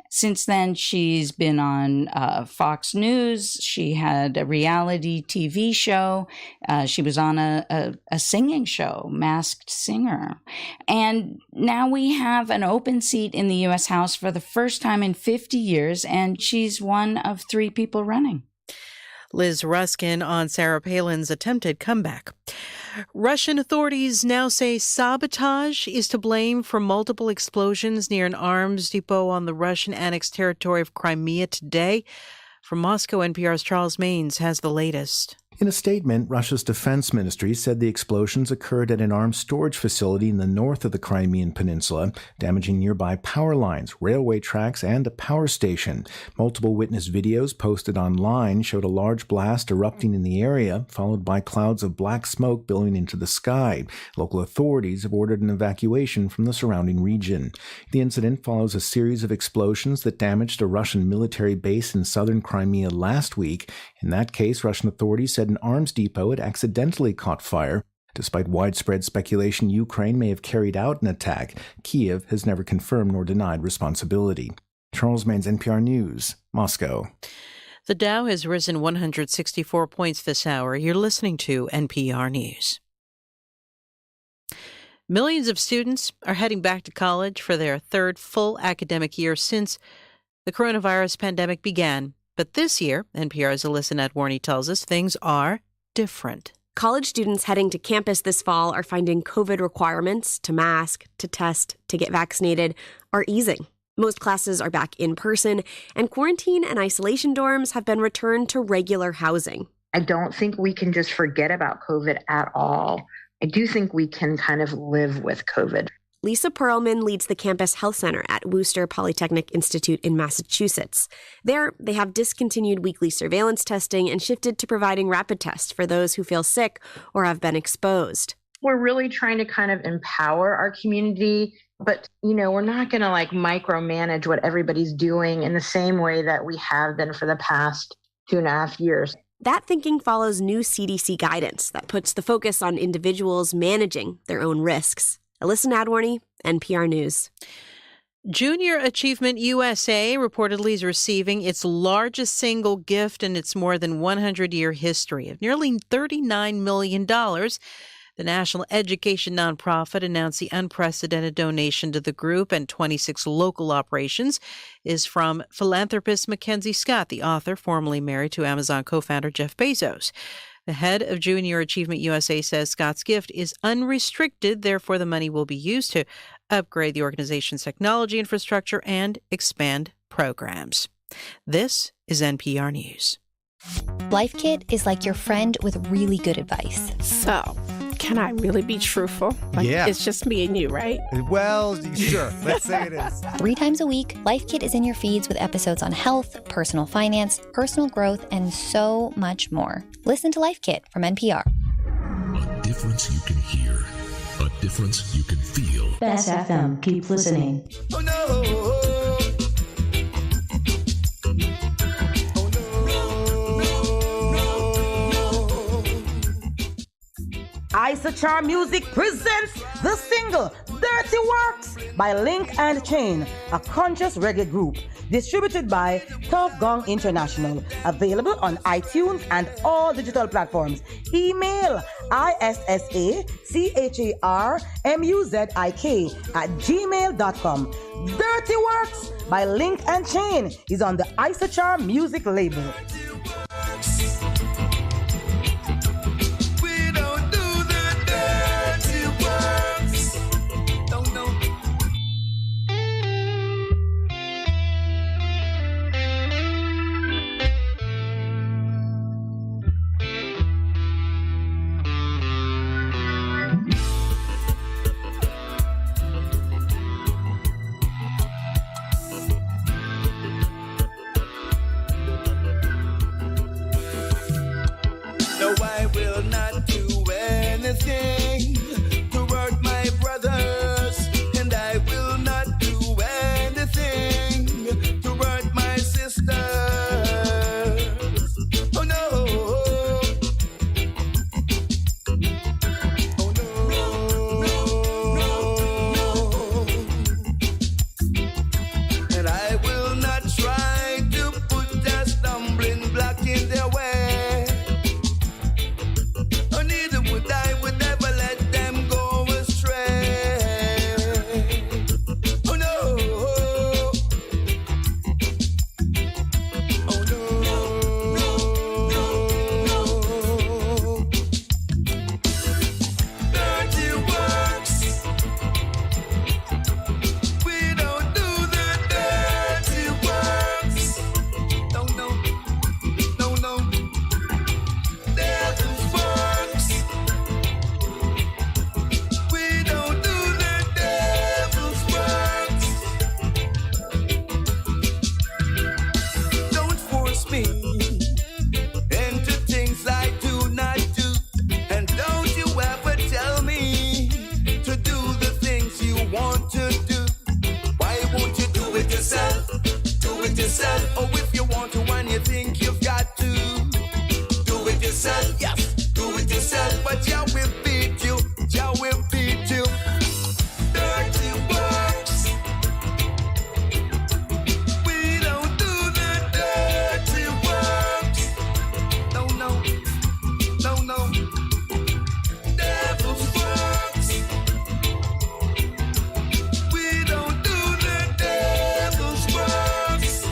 Since then, she's been on Fox News. She had a reality TV show. She was on a singing show, Masked Singer. And now we have an open seat in the U.S. House for the first time in 50 years, and she's one of 3 people running. Liz Ruskin on Sarah Palin's attempted comeback. Russian authorities now say sabotage is to blame for multiple explosions near an arms depot on the Russian-annexed territory of Crimea today. From Moscow, NPR's Charles Maines has the latest. In a statement, Russia's defense ministry said the explosions occurred at an arms storage facility in the north of the Crimean Peninsula, damaging nearby power lines, railway tracks, and a power station. Multiple witness videos posted online showed a large blast erupting in the area, followed by clouds of black smoke billowing into the sky. Local authorities have ordered an evacuation from the surrounding region. The incident follows a series of explosions that damaged a Russian military base in southern Crimea last week. In that case, Russian authorities said an arms depot had accidentally caught fire. Despite widespread speculation Ukraine may have carried out an attack, Kiev has never confirmed nor denied responsibility. Charles Maines, NPR News, Moscow. The Dow has risen 164 points this hour. You're listening to NPR News. Millions of students are heading back to college for their 3rd full academic year since the coronavirus pandemic began. But this year, NPR's Alyssa Netwarney tells us things are different. College students heading to campus this fall are finding COVID requirements to mask, to test, to get vaccinated are easing. Most classes are back in person, and quarantine and isolation dorms have been returned to regular housing. I don't think we can just forget about COVID at all. I do think we can kind of live with COVID. Lisa Perlman leads the campus health center at Worcester Polytechnic Institute in Massachusetts. There, they have discontinued weekly surveillance testing and shifted to providing rapid tests for those who feel sick or have been exposed. We're really trying to kind of empower our community, but, we're not going to micromanage what everybody's doing in the same way that we have been for the past 2.5 years. That thinking follows new CDC guidance that puts the focus on individuals managing their own risks. Alyssa Netwarney, NPR News. Junior Achievement USA reportedly is receiving its largest single gift in its more than 100-year history of nearly $39 million. The National Education nonprofit announced the unprecedented donation to the group and 26 local operations is from philanthropist Mackenzie Scott, the author formerly married to Amazon co-founder Jeff Bezos. The head of Junior Achievement USA says Scott's gift is unrestricted, therefore the money will be used to upgrade the organization's technology infrastructure and expand programs. This is NPR News. Life Kit is like your friend with really good advice. So, can I really be truthful? Yeah. It's just me and you, right? Well, sure. Let's say it is. 3 times a week, Life Kit is in your feeds with episodes on health, personal finance, personal growth, and so much more. Listen to Life Kit from NPR. A difference you can hear. A difference you can feel. Bess FM. Keep listening. Oh no. Isachar Music presents the single Dirty Works by Link and Chain, a conscious reggae group. Distributed by Tough Gong International. Available on iTunes and all digital platforms. Email isacharmuzik@gmail.com. Dirty Works by Link and Chain is on the Isachar Music label. No, I will not do anything to hurt my brothers, and I will not do anything to hurt my sisters. Oh no. Oh no. And I will not try to put a stumbling block in their way. Oh, if you want to and you think you've got to do it yourself, yes, do it yourself. But Jah will beat you, Jah will beat you. Dirty works. We don't do the dirty works. No, no, no, no. Devil's works. We don't do the devil's works.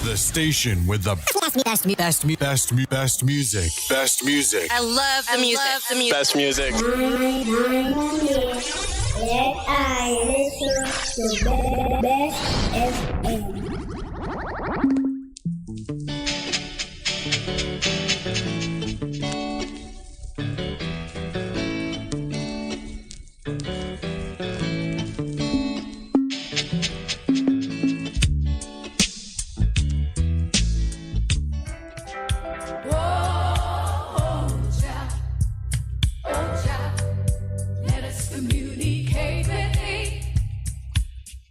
The station with the best music. Best music. I love the music. Best music. Let I listen to Best FM.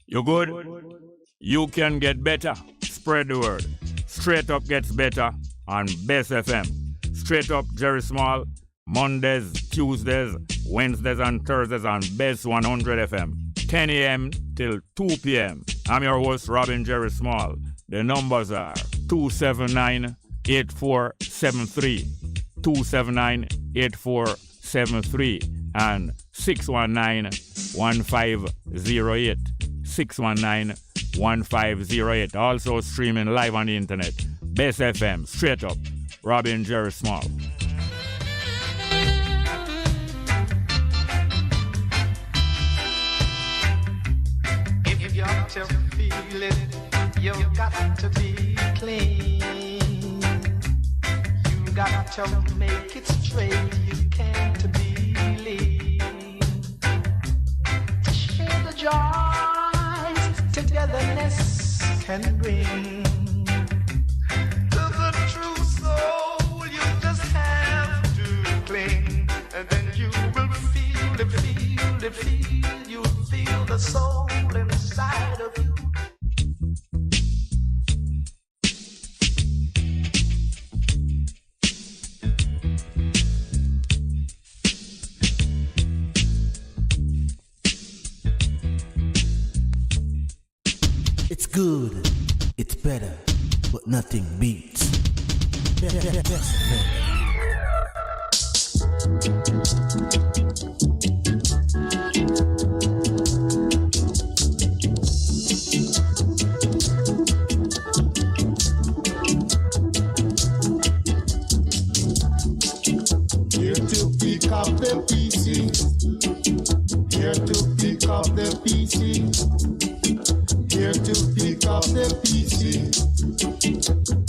You good? You can get better. Spread the word. Straight Up gets better on Bess FM. Straight Up Jerry Small, Mondays, Tuesdays, Wednesdays and Thursdays on Bess 100 FM. 10 a.m. till 2 p.m. I'm your host, Robin Jerry Small. The numbers are 279-8473, 279-8473, and 619-1508. 619-1508. Also streaming live on the internet. Bess FM, Straight Up, Robin Jerry Small. If you're to feel it, you've got to be clean. You got to make it straight. You can't believe. Share the joys togetherness can bring. To the true soul, you just have to cling, and then you will feel it, you'll feel the soul inside of you. It's good, it's better, but nothing beats. Best Here to pick up the pieces. Here to pick up the pieces. Here to pick up the pieces.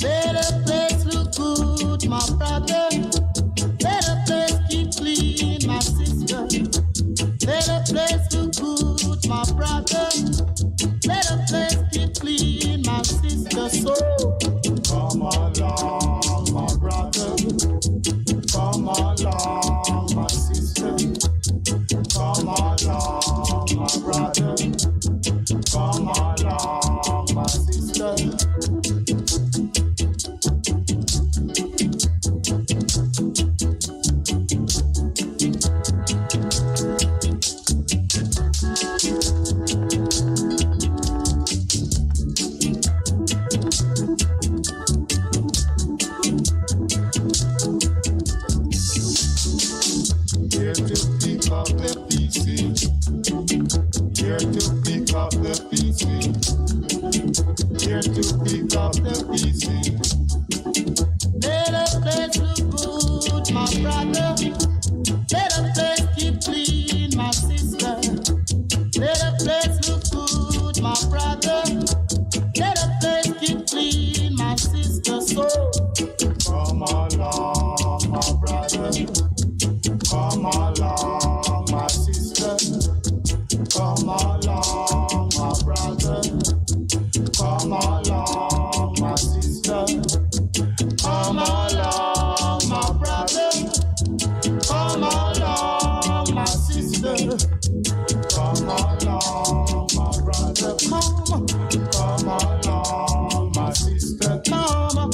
Let the place look good, my brother. Let the place keep clean, my sister. Let the place look good, my brother. Let the place keep clean, my sister. So come along, my brother. Come along, my sister. Come along, my brother. Come along, my sister. Here to pick up the pieces. Here to pick up the pieces. Here to pick up the pieces. Let the place look good, my brother. Let the place keep clean, my sister. Let the place look good, my brother. Let the place keep clean, my sister. So come along, my brother. Come along, my sister. Come along, my brother. Come along, my sister. Come along, my brother. Come along, my sister. Come along, my brother. Come along, my sister. Come along,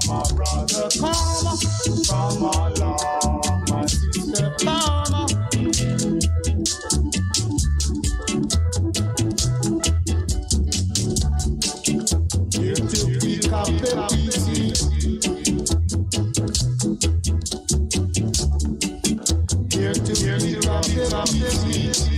my brother. Come along, my sister. Here to pick up the pieces. Here to pick up the pieces.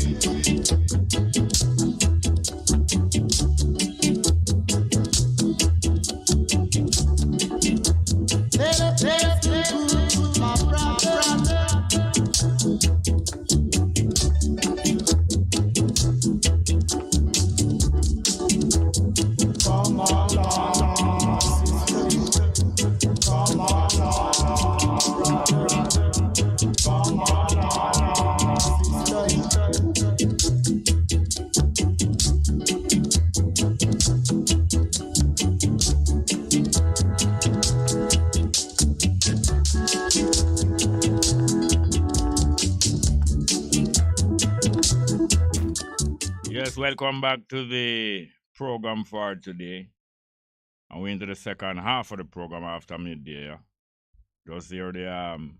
Yes, welcome back to the program for today. And we're into the second half of the program after midday. Yeah? Just hear the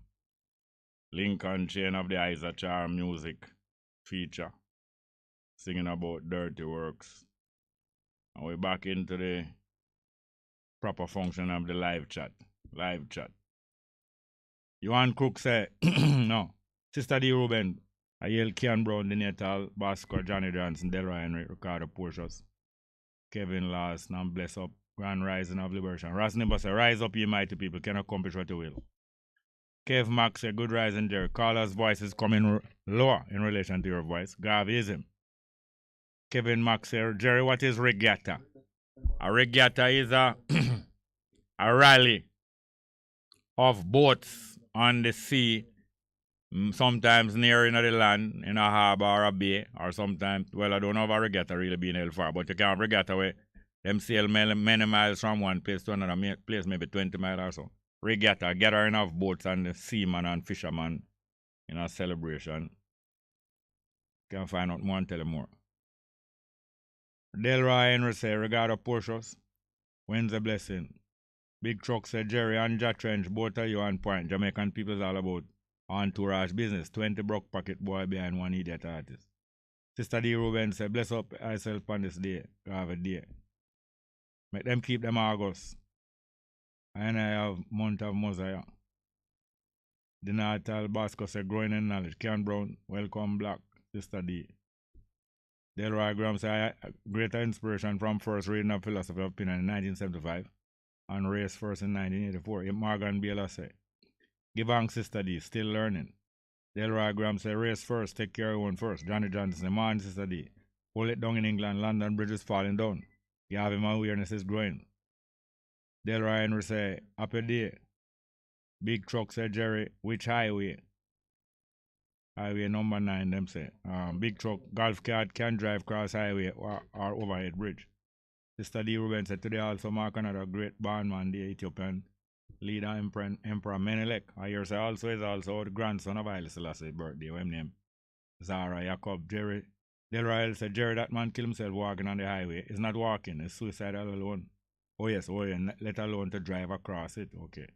Lincoln Chain of the Isa Charm music feature, singing about dirty works. And we're back into the proper function of the live chat. Live chat. Johan Cook say, no. Sister D. Ruben, I yell Kian Brown, the Natal, Basco, Johnny Johnson, Delroy Henry, Ricardo Portius, Kevin Lawson, and bless up, Grand Rising of Liberation. Ras Nimba say, rise up, ye mighty people, can accomplish what you will. Kev Max say, good rising, Jerry. Carla's voice is coming lower in relation to your voice. Gavism. Kevin Max say, Jerry, what is regatta? A regatta is a rally of boats on the sea, sometimes near in the land, in a harbor or a bay, or sometimes, well, I don't know if a regatta really being held far, but you can have regatta where them sail many miles from one place to another place, maybe 20 miles or so. Regatta, gathering of boats and the seamen and fishermen in a celebration. Can find out more and tell you more. Delroy Henry say, regard of Portius, when's the blessing? Big Truck said, Jerry and Jack Trench, both of you on point. Jamaican people is all about entourage business. 20 broke pocket boy behind one idiot artist. Sister D. Ruben said, bless up myself on this day. Have a day. Make them keep them August. And I have month of Mosiah. The Natal Basco said, growing in knowledge. Ken Brown, welcome Black. Sister D. Delroy Graham said, greater inspiration from first reading of philosophy of opinion in 1975 and race first in 1984. Morgan Baylor said, give thanks, Sister D, still learning. Delroy Graham said, race first, take care of one first. Johnny Johnson, man, Sister D. Hold it down in England, London Bridge is falling down. You have him awareness is growing. Delroy Henry say, happy day. Big Truck said, Jerry, which highway? Highway number 9, them say. Big Truck, golf cart can drive cross highway or overhead bridge. Sister D. Ruben said, today also mark another great bondman, the Ethiopian leader Emperor Menelik. I hear say also is also the grandson of Haile Selassie's birthday, what him name? Zara Jacob Jerry. Delroy said, Jerry, that man killed himself walking on the highway. He's not walking, he's suicidal alone. Oh yes, let alone to drive across it. Okay.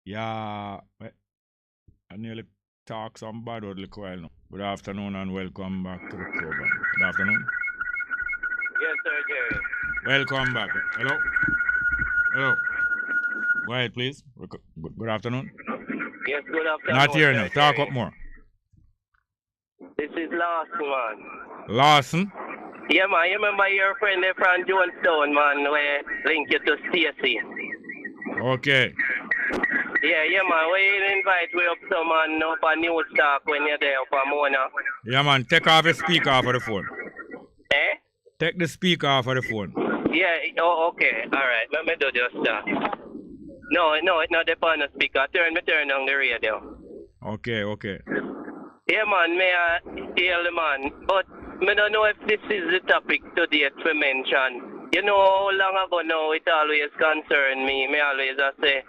Yeah, I nearly talk some bad word little while now. Good afternoon and welcome back to the program. Good afternoon. Yes, sir, Jerry. Welcome back. Hello? Hello? Go ahead, please. Good afternoon. Yes, good afternoon. Not here sir, now. Talk Jerry. up more. This is Lawson, man. Lawson? Yeah, man. You remember your friend there from Jonestown, man, where link you to Stacy? Okay. Yeah, man. We invite we up some man up a news talk when you're there up a Mona. Yeah, man. Take off the speaker off of the phone. Eh? Take the speaker off of the phone. Yeah, oh, okay. All right. Let me do just that. No, it's not the on the speaker. Turn on the radio. Okay. Yeah, man, may I hear the man. But I don't know if this is the topic today to mention. You know how long ago now it always concerned me. Me always say,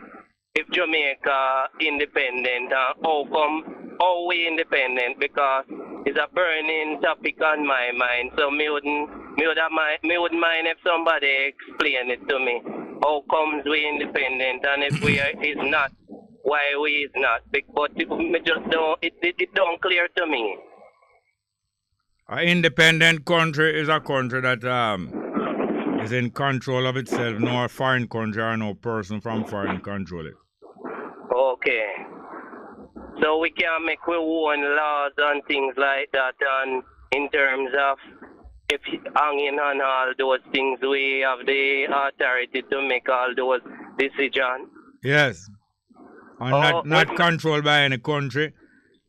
if Jamaica independent, how we independent? Because it's a burning topic on my mind. So me wouldn't mind if somebody explain it to me. How comes we independent, and if we is not, why we is not? But it don't clear to me. An independent country is a country that is in control of itself. No foreign country or no person from foreign control it. Okay. So we can make our own laws and things like that, and in terms of if hanging on all those things, we have the authority to make all those decisions. Yes. And not controlled by any country.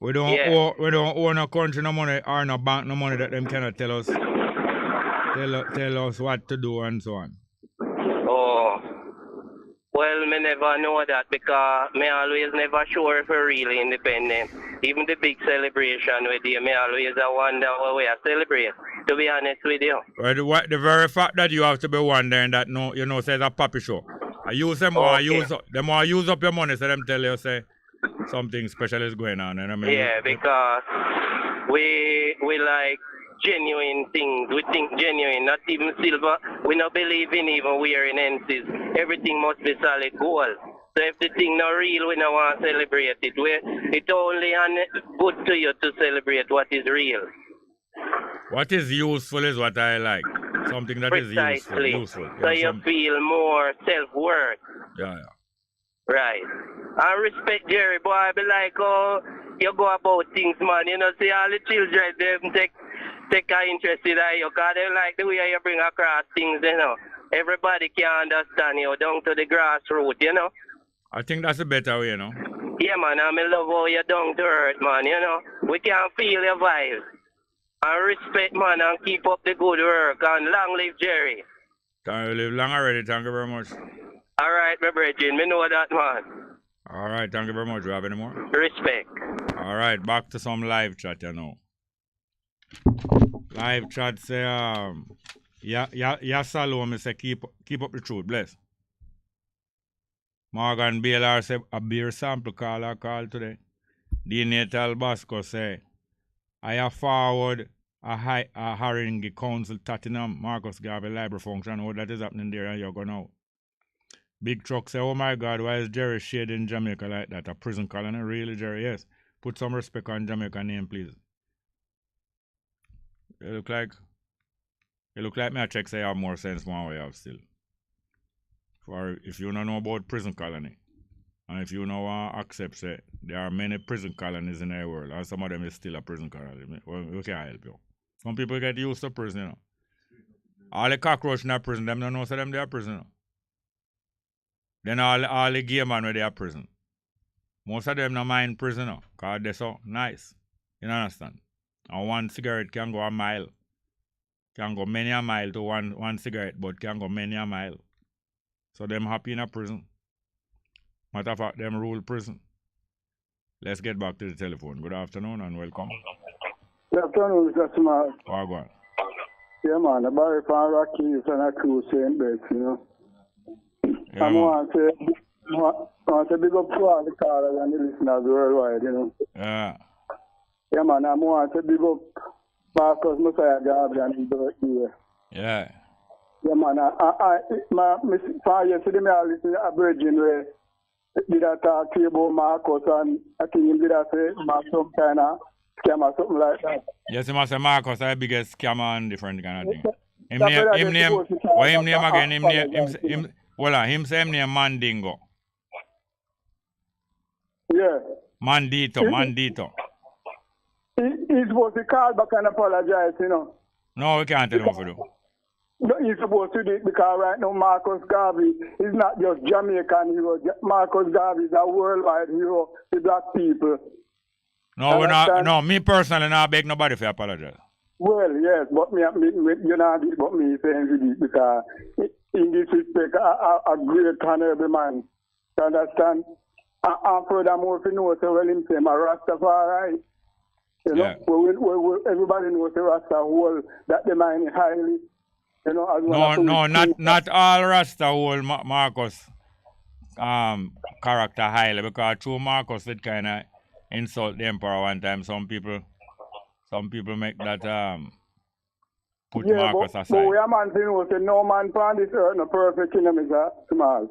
We don't own a country no money or no bank no money that them cannot tell us what to do and so on. Oh. Well, me never know that because me always never sure if we're really independent. Even the big celebration with you, me always wonder what we are celebrating, to be honest with you. Well, the very fact that you have to be wondering that says a puppy show. I use them or use up your money, so them tell you say something special is going on. And I mean, yeah, because we like genuine things. We think genuine, not even silver. We not believe in even wearing enses. Everything must be solid gold. So if the thing not real, we don't want to celebrate it. It's only good to you to celebrate what is real. What is useful is what I like. Something that Precisely. is useful. So you feel more self-worth. Yeah. Right. I respect Jerry, boy. I be like, oh, you go about things, man. You know, see all the children, them take an interest in you, because they like the way you bring across things, you know. Everybody can understand you down to the grassroots, you know. I think that's a better way, you know. Yeah, man, I love how you're down to earth, man, you know. We can feel your vibes. And respect, man, and keep up the good work. And long live Jerry. Can you live long already? Thank you very much. All right, my brethren, me know that, man. All right, thank you very much. Do you have any more? Respect. All right, back to some live chat, you know. Live chat say, Salome say, keep up the truth, bless. Morgan Baylor say, a beer sample call today. The Natal Basco say, I have forward a Haringey Council Tottenham Marcus Garvey library function. Oh, that is happening there and you're going out. Big Truck say, oh my God, why is Jerry shading Jamaica like that? A prison colony? Really, Jerry? Yes. Put some respect on Jamaica name, please. It look like me I check say I have more sense than what I have still. For if you don't know about prison colony, and if you know accept say there are many prison colonies in the world, and some of them is still a prison colony, well, we can help you. Some people get used to prison, you know. All the cockroach in a prison, them don't know so them they are prison, you know. Then all the gay man where they are prison. Most of them don't mind prison, you know, because they're so nice. You understand? And one cigarette can go a mile. Can go many a mile to one cigarette, but can go many a mile. So them happy in a prison. Matter of fact, them rule prison. Let's get back to the telephone. Good afternoon and welcome. Good afternoon, Mr. Smart. Oh, go on. Yeah, man. I'm Barry from Rockies and a crew saying Bess, you know. Yeah, I want to big up to all the callers and the listeners worldwide, you know. Yeah. Yeah, man. I want to big up Marcus Messiah Garvey and his birthday. Yeah. Yeah, man. Yesterday, I listened to a virgin where did I talk to you about Marcus and I think him did I say some kind of scam or something like that. Yes, he must say Marcus is the biggest scammer and different kind of thing. Him name again? Him say him name Mandingo. Yeah. Mandito. He's supposed to call back and apologize, you know. No, we can't tell him what to do. No, he's supposed to do it because right now Marcus Garvey is not just Jamaican hero. Marcus Garvey is a worldwide hero to black people. No, we're not. No, me personally, not beg nobody for apologize. Well, yes, but me you know, but me saying it because in this respect, a great honorable man. You understand? And furthermore, if you know, so well him say, I'm a Rastafari. You know, yeah. Everybody knows the Rasta whole that the man is highly. You know, not all Rasta hold Marcus character highly, because through Marcus it kind of insult the emperor one time. Some people make that put Marcus aside. But we are man to say no man on this earth no perfect, you know, Mr. Small.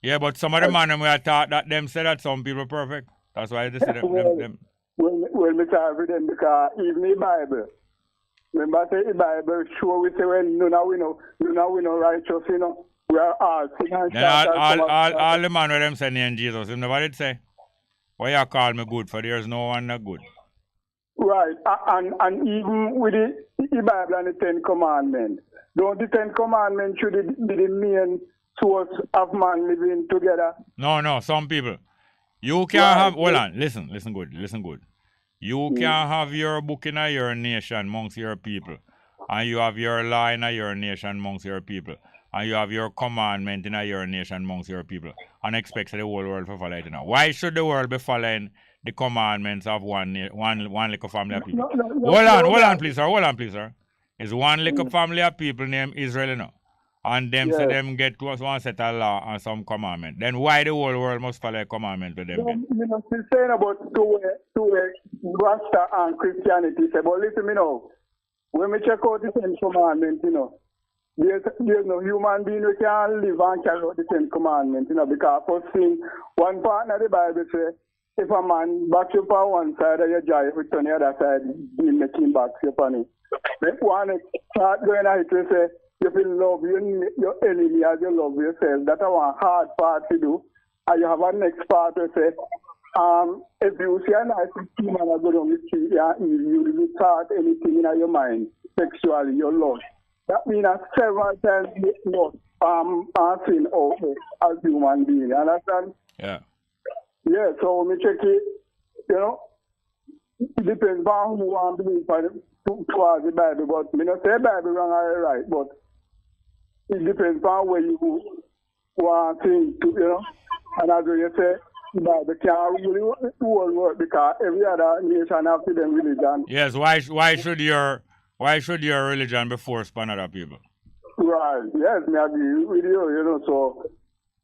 Yeah, but some of the man we are taught that them say that some people perfect. That's why they say them. Well, me sorry for them because even the Bible. Remember, say the Bible show we say when none we know righteous, you know. We are all sinners. All the man with them say name Jesus. You never did say, why you call me good for there's no one not good. Right, and even with the Bible and the Ten Commandments, don't the Ten Commandments should be the main source of man living together? No, some people. You can't have, hold on, listen good. You can't have your book in your nation amongst your people, and you have your law in your nation amongst your people, and you have your commandment in your nation amongst your people, and expect the whole world to follow it now. Why should the world be following the commandments of one little family of people? Hold on, please, sir. It's one little family of people named Israel, you know. And them say them get to us one set of law and some commandment. Then why the whole world must follow a commandment to them? You know, she's saying about two Rasta and Christianity. Say, but listen, you know, when we check out the Ten Commandments, you know, there's no human being who can live and carry out the Ten Commandments, you know, because first thing, one part of the Bible says, if a man backs you on one side of your jaw, if it's on the other side, he make him back you on it. If one start going at it, we say, if you love your enemy as you love yourself, that's one hard part to do. And you have a next part to say, if you see a nice human and go down the street, you start anything in your mind, sexually, your love. That means several times you know, sin over as human being. You understand? Yeah. Yeah, so when we check it, you know, it depends on who want to believe towards the Bible, but I don't say Bible wrong or right, but it depends on where you want things to, you know, and as you say, the Bible can't really work because every other nation have to them religion. Yes, why should your religion be forced upon other people? Right, yes, I agree with you, you know, so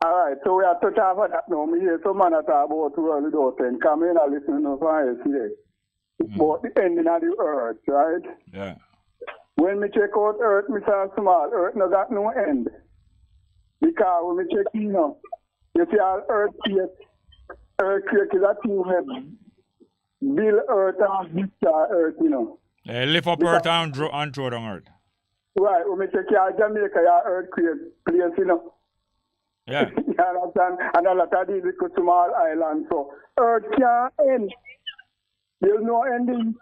all right, so we are touching on that now. Me hear some man talk about world without end. Come in and listen to science here. It's about the ending of the earth, right? Yeah. When me check out earth, me say small, earth no got no end. Because when me check, you know, you see all earthquake is a thing where build earth and destroy earth, you know. Lift up earth and throw down earth. Right, when me check your Jamaica, your earthquake place, you know. Yeah. You understand? And a lot of these little small islands. So earth can't end. There's no ending.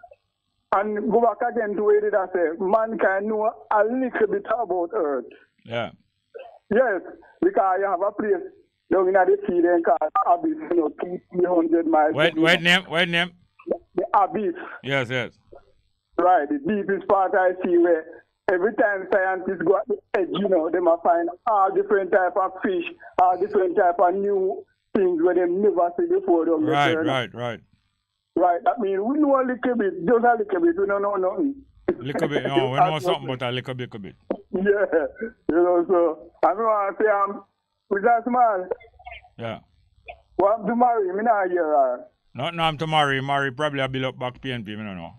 And go back again to where did I say, mankind know a little bit about earth. Yeah. Yes, because you have a place down in the sea then called Abyss, you know, 300 miles. Wait name? The Abyss. Yes. Right, the deepest part I see where every time scientists go at the edge, you know, they might find all different type of fish, all different type of new things where they never see before. Right. Right, that means we know a little bit, just a little bit, we don't know nothing. Little bit, no, we know something but a little bit. Yeah, you know, so I don't want to say, with that small. Yeah. Well, I'm to marry, me not hear. No, I'm to marry probably a bill up back PNP, me don't know.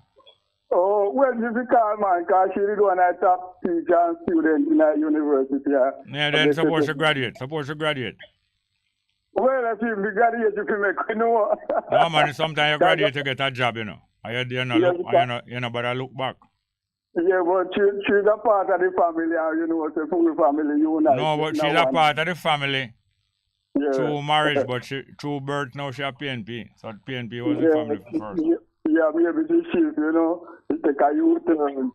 Oh, well, you can call man, because she did one I top teacher and student in a university. Yeah, then suppose she graduate. Well, if you graduate, you can make you know. No, man, sometimes you graduate to get a job, you know. You know, but I look back. Yeah, but she's a part of the family, and you know, it's a full family unite. No, but she's a part of the family through marriage, but through birth now she a PNP. So PNP was the family first. Yeah, maybe she shift, you know, take a U-turn.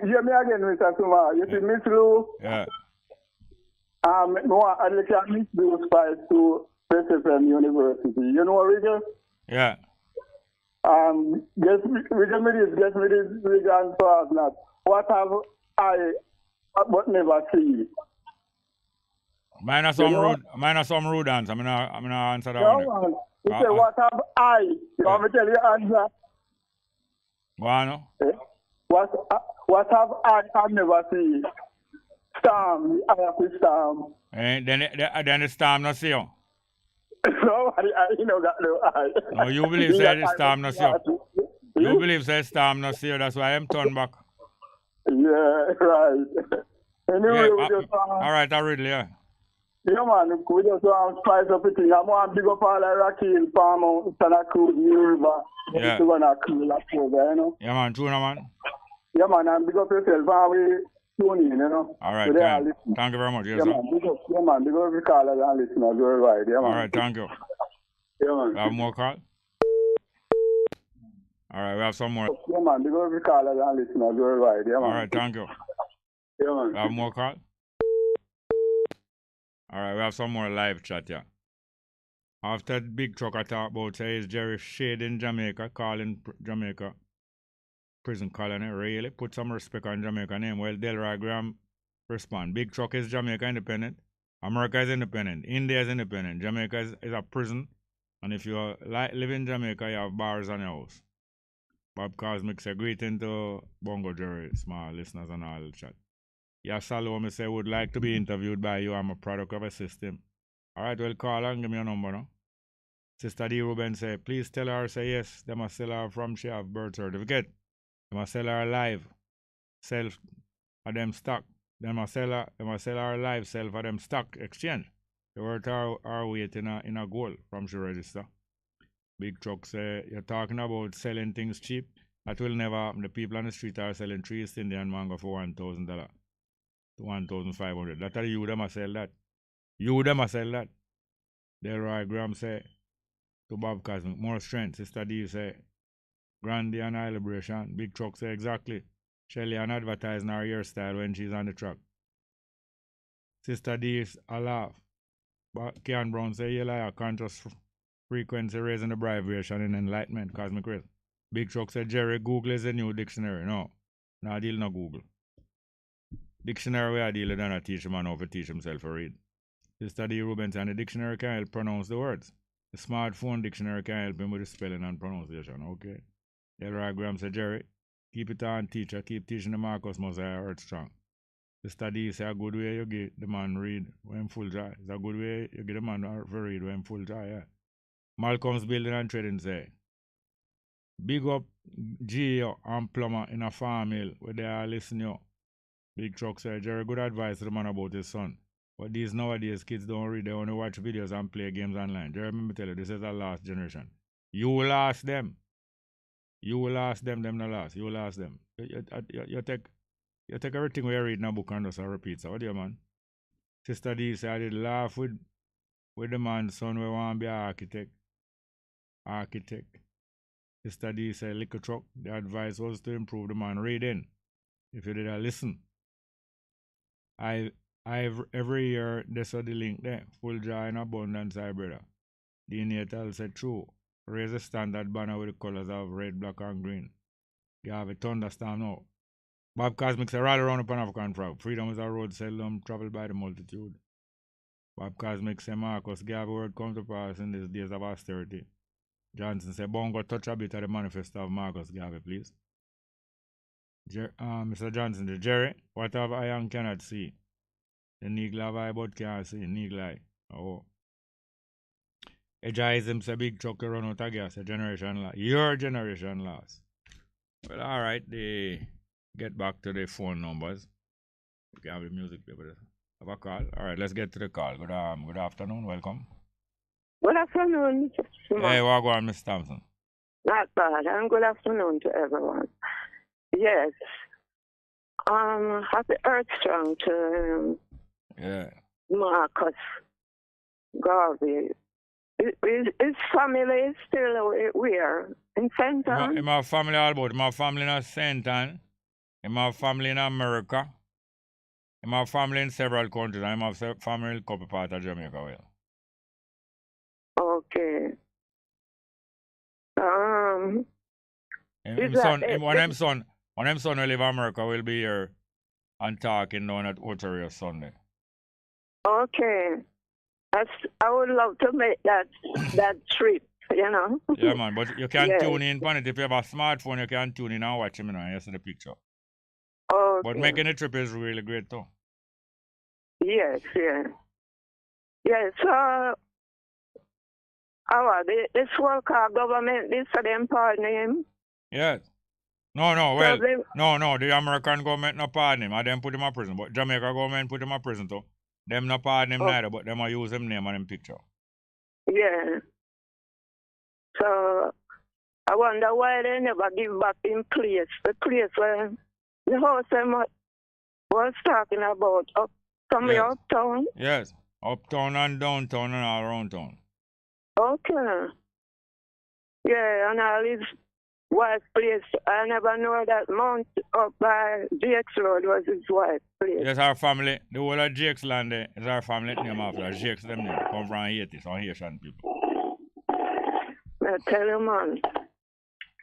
Hear me again, Mr. Suma. You see, Miss Lou? Yeah. No, I can miss those files to SFM University. You know, Rigger? Yeah. Guess me this, Rigger and not. What have I but never seen? Mine are some rude answer. I'm gonna answer that one. You say, what have I? You want me to tell you answer? What? What have I never seen? Storm, I have to storm. Then the storm not see you. No, I know got no eye. No, you believe say the storm not see you. You believe say storm not see you, that's why I'm turned back. Yeah, right. Anyway, we just all right, I read yeah. Yeah, man, we just want to spice up the thing. I want to big up all the Rocky Hill, Palm, Santa Cruz, New River. Yeah. It's going to cool up over, you know. Yeah, man, true, man. Yeah, man, and big up yourself, and we tune in, you know. All right, thank you very much. Yes, yeah, man, big up the callers and listeners worldwide. Yeah, man. All right, thank you. Yeah, man. We have more call? All right, we have some more. Yeah, man, big up the callers and listeners worldwide. Yeah, man. All right, thank you. Yeah, man. We have more call? All right, we have some more live chat, yeah. After the big truck I talk about, say, is Jerry Shade in Jamaica, calling Jamaica prison colony, really? Put some respect on Jamaica name. Well, Delroy Graham respond. Big truck is Jamaica independent. America is independent. India is independent. Jamaica is a prison. And if you live in Jamaica, you have bars on your house. Bob Cosmic say, greeting to Bongo Jerry, small listeners and all the chat. Yeah, Salome say, would like to be interviewed by you. I'm a product of a system. All right, well, call and give me your number now. Sister D. Ruben say, please tell her, say yes, they must still have from she have birth certificate. Them a sell her live self for them stock. Them a sell her live self for them stock exchange. They worth our weight in a gold from she register. Big truck say you're talking about selling things cheap. That will never happen. The people on the street are selling 3 Indian mango for $1,000 to $1,500. That's how you them a sell that. You them a sell that. Delroy Graham say to Bob Cosmic, more strength. Sister D say, Grandy and High Liberation. Big truck say exactly. Shelly and advertising her hairstyle when she's on the truck. Sister D is a laugh. But Kean Brown say, you lie, conscious frequency raising the vibration in enlightenment, cosmic rays. Big truck say, Jerry, Google is a new dictionary. No, I deal no Google. Dictionary where I deal with, and I teach him how to teach himself to read. Sister D. Rubens and the dictionary can help pronounce the words. The smartphone dictionary can help him with the spelling and pronunciation. Okay. Delroy Graham said, Jerry, keep it on, teacher. Keep teaching the Marcus Mosiah Earth strong. Sister D say a good way you get the man read when full dry. It's a good way you get the man to read when full dry, yeah. Malcolm's Building and Trading say, big up Geo and Plumber in a farm hill where they are listening. Big truck say, Jerry, good advice to the man about his son. But these nowadays kids don't read, they only watch videos and play games online. Jerry, let me tell you, this is the last generation. You will ask them. You will ask them not last. You will ask them. You take everything we read in a book and just repeat. So what do you, man? Sister D said I did laugh with the man's son we want to be an architect. Sister D said liquor truck. The advice was to improve the man reading. If you did listen. I've every year they saw the link there. Full joy and abundance, I brother. The natal said true. Raise a standard banner with the colors of red, black, and green. You have a thunderstorm now. Bob Cosmic said, rally around the Pan African flag. Freedom is a road seldom traveled by the multitude. Bob Cosmic said, Marcus, give word come to pass in these days of austerity. Johnson said, Bongo, touch a bit of the manifesto of Marcus Garvey, please. Mr. Johnson, the Jerry, what have I and cannot see? The Negla have I but can't see. Negla. Oh. Ejaism say big truck to run out of gas. A generation lost. Your generation lost. Well, alright, they get back to the phone numbers. We can have the music paper. Have a call. Alright, let's get to the call. Good afternoon, welcome. Good afternoon, Mr. Simon. Hey, what go on, Miss Thompson? Not bad, and good afternoon to everyone. Yes. Happy Earth Strong to Marcus Garvey. His family is still where? In St. Ann? In my family all about. My family in St. Ann. In my family in America. In my family in several countries. And in my family in a couple parts of Jamaica. Well. Okay. When them son will live in America, will be here and talking down at Otario Sunday. Okay. I would love to make that trip, you know. Yeah, man, but you can tune in on it. If you have a smartphone, you can tune in and watch him and you see the picture. Okay. But making the trip is really great too. Yes, yeah. Yes, so this work our government, this for them pardon him? Yes. No, the American government no pardon him, and them put him in prison. But Jamaica government put him in prison too. Them no pardon him neither, but them a use him name and him picture. Yeah. So I wonder why they never give back him place. The place where the house them was talking about somewhere uptown. Yes. Uptown and downtown and all around town. Okay. Yeah, and all his wife's place. I never know that Mount up by GX Road was his wife's place. Yes, our family, the whole of GX land there is our family name after GX them name. Come from Haiti, some Haitian people. I tell you, man.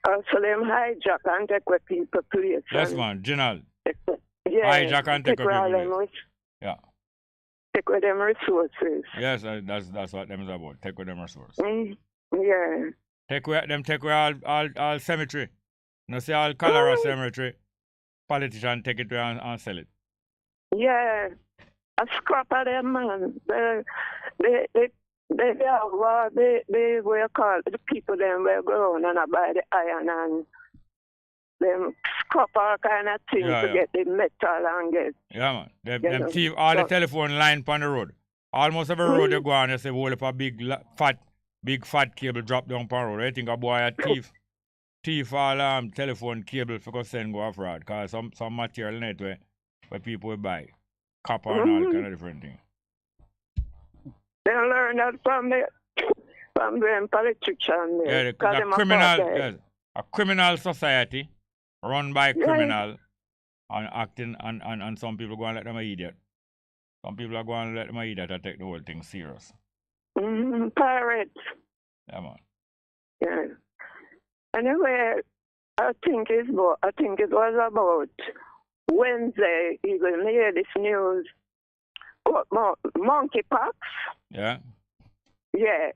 Also, them hijack and take with people place. Yes, man, General. Yeah. Hijack and take with people place. Yeah. Take with them resources. Yes, that's what them is about. Take with them resources. Yeah. Take away all cemetery. You see all cholera cemetery. Politicians take it away and sell it. Yeah. A scrap of them, man. They were called the people them were grown and buy the iron and them copper kind of thing Yeah, to yeah. get the metal and get. Yeah, man. You Them know, thief all the so- telephone line on the road. Almost every road you go on, you see whole of a big fat cable drop down on the road. I think a boy a thief all telephone cable for go send go off road. Cause some material in it where people will buy. Copper and all kind of different things. They learn that from the politicians. Yeah, a criminal society run by criminal and acting and some people go and let them an idiot. Some people are going to let them an idiot and take the whole thing serious. Pirates. Yeah, man. Yeah. Anyway, I think it was about Wednesday. You will hear this news. Monkeypox. Yeah. Yeah.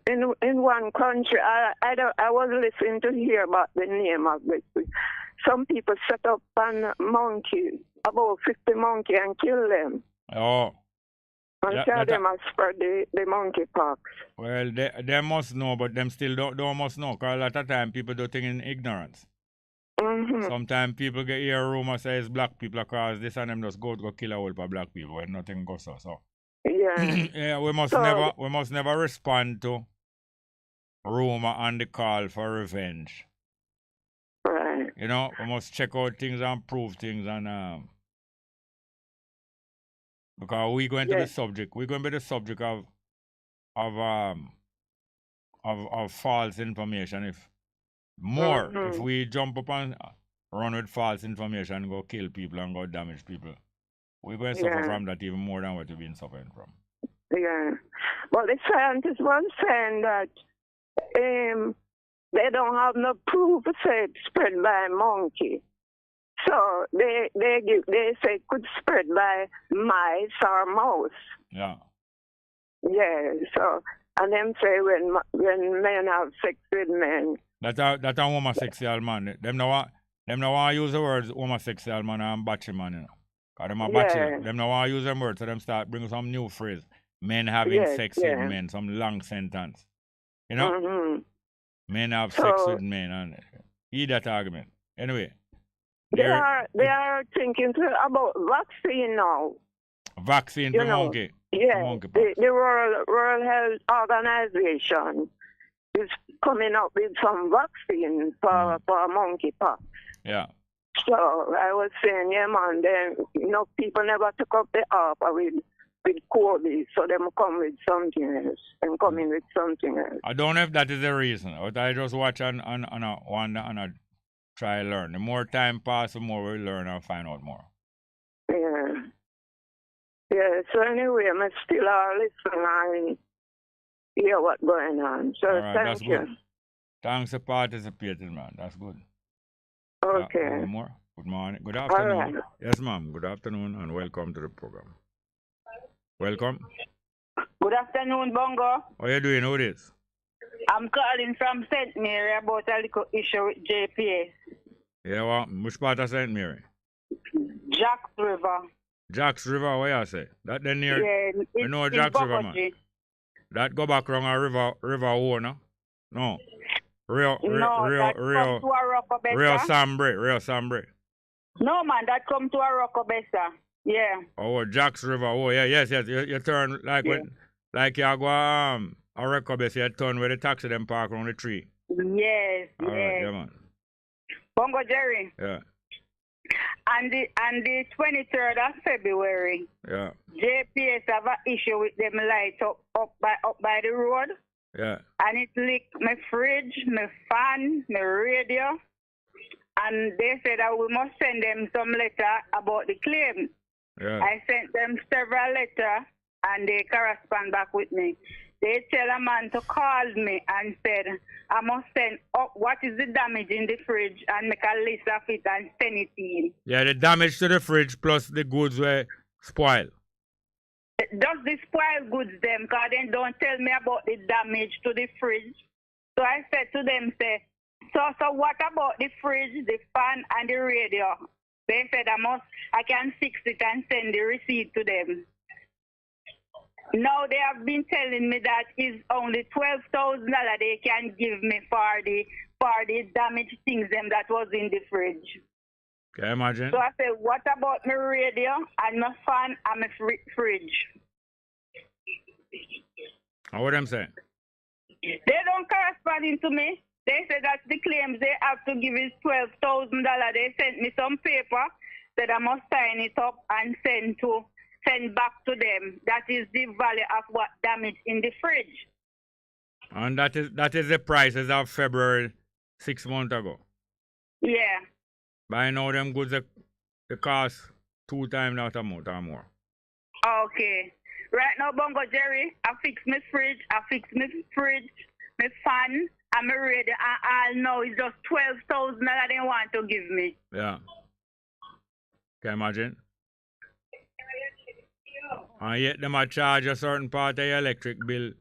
In one country, I was listening to hear about the name of it. Some people set up a monkey, about 50 monkey, and kill them. Oh. And tell them I spread the monkeypox. Well, they must know, but them still don't must know. Because a lot of time people do things in ignorance. Sometimes people get hear a rumor says black people cause this and them just go kill a whole heap of black people when nothing goes so. Yeah. Yeah, we must never respond to rumor and the call for revenge. Right. You know, we must check out things and prove things and because we're going to be the subject. We're going to be the subject of false information. If we jump up and run with false information, go kill people and go damage people, we're going to suffer from that even more than what we've been suffering from. Yeah. Well, the scientists were saying that they don't have no proof say it's spread by monkey. So they say it could spread by mice or mouse. Yeah. Yeah. So and them say when men have sex with men. That a homosexual man. Them no want to use the words homosexual man and bachelor man, you know. Cause them a bachelor. Them no want to use them words, so them start bringing some new phrase. Men having sex with men, some long sentence. You know? Men have sex with men and eat that argument. Anyway. They are thinking about vaccine now. Vaccine for monkey. Yeah. The World Health Organization is coming up with some vaccine for monkeypox. Yeah. So I was saying, yeah, man, people never took up the offer with COVID, so them come with something else and come in with something else. I don't know if that is the reason, but I just watch and try to learn. The more time passes, the more we learn and find out more. Yeah. Yeah, so anyway, I'm still listening and hear what's going on. So right, thank you. Good. Thanks for participating, man. That's good. Okay. More. Good morning. Good afternoon. All right. Yes, ma'am. Good afternoon and welcome to the program. Welcome. Good afternoon, Bongo. How you doing? Who it is? I'm calling from St. Mary about a little issue with JPS. Yeah, well, which part of St. Mary? Jacks River. Jacks River, what you say? That then near, yeah, we know Jacks River, man. That go back around a river owner? No. Real Sambre. No, man, that come to Arocobesa. Yeah. Oh, Jacks River. Oh, yeah, yes. You turn like when, like you go Arocobesa, you turn where the taxi them park around the tree. Yes. All right, yeah, man. Bongo Jerry. Yeah. And the 23rd of February. Yeah. JPS have an issue with them lights up by the road. Yeah. And it leaked my fridge, my fan, my radio. And they said that we must send them some letter about the claim. Yeah. I sent them several letters and they correspond back with me. They tell a man to call me and said, I must send up what is the damage in the fridge and make a list of it and send it in. Yeah, the damage to the fridge plus the goods were spoiled. Does the spoil goods them? Because they don't tell me about the damage to the fridge. So I said to them, so what about the fridge, the fan, and the radio? They said I can fix it and send the receipt to them. Now they have been telling me that it's only $12,000 they can give me for for the damaged things them that was in the fridge. Can you imagine? So I said, what about my radio and my fan and my fridge? And what them saying? They don't correspond to me. They said that the claims they have to give is $12,000. They sent me some paper that I must sign it up and send back to them. That is the value of what damaged in the fridge. And that is the prices of February 6 months ago. Yeah. By now them goods they cost 2 times that amount or more. Okay. Right now, Bongo Jerry, I fix my fridge, my fan, and my radio, and all now it's just $12,000 that they want to give me. Yeah. Can you imagine? And yet them a charge a certain part of your electric bill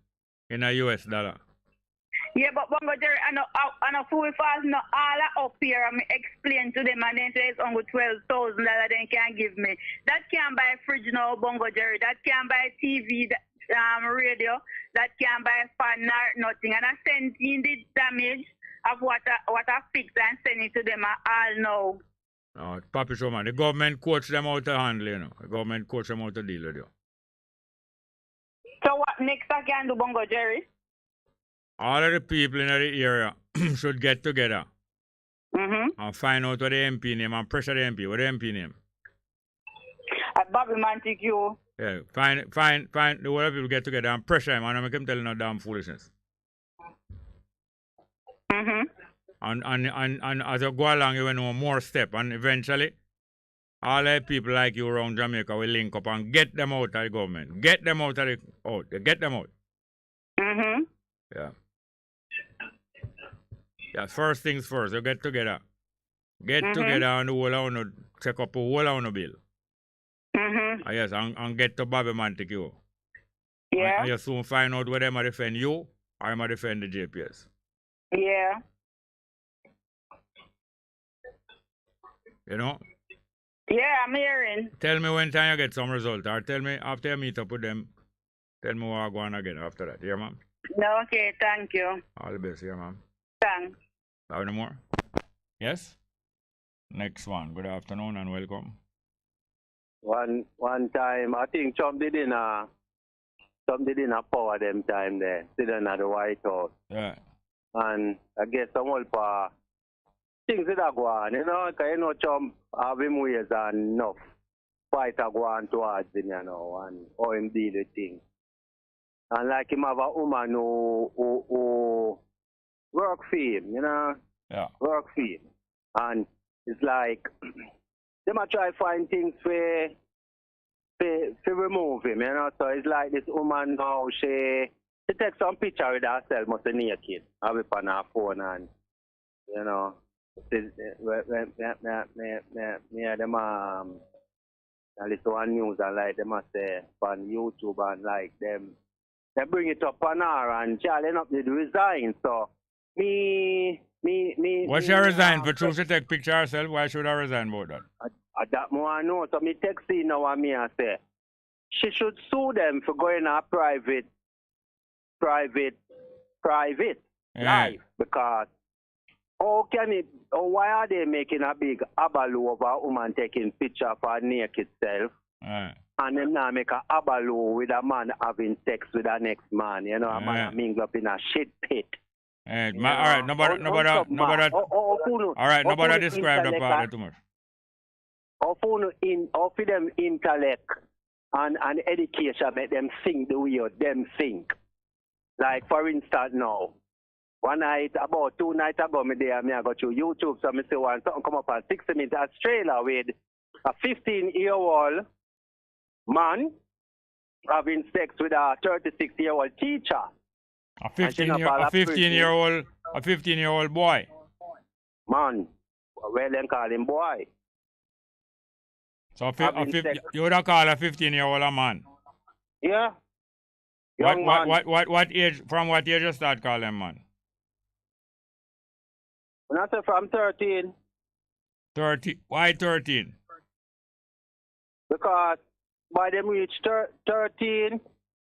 in a US dollar. Yeah, but Bongo Jerry, I know fool fast, no all up here, and me explain to them, and then say it's only $12,000 they can give me. That can't buy a fridge now, Bongo Jerry. That can't buy TV, radio. That can't buy a fan or nothing. And I send in the damage of what I fix and send it to them all now. Oh, Papi Showman, the government coach them out to handle, you know. The government coach them out to deal with you. So what next I can do, Bongo Jerry? All of the people in the area should get together and find out what the MP name and pressure the MP. What the MP name? Bobby Montague. Yeah, find the whole people get together and pressure him and make him tell no damn foolishness. And as you go along, you will know more step, and eventually all the people like you around Jamaica will link up and get them out of the government. Get them out of get them out. Yeah. Yeah, first things first, you get together. Get together and the whole of check up the whole of the bill. Yes, and get to Bobby Montague. Yeah. And you soon find out whether they defend you or they defend the JPS. Yeah. You know? Yeah, I'm hearing. Tell me when time you get some result, or tell me after you meet up with them, tell me what I go on again after that. Yeah, ma'am? No, okay, thank you. All the best, yeah, ma'am. Thanks. Have any more? Yes? Next one. Good afternoon and welcome. One time, I think Trump didn't power them time there, sitting at the White House. Yeah. And I guess some old things that go on, you know, because you know Trump have him ways and enough fight a go on towards him, you know, and how him deal with things. And like him have a woman who work for him, you know? Yeah. Work for him. And it's like, they might try to find things for remove him, you know? So it's like this woman now, she takes some picture with herself, must be naked, have it on her phone, and, you know, them I listen to news and like them say on YouTube and like them they bring it up on her and Charlie up did resign. So me Why should I resign? For true she take picture herself, why should I resign about that? That more I know. So me text now and me and say she should sue them for going a private life, because why are they making a big abaloo over a woman taking picture of her naked self? And them now make a abaloo with a man having sex with the next man, you know, a man mingle up in a shit pit. All right, nobody describe the part too much. Or for them intellect and education make them think the way them think. Like for instance now, one night, about 2 nights ago, I go to YouTube, so I see something come up on 60 Minutes Australia with a 15-year-old man having sex with a 36-year-old teacher. A 15-year-old boy. Man, well then call him boy. So you would call a 15-year-old a man? Yeah. What age? From what age you start calling him man? When I say from 13. 30. Why 13? Because by them reach 13,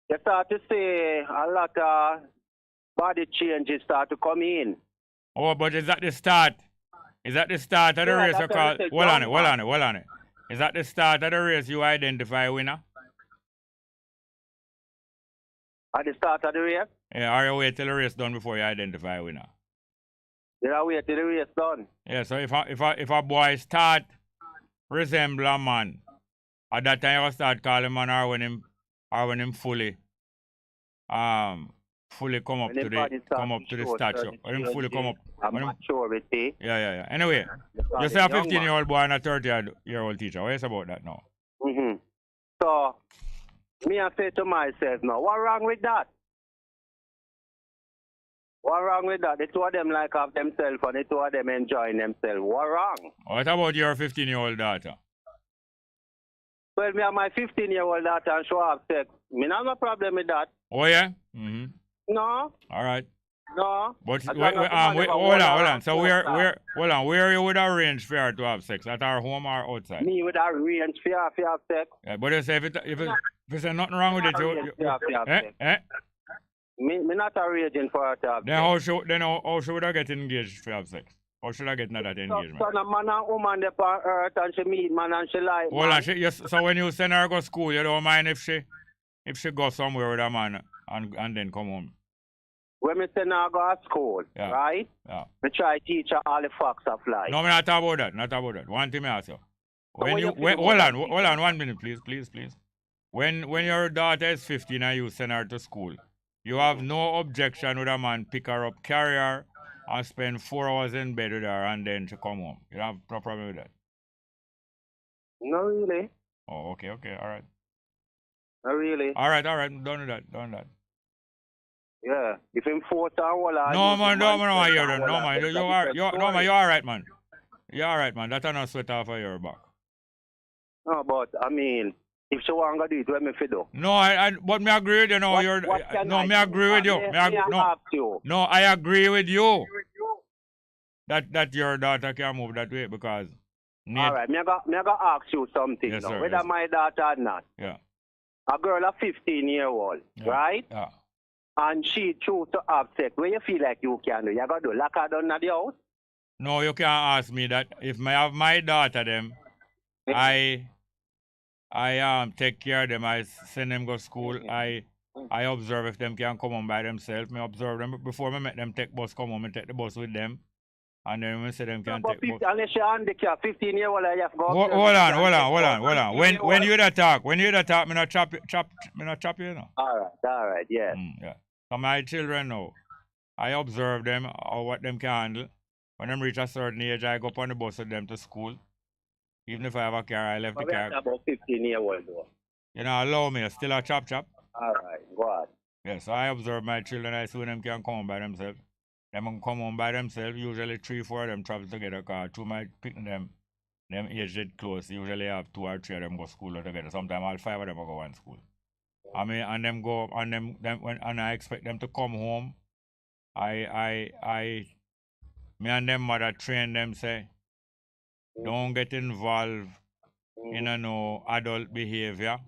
you start to see a lot of body changes start to come in. Oh, but is that the start? Is that the start of the race? that's Hold everything. hold on it. Is that the start of the race you identify a winner? At the start of the race? Yeah, or you wait till the race done before you identify a winner? Did I wait till the race done? Yeah, so if a boy start resemble a man, at that time you start calling man or when him fully come up to the statue. When him fully come up. I'm not sure with it. Yeah. Anyway, you say a 15-year-old boy and a 30-year-old teacher. What is about that now? Mm-hmm. So, me I say to myself now, what wrong with that? What wrong with that? The two of them like have themselves and the two of them enjoying themselves. What wrong? What about your 15-year-old daughter? Well, me and my 15-year-old daughter and show have sex. Me not have a problem with that. Oh, yeah? Mm-hmm. No. All right. No. But hold on. So where you would arrange for her to have sex? At our home or outside? Me would arrange for her to have sex. Yeah, but you say if there's nothing wrong with it, Me not arranging for her to have then sex. how should I get engaged to have sex? How should I get into that engagement? So a man and woman they on earth and she meet man and she like Hold man. on, so when you send her go school, you don't mind if she go somewhere with a man and then come home? When me send her go to school, right? Yeah. Me try to teach her all the facts of life. No, me not talk about that. Not about that. One thing I ask you. Hold on 1 minute, please. When your daughter is 15 and you send her to school, you have no objection with a man pick her up, carry her, and spend 4 hours in bed with her and then she come home. You don't have no problem with that? No, really. Oh, okay, all right. Not really. All right, done with that. Yeah. If him force her all out. No, man, I hear that. No, man, you're all right, man. You're all right, man. That's not sweat off of your back. No, but, I mean, if she want to do it, what me fi do? No, but me agree with you. No, me agree with you. No, I agree with you. That your daughter can move that way because. All right, me go ask you something Yes, now. sir, Whether yes. my daughter or not. Yeah. A girl of 15-year-old, right? Yeah. And she choose to have sex. Where you feel like you can do? You got to do lock her down at the house? No, you can't ask me that. If I have my daughter, them, I take care of them. I send them go school. I observe if them can come home by themselves. Me observe them before I make them take bus come home and take the bus with them. And then we say them can take bus. Unless you're handicapped, 15-year-old, you have to go. Hold on. When you that talk, me not chop you, you know. All right, yeah. Yeah. So my children know. I observe them or what them can handle. When them reach a certain age, I go up on the bus with them to school. Even if I have a car, I left the car. About 15-year-old though. You know, allow me, still a chop. All right, go on. Yes, I observe my children. I see when them can come home by themselves. Them can come home by themselves. Usually 3-4 of them travel together. Cause two might pick them age did close. Usually have 2 or 3 of them go school together. Sometimes all 5 of them will go one school. I mean, and them go and them when and I expect them to come home. Me and them mother train them say, don't get involved in no adult behavior.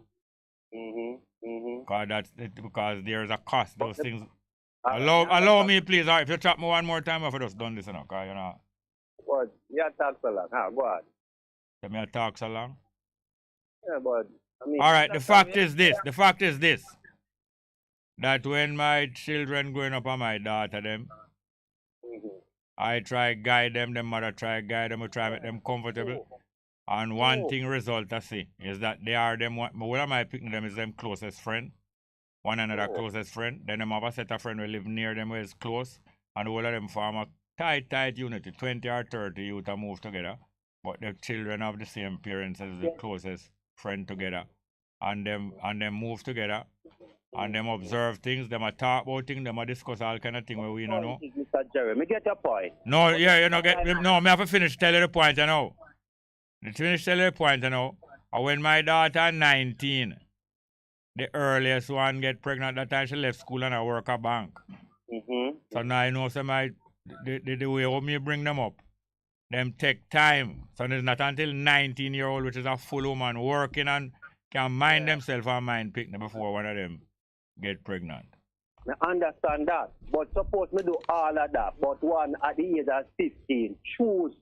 Because there's a cost. Those things. Allow me, please. If you chat me one more time, I've just done this, cause you know. What? You talk so long. Go on. Let me talk so long. Yeah, but I mean. All right. The fact is this. That when my children growing up and my daughter them, I try guide them. Them mother try guide them. We try make them comfortable. And one thing result I see is that they are them. One of my picking them is them closest friend. One another closest friend. Then them have a set of friend who live near them who is close. And all of them form a tight unity. 20 or 30 youth to move together. But the children have the same parents as the closest friend together. And them move together. And them observe things, them a talk about things, them a discuss all kind of things where we don't know. Mr. Jerry, me get your point. No, yeah, you know, me have to finish telling the point, you know. Finish telling the point, you know. And when my daughter 19, the earliest one get pregnant, that time she left school and I work at bank. So now I know some the way how me bring them up, them take time. So it's not until 19-year-old, which is a full woman, working and can mind themselves and mind picking before one of them get pregnant. I understand that. But suppose me do all of that, but one at the age of 15 choose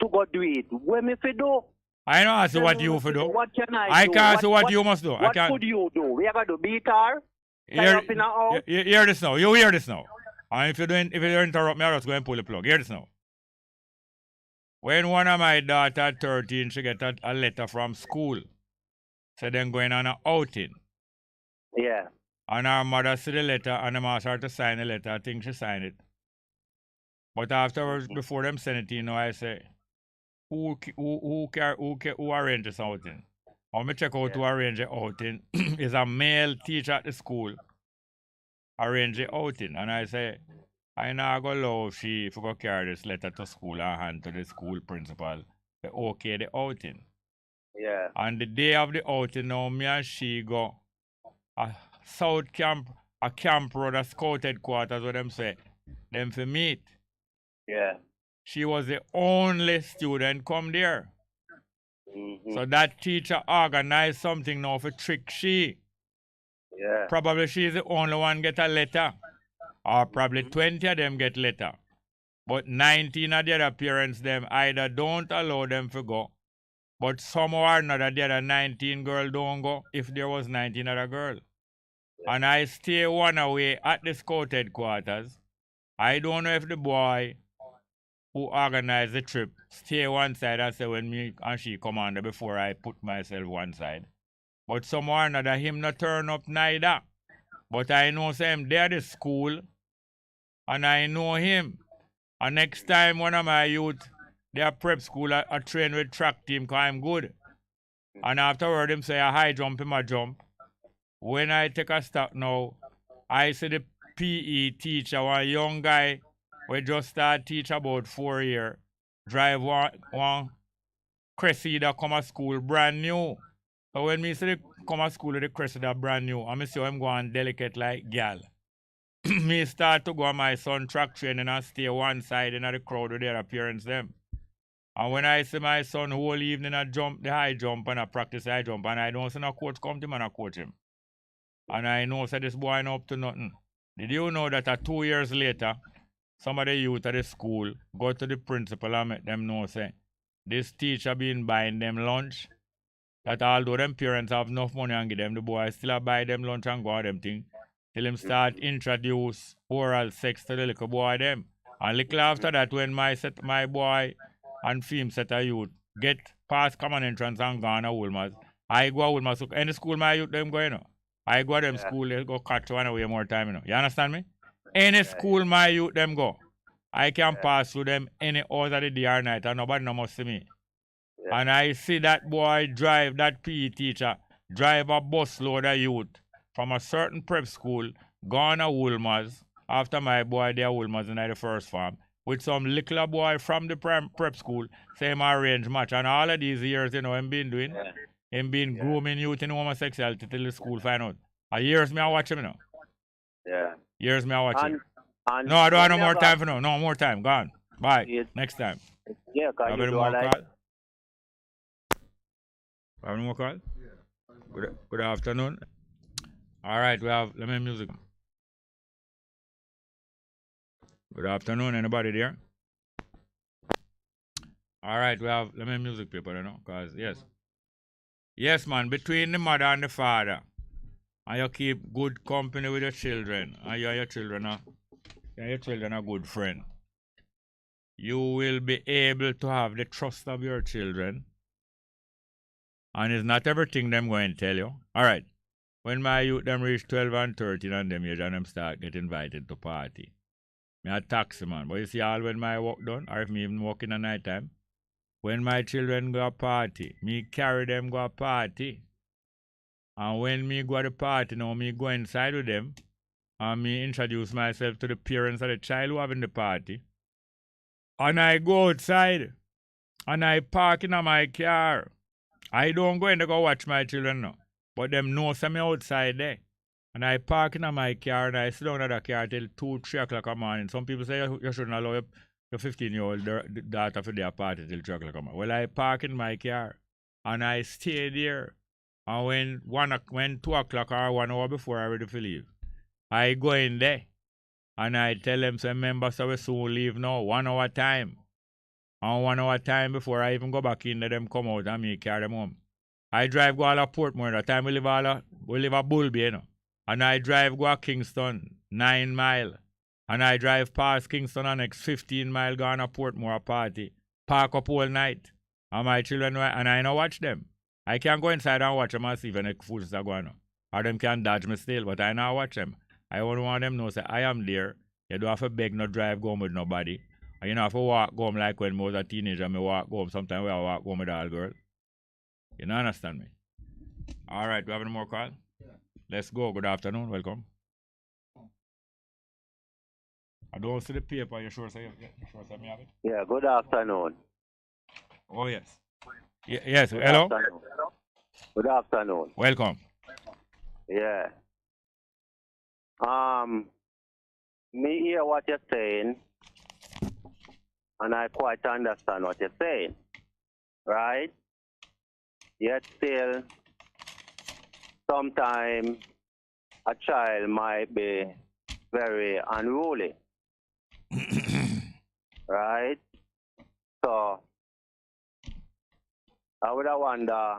to go do it. When me fi do? I know ask you what you for do. What can I do? can't say what you must do. What could you do? We are going to beat her? Hear, Up in a house? hear this now. You hear this now. And if you interrupt me, I'll just go and pull the plug. Hear this now. When one of my daughter 13, she get a letter from school. So then going on an outing. Yeah. And her mother see the letter and the master her to sign the letter. I think she signed it. But afterwards, before them send it, I say, who arranged this outing? When me check out who arrange the outing, is a male teacher at the school arrange the outing. And I say, I not go allow she if go carry this letter to school and hand to the school principal. They okay the outing. Yeah. And the day of the outing now, me and she go a South Camp, a Camp Road, a Scout headquarters where them say, them for meet. Yeah. She was the only student come there. So that teacher organized something now for trick she. Yeah. Probably she's the only one get a letter. Or probably 20 of them get letter. But 19 of the other parents them either don't allow them to go. But somehow or another the other 19 girl don't go if there was 19 other girl. And I stay one away at the Scout headquarters. I don't know if the boy who organized the trip stay one side and say when me and she come on there before I put myself one side. But somehow or another him not turn up neither. But I know say him there at the school and I know him. And next time one of my youth they are prep school I train with track team because I'm good. And afterward him say a high jump him a jump. When I take a stop now, I see the PE teacher, one young guy, we just start teach about 4 years, drive one Cressida come to school brand new. So when me see the come to school with the Cressida brand new, I see him going delicate like gal. Me start to go on my son track training and stay one side in the crowd with their appearance them. And when I see my son whole evening I jump the high jump and I practice high jump and I don't see no coach come to him and I coach him. And I know that this boy not up to nothing. Did you know that 2 years later, some of the youth at the school go to the principal and make them know say, this teacher been buying them lunch, that although them parents have enough money and give them the boy still buy them lunch and go on them thing, till him start introduce oral sex to the little boy them. And little after that when my boy and film set a youth get past common entrance and gone to Woolmers, I go to Woolmers, any school my youth them go, you know. I go to them school, they go catch one away more time, you know. You understand me? Any school my youth them go, I can pass through them any hours of the day or night and nobody no must see me. And I see that boy drive, that PE teacher, drive a bus load of youth from a certain prep school, gone to Woolmers, after my boy there Woolmers in the first farm, with some little boy from the prep school, same arrange match. And all of these years, you know, him been doing. Him been grooming youth in homosexuality till the school find out. Years me I watch him, you know. Yeah. Years me I watch him. And no, I don't have no more time for no. No more time. Gone. Bye. Next time. Yeah, because have you any do more like... call? Have any more call? Good afternoon. All right, let me music. Good afternoon, anybody there? All right, let me music people, you know, because yes, man, between the mother and the father, and you keep good company with your children, and your children are good friend, you will be able to have the trust of your children, and it's not everything them going to tell you. All right, when my youth them reach 12 and 13 and them age and them start get invited to party, me a taxi man, but you see all when my work done, or if me even work in the night time, when my children go a party, me carry them go a party. And when me go to the party, now me go inside with them, and me introduce myself to the parents of the child who having the party. And I go outside, and I park in my car. I don't go in to go watch my children now, but them know some me outside there. And I park in my car, and I sit down in the car till 2, 3 o'clock in the morning. Some people say you shouldn't allow your 15-year-old daughter for their party till 3 o'clock. Well, I park in my car and I stay there. And when 2 o'clock or 1 hour before I ready to leave, I go in there and I tell them, say, members, so we soon leave now, 1 hour time. And 1 hour time before I even go back in, let them come out and me carry them home. I drive go all a Portmore. That time we live a Bulby, you know. And I drive go a Kingston, 9 mile. And I drive past Kingston and next 15 mile go on a Portmore party. Park up all night. And my children, and I don't watch them. I can go inside and watch them and see if any fools are going on. Or them can dodge me still, but I not watch them. I only want them to know, say, I am there. You don't have to beg no drive go home with nobody. And you don't have to walk home like when I was a teenager, I walk home. Sometimes I walk home with all girls. You don't understand me? All right, do you have any more call? Yeah. Let's go. Good afternoon. Welcome. I don't see the paper. You sure say me have it? Yeah, good afternoon. Oh, yes. Yes, hello? Afternoon. Good afternoon. Welcome. Yeah. Me hear what you're saying, and I quite understand what you're saying, right? Yet still, sometimes a child might be very unruly, right? So I would wonder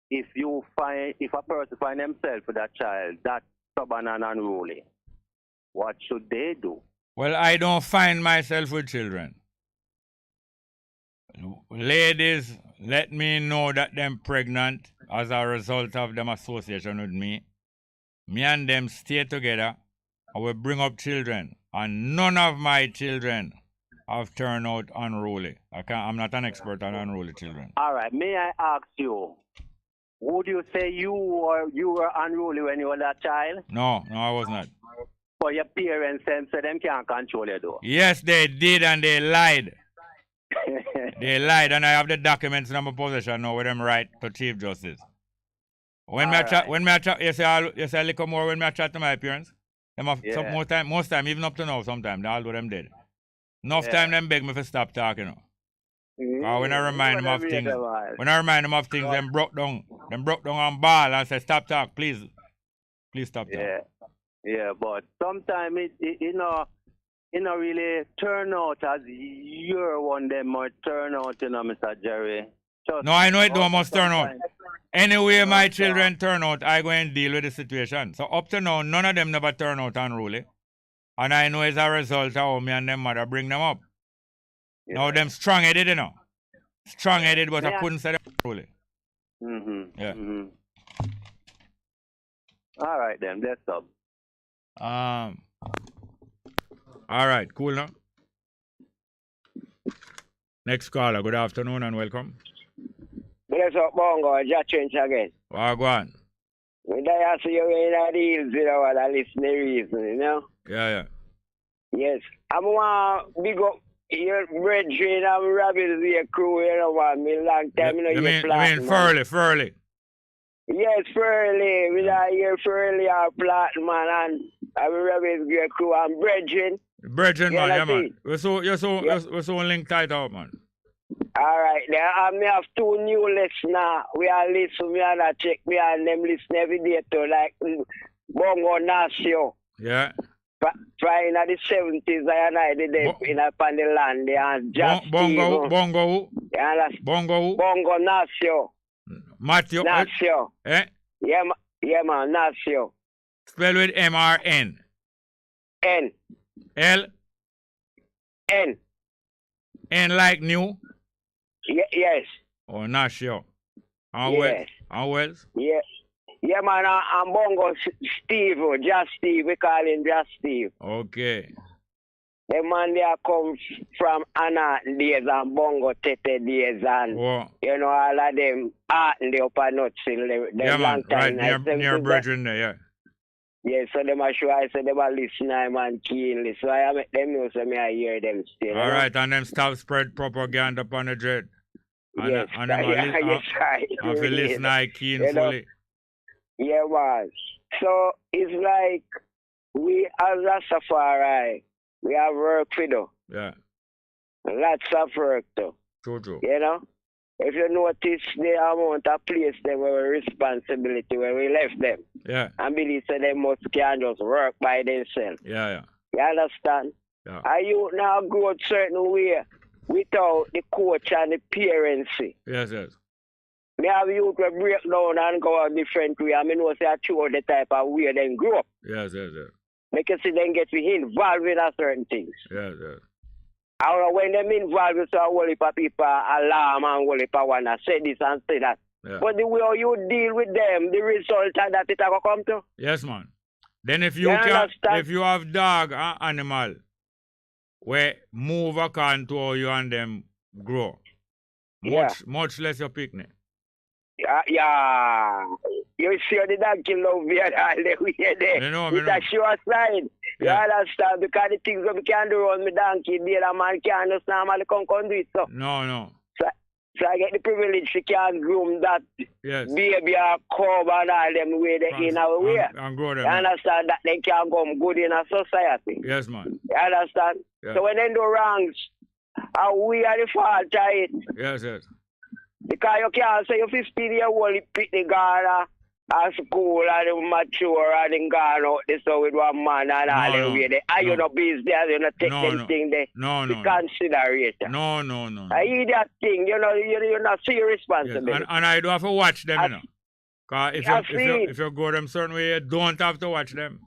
if a person find themselves with a child that stubborn and unruly, what should they do? Well, I don't find myself with children. Ladies, let me know that them pregnant as a result of them association with me. Me and them stay together. I will bring up children, and none of my children have turned out unruly. I'm not an expert on unruly children. All right, may I ask you, would you say you were unruly when you were a child? No, I was not. For your parents and so them can't control you though. Yes, they did, and they lied. They lied, and I have the documents in my possession now with them right to Chief Justice. When me chat, you say a little more when me chat to my parents. Most time, even up to now, sometimes, although them dead. Enough time them beg me to stop talking. When I remind them of things, them broke down and ball and say, stop talk, please stop talk. Yeah, but sometimes it really turn out as you're one them or turn out, Mr. Jerry. No, I know it don't must turn out. Anyway, my children turn out, I go and deal with the situation. So up to now, none of them never turn out unruly. And I know it's a result of how me and them mother bring them up. Yeah. Now them strong-headed, you know. Strong-headed, but I couldn't say them unruly. Yeah. All right then, that's up. All right, cool now. Next caller, good afternoon and welcome. Bless up, Bongo, just change again. Go on. When I see you in the deals, you know what I listen to reason, you know? Yeah. Yes. I'm want to big up your brethren and Rabbits here crew, you know what? Me long time, you know, you mean Furley? Yes, Furley. We are here Furley or Platinum, man, and I'm Rabbits here crew and brethren. Brethren, man, yeah, man. We're so linked tight out, man. All right, there. Me have 2 new listeners. We are listening, me and I check me and them listen every day to like Bongo Nasio. Yeah. Trying at the 70s, I did it in upon the land there and just Bongo. Bongo Nasio. Matthew. Nasio. Eh? Yeah, man, Nasio. Spell with M-R-N. N. L. N. N like new. Yes. Oh, not sure. Yes. Wells? Yeah, man, I'm Bongo Steve, Just Steve. We call him Just Steve. Okay. The man there comes from Anna days and Bongo Tete days and, you know, all of them art in the upper nuts in the long time. Right, near Brethren there, yeah. Yeah, so them are sure I say them are listening and keenly. So I make them know so I hear them still. All right, and them stop spread propaganda upon the dread. Yes, and if you listen, I keenly. Yeah, man. So it's like we as Rastafari, we have work to do. Yeah. Lots of work to. True. You know? if you notice the amount of place them where responsibility where we left them. Yeah. And believe that they must can just work by themselves. Yeah. You understand? Yeah. Are you now go a certain way without the coach and the parents? Yes. Me have youth will break down and go a different way. I mean, know say I show the type of way they grow up. Yes. Make you see them get involved in a certain things. Yes. And when them involved with a whole heap of people alarm and whole heap of one say this and say that. Yeah. But the way you deal with them, the result of that it will come to. Yes, man. Then if you have dog or animal, where move according to how you and them grow, much less your picnic. Yeah. You see the donkey love me and all the way there. It's a sure sign. Yeah. You understand? Because the things that we can do around me donkey, the other man can't just normally come do it. So. No. So I get the privilege to can groom that baby or cub and all them way they in our way. And grow them. You understand that they can come good in a society. Yes, man. You understand? Yeah. So when they do wrongs, we are the fault of it. Yes. Because you can't say you're 15-year-old, you pick the Ghana at school and you mature and then gone out this with one man and all the way there. And you know business, you know take them thing there. No. Consider it. No. I hear that thing, you know, you're not see your responsibility. Yes. And I do have to watch them, you know. Because if you go them certain way, you don't have to watch them.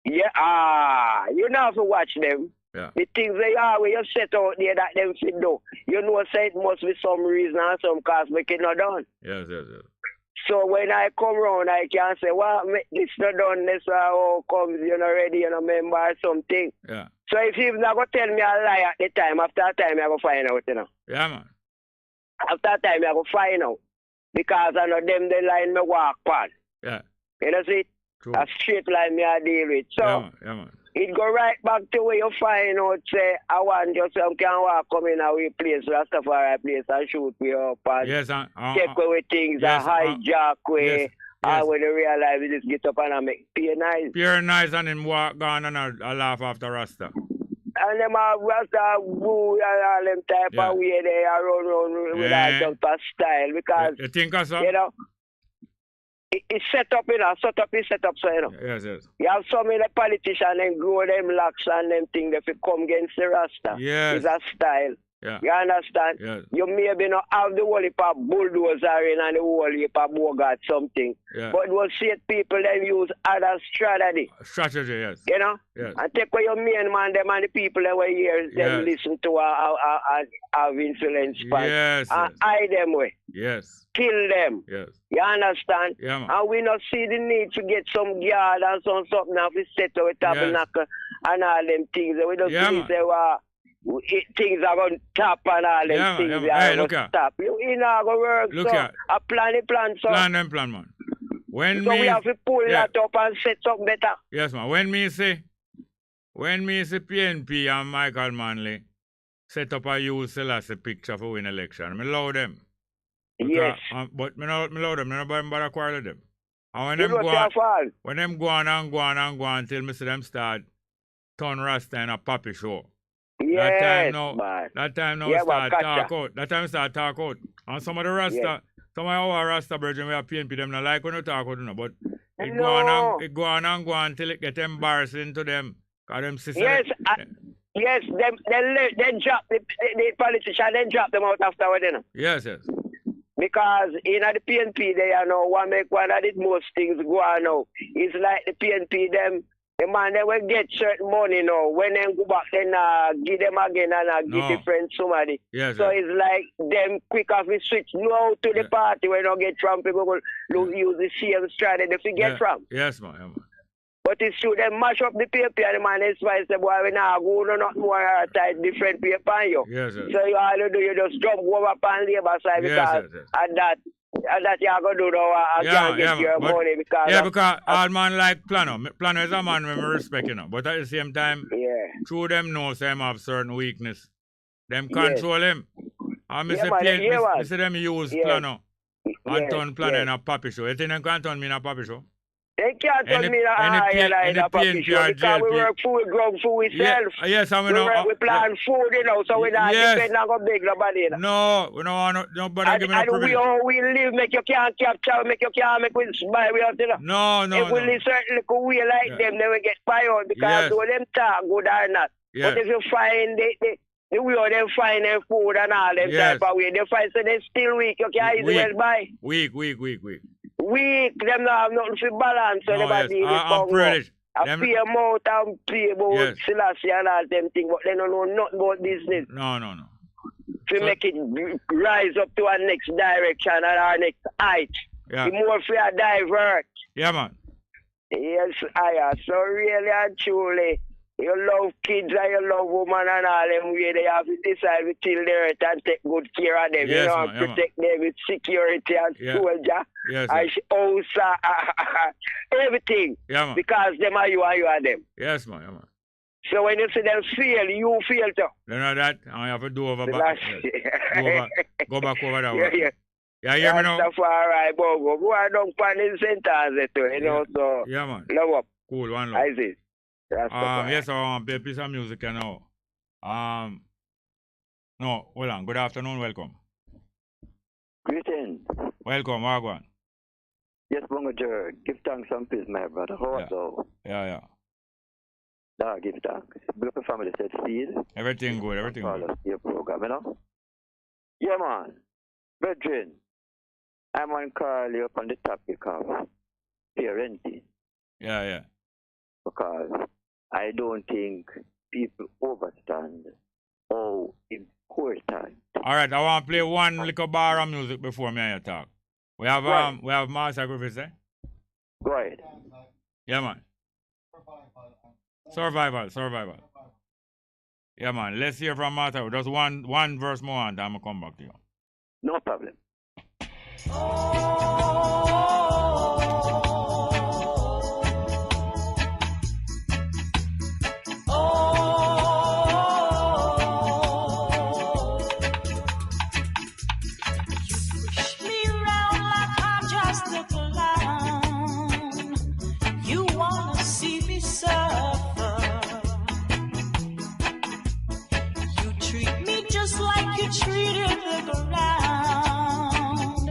Yeah, you don't have to watch them. Yeah. The things they are where you set out there that them fit do. You know say it must be some reason and some cause make it not done. Yes. So when I come round I can say, well, make this not done, this how comes, you know, ready, you know, member or something. Yeah. So if you're not gonna tell me a lie at the time, after a time I go find out, you know. Yeah, man. After a time I go find out. Because I know them the line me walk on. Yeah. You know see? True. A straight line me I deal with. So yeah, man. It go right back to where you find out, say, I want just some can walk come in our place, Rastafari place, and shoot me up, and take away things, and hijack way, and when you realize you just get up and make pure nice. Pure nice, and then walk gone and I laugh after Rasta. And them have Rasta boo and all them type of way they are run with that type of style, because, you think so? You know, it's set up, you know, set up, so, you know. Yes. You have some of the politicians and grow them locks and them things if you come against the Rasta. Yes. It's a style. Yeah. You understand? Yes. You maybe not have the whole heap of bulldozer in and the whole heap of Bogart something. Yeah. But we'll see people then use other strategy. Strategy, yes. You know? Yes. And take away your main man, them and the people that were here, them listen to have influence. Yes. And hide them way. Yes. Kill them. Yes. You understand? Yeah, man. And we not see the need to get some guard and something and we set up a tabernacle and all them things. We don't see say, things are going to tap and all them things. Hey, look at. Stop. You know, go work. Look so at. A plan. So. Plan, man. So we have to pull that up and set up better. Yes, man. When me say PNP and Michael Manley set up a youth Selassie picture for win election, I love them. Because, yes. But I love them. I don't bother quarrel them. And when them go on till me see them start turn Rasta in a poppy show. Yes, that time now we start talk out. That time we start talk out. And some of the Rasta, some of our Rasta brethren we have PNP them not like when you talk out, but it go on till it get embarrassing to them. Cause them sister. Yes, they drop the politician, then drop them out afterward, you know. Yes. Because in the PNP, they one make one of the most things go on now. It's like the PNP, the man, they will get certain money now. When they go back, then give them again and give different somebody. Yes, so it's like them quick off the switch now to the party when they get from people will use the same strategy they get from. Yes, man. But it's true, they mash up the paper and the man is why say, boy, we now go not more type different paper on you. Yes, so you all you do, you just jump over upon labor side because and that you are going to do now, can't get your money because... Yeah, because all man like Plano. Plano is a man we respect, you know. But at the same time, through them know them have certain weakness. Them control him. And I see them use Plano and turn Plano in a puppy show. You think them can turn me in a puppy show? They can't tell me that I in a package show because we work food, grow food ourselves. Yes, I mean, we plant food, you know, so we not depend on go big nobody. No, we don't want nobody give me no privilege. And we all we live, make you can't capture, make you can't make we buy, we have to know. No. If we live certain little way like them, then we get fired because though them talk good or not. But if you find the way how them find them food and all them type of way, they find so they still weak, you can't easily well buy. Weak. Weak, them not have nothing to balance, so everybody is Bongo. I pay them out and pay about Selassie and all them things, but they don't know nothing about business. No. To make it rise up to our next direction and our next height. The more for a divert. Yeah, man. Yes, so really and truly, you love kids and you love women and all them way. They have to decide to till the earth and take good care of them. Yes, you know, and protect them with security and soldier. Yes, and also everything. Yeah, man. Because them are you and you are them. Yes, man. Yeah, man. So when you see them fail, you fail too. You know that? I have to do over back. Go back over that way. Yeah, hear me now? That's all right, Bongo. Go on down for the centers, you know, so. Yeah, man. Love up. Cool, one love. I see. Yes, I want to play a piece of music now. No, hold on. Good afternoon, welcome. Greetings. Welcome, Wagwan. Yes, Bongo Jared. Give thanks and peace, my brother. How are you? Yeah. Give thanks. Beautiful family said seed. Everything good. Your program, you know? Yeah, man. Brethren, I'm going to call you up on the topic of parenting. Yeah. Because I don't think people understand how important. All right, I want to play one little bar of music before me and you talk. We have Master Griffiths there. Go ahead. Yeah, man. Survival. Yeah, man. Let's hear from Master. Just one verse more and I'm going to come back to you. No problem. Treated the ground,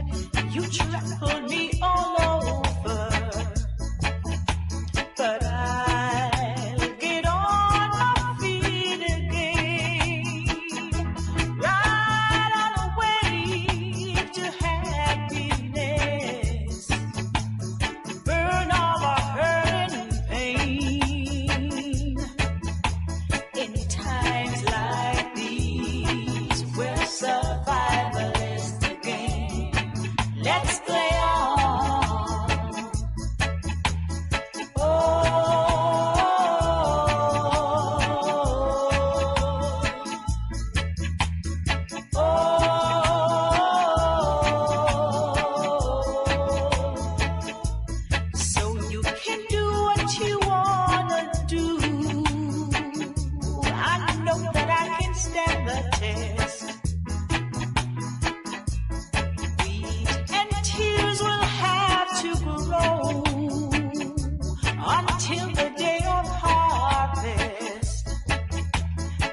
you trampled me all over, but I'll get on my feet again, right on the way to happiness, burn all the hurt and pain, in times like these, we're survival is the game. Let's play on. So you can do what you wanna do. I know that I can stand the test. And tears will have to grow until the day of harvest.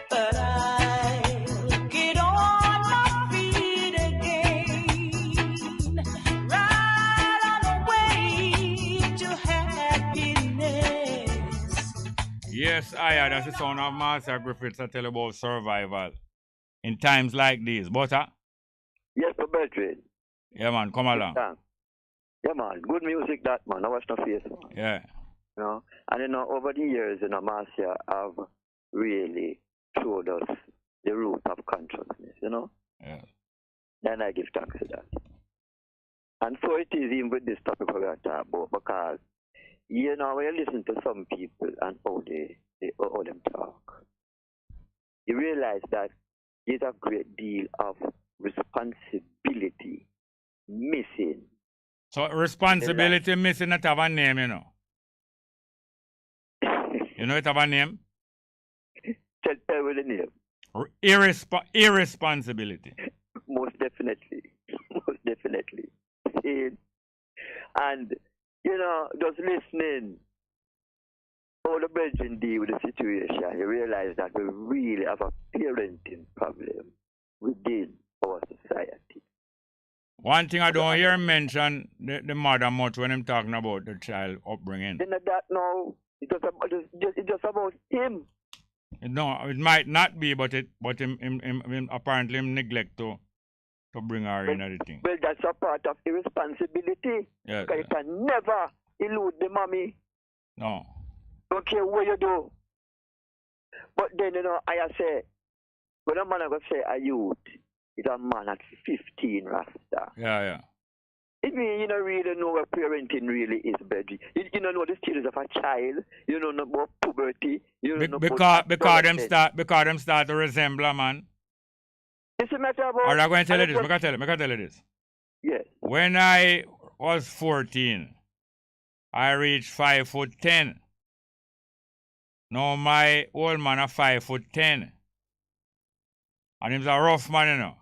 But I'll get on my feet again, right on the way to happiness. Yes, that's the sound of Master Griffiths. I tell you about survival in times like these. Butter? Yes, brethren. Yeah, man, come along. Yeah, man, good music that, man. I watch no face, man. Yeah. You know, and over the years, Marcia have really showed us the root of consciousness, Yeah. And I give thanks to that. And so it is even with this topic we're going to talk about, because, when you listen to some people and how them talk, you realize that there's a great deal of responsibility missing. So responsibility missing not have a name, you know. You know it have a name? Tell me the name. Irresponsibility. Most definitely. And you know, just listening, how the brethren deal with the situation, you realize that we really have a parenting problem within our society. One thing I don't hear him mention the mother much when I'm talking about the child upbringing. Then that no, it's just about him. No, it might not be, but him apparently him neglect to bring her in the thing. Well, that's a part of irresponsibility. Yes, because you can never elude the mommy. No. Don't care what you do. But then, you know, I say, when a man I go say a youth, is a man at 15, Rasta. Yeah. It means you don't really know what parenting really is, Bedry. You don't know the stages of a child. You don't know about puberty. You don't know because them start to resemble a man. It's a matter about... I'm going to tell you this. I can tell you this. Yes. When I was 14, I reached 5'10". Now my old man is 5'10". And he's a rough man, you know.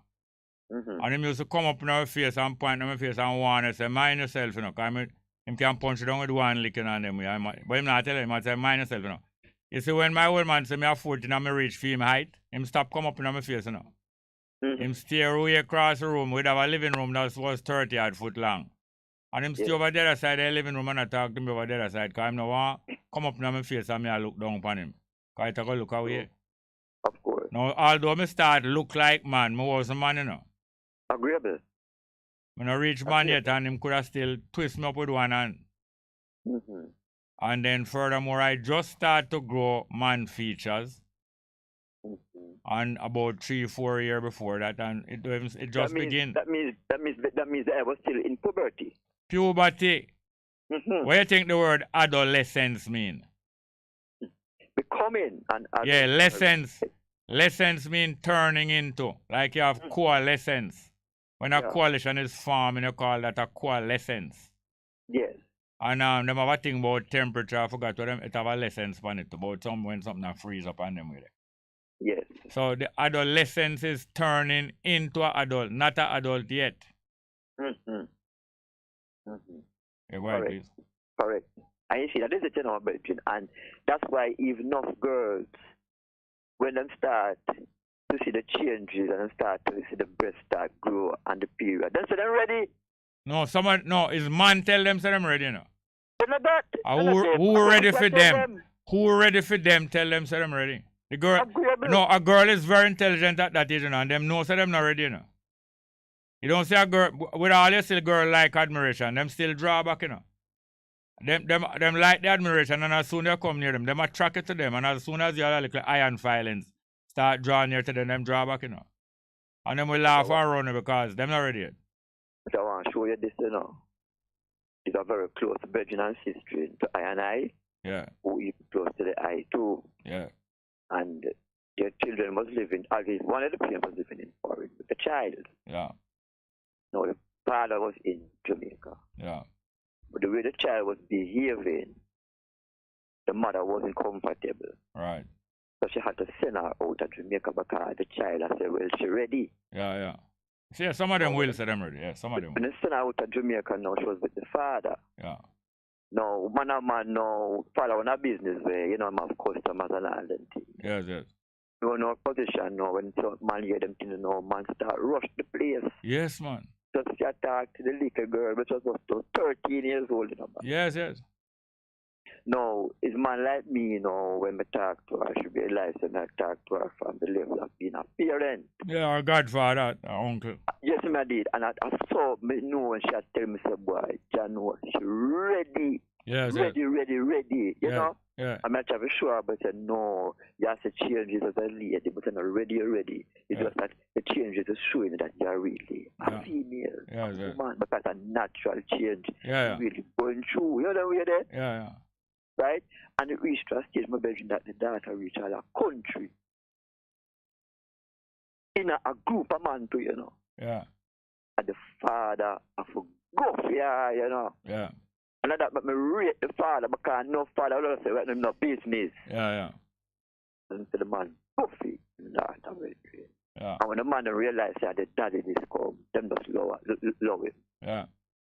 Mm-hmm. And he used to come up in our face and point in my face and warn us, say, mind yourself, you know. Because him can punch you down with one licking on them. But him not tell him, I say, mind yourself, you know. You see, when my old man say me a 14 and me reach for him height, him stop come up in my face, you know. Mm-hmm. Him stare away across the room. We'd have a living room that was 30 odd foot long. And him stay over the other side of the living room and I talk to me over the other side. Because him no want come up in my face and me I look down upon him. Because I take a look away. Of course. Now, although me start look like man, me was a man, you know. Agreeable. When I reach man yet and him could have still twist me up with one hand. Mm-hmm. And then furthermore, I just start to grow man features. Mm-hmm. And about 3-4 years before that, and it just began. That means I was still in puberty. Puberty. Mm-hmm. What do you think the word adolescence mean? Becoming an adult. Yeah, lessons. Lessons mean turning into. Like you have coalescence. When a coalition is formed, you call that a coalescence. Yes. And them have a thing about temperature. I forgot what them. It have a lessons on it about when something freeze up on them with it. Yes. So the adolescence is turning into an adult, not an adult yet. Mm-hmm. Mm-hmm. Yeah, go ahead, please. Correct. And you see, that is a general between, and that's why even enough girls, when they start to see the changes and start to see the breast start grow and the period, they say they're ready. No, is man tell them say them ready now. They're not that. Who ready for them? Who ready for them tell them say them ready? The girl, no, a girl is very intelligent at that age, you know, and them know say them not ready, you know. You don't see a girl, with all you still girl like admiration, them still draw back, you know. Them like the admiration, and as soon as you come near them attract it to them, and as soon as you have a little iron filings start drawing near to them draw back, you know. And them will laugh and run because them not ready yet. But I want to show you this, you know. It's a very close virgin and sister to I and I. Yeah. Who is close to the I too. Yeah. And their children was living, at least one of the parents was living in foreign with the child. Yeah. No, the father was in Jamaica. Yeah. But the way the child was behaving, the mother wasn't comfortable. Right. So she had to send her out to Jamaica because the child had said, well, she ready. Yeah. See, some of them will say them ready. Yeah, some of them. When they sent her out to Jamaica now, she was with the father. Yeah. No, man, no, father on a business where, you know, I'm have customers and all them things. Yes. You know, position now, when some man hear them things, you know, man start rush the place. Yes, man. Just she attacked the little girl, which was about 13 years old, you know, man. Yes. No, it's man like me, you know, when I talk to her, I should realize when I talk to her from the level of being a parent. Yeah, our godfather, our uncle. Yes, I did. And I saw me know when she had tell me, say, boy, John, she ready. Yes, ready, you know? Yeah. I'm not sure sure, but I said, no, you have to change it as a lady, but I'm not ready. It's just that the changes are showing that you're really a female, a woman, because a natural change really going through. You know the way there? Yeah. Right? And it reached a stage, my bedroom, that the daughter reached a country. In a group of man too, you know. Yeah. And the father of a go for you know. Yeah. And that but me rate the father because no father will say well, no business. Yeah. And so the man puffy that way. Yeah. And when the man realized that the daddy is come, them just love him. Yeah.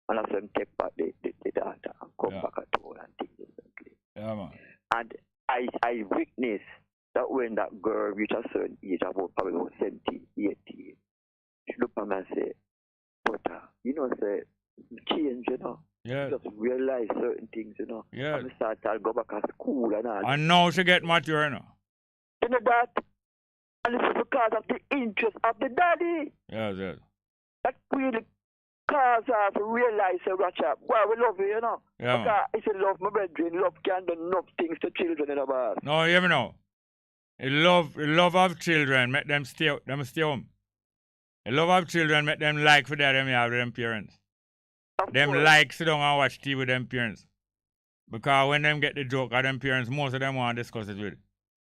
and I saw him take back the daughter and come back at home and things differently. Yeah, man. And I witnessed that when that girl reached a certain age, about probably about 17, 18, she looked at me and said, but, say, change, Yeah. Just realize certain things, Yeah. And I start to go back to school and all. And now she get mature, You know that? And it's because of the interest of the daddy. Yes. That really cause her to realize, Ratchet, boy, we love you, Yeah, because if you love my brethren, love can do enough things to children, boss. No, you hear me now? The love of children make them stay home. The love of children make them like for that them have with them parents. Them like sit down and watch TV with them parents. Because when them get the joke of them parents, most of them want to discuss it with.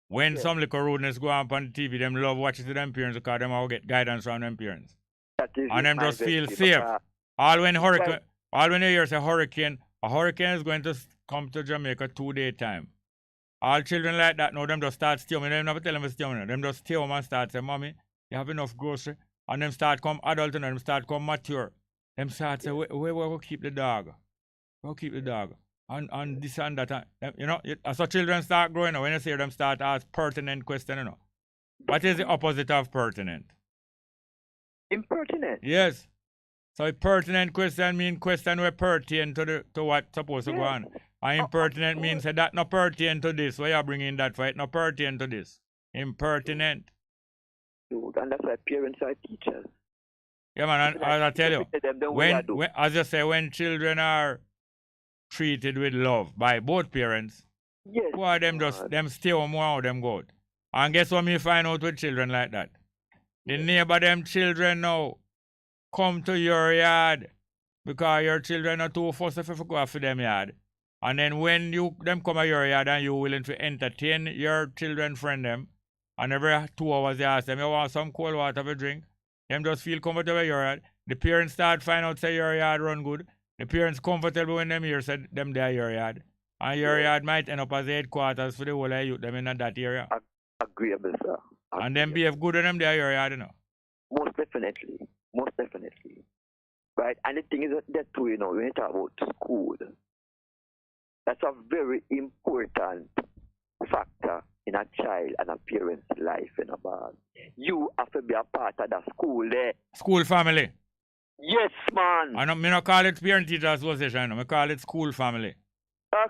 When some little rudeness go on the TV, them love watching to them parents because them all get guidance from them parents. And them just feel safe. All when you hear say hurricane, a hurricane is going to come to Jamaica 2 day time. All children like that now, them just start stealing. Them never tell them to steal. Them just stay home and start say, Mommy, you have enough grocery. And them start come adult and them start come mature. Them start say, where we keep the dog? We'll keep the dog. And this and that. As so children start growing up, when you see them start ask pertinent question, What is the opposite of pertinent? Impertinent. Yes. So a pertinent question means question where pertain to what's supposed to go on. And impertinent means that no pertain to this. Why you bringing that for it? No pertain to this. Impertinent. Dude, and that's why parents are teachers. Yeah, man, and as I tell you, when, as you say, when children are treated with love by both parents, boy, them stay home, more them go out. And guess what me find out with children like that? The neighbor them children now come to your yard because your children are too fussy if you go after them yard. And then when them come to your yard and you willing to entertain your children friend them, and every 2 hours you ask them, you want some cold water to drink? Them just feel comfortable in your yard. The parents start find out say your yard run good. The parents comfortable when them hear say them there your yard. And your yard might end up as the headquarters for the whole of youth them in that area. Agreeable, sir. And them behave good when them there your yard, Most definitely. Right? And the thing is that too, when you talk about school, that's a very important factor in a child and a parent's life, You have to be a part of the school there. School family. Yes, man. I don't call it parent teacher association, I call it school family.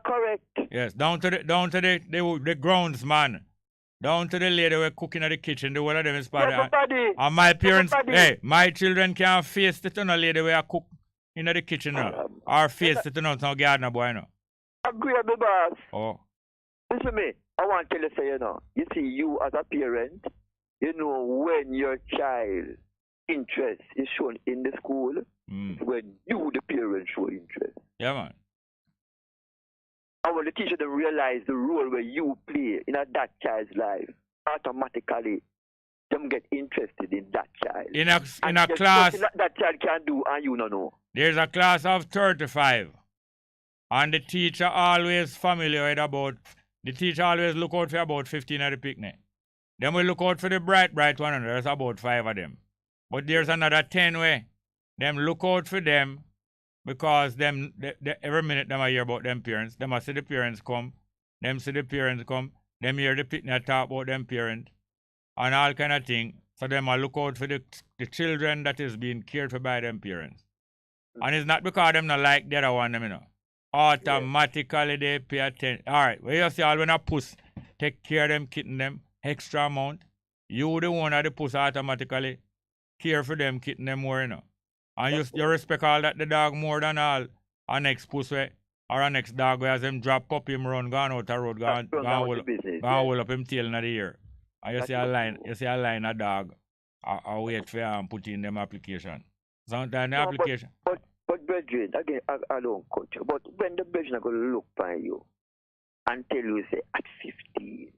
Correct. Yes, down to the grounds, man. Down to the lady who cooking in the kitchen, the one of them is part of it. And my parents, my children can't face the tunnel lady where I cook in the kitchen or face the tunnel gardener boy, Agreeable, boss. Oh. Listen me, I want to tell you, you see, you as a parent, when your child interest is shown in the school, when you, the parent, show interest. Yeah, man. I want to teach them realize the role where you play in that child's life. Automatically, them get interested in that child. In a class that child can do, and you don't know. There's a class of 35, and the teacher always familiar with about. The teacher always look out for about 15 at the picnic. Then we look out for the bright one, and there's about 5 of them. But there's another 10 way. Them look out for them. Because every minute them I hear about them parents, them I see the parents come, them see the parents come, them hear the picnic talk about them parents, and all kind of thing. So them I look out for the children that is being cared for by them parents. And it's not because them not like the other one, them, Automatically they pay attention. Alright, well you see all when a puss take care of them, kitten them, extra amount, you the one of the puss automatically care for them, kitten them more, And you respect all that the dog more than all a next pussy or a next dog where as them drop up him run, gone out the road, gone hold up him tail in the ear. And you see a line of dog I wait for and put in them application. Sometimes the application. But brethren, again, I don't coach you. But when the brethren are going to look by you and tell you, say, at 15,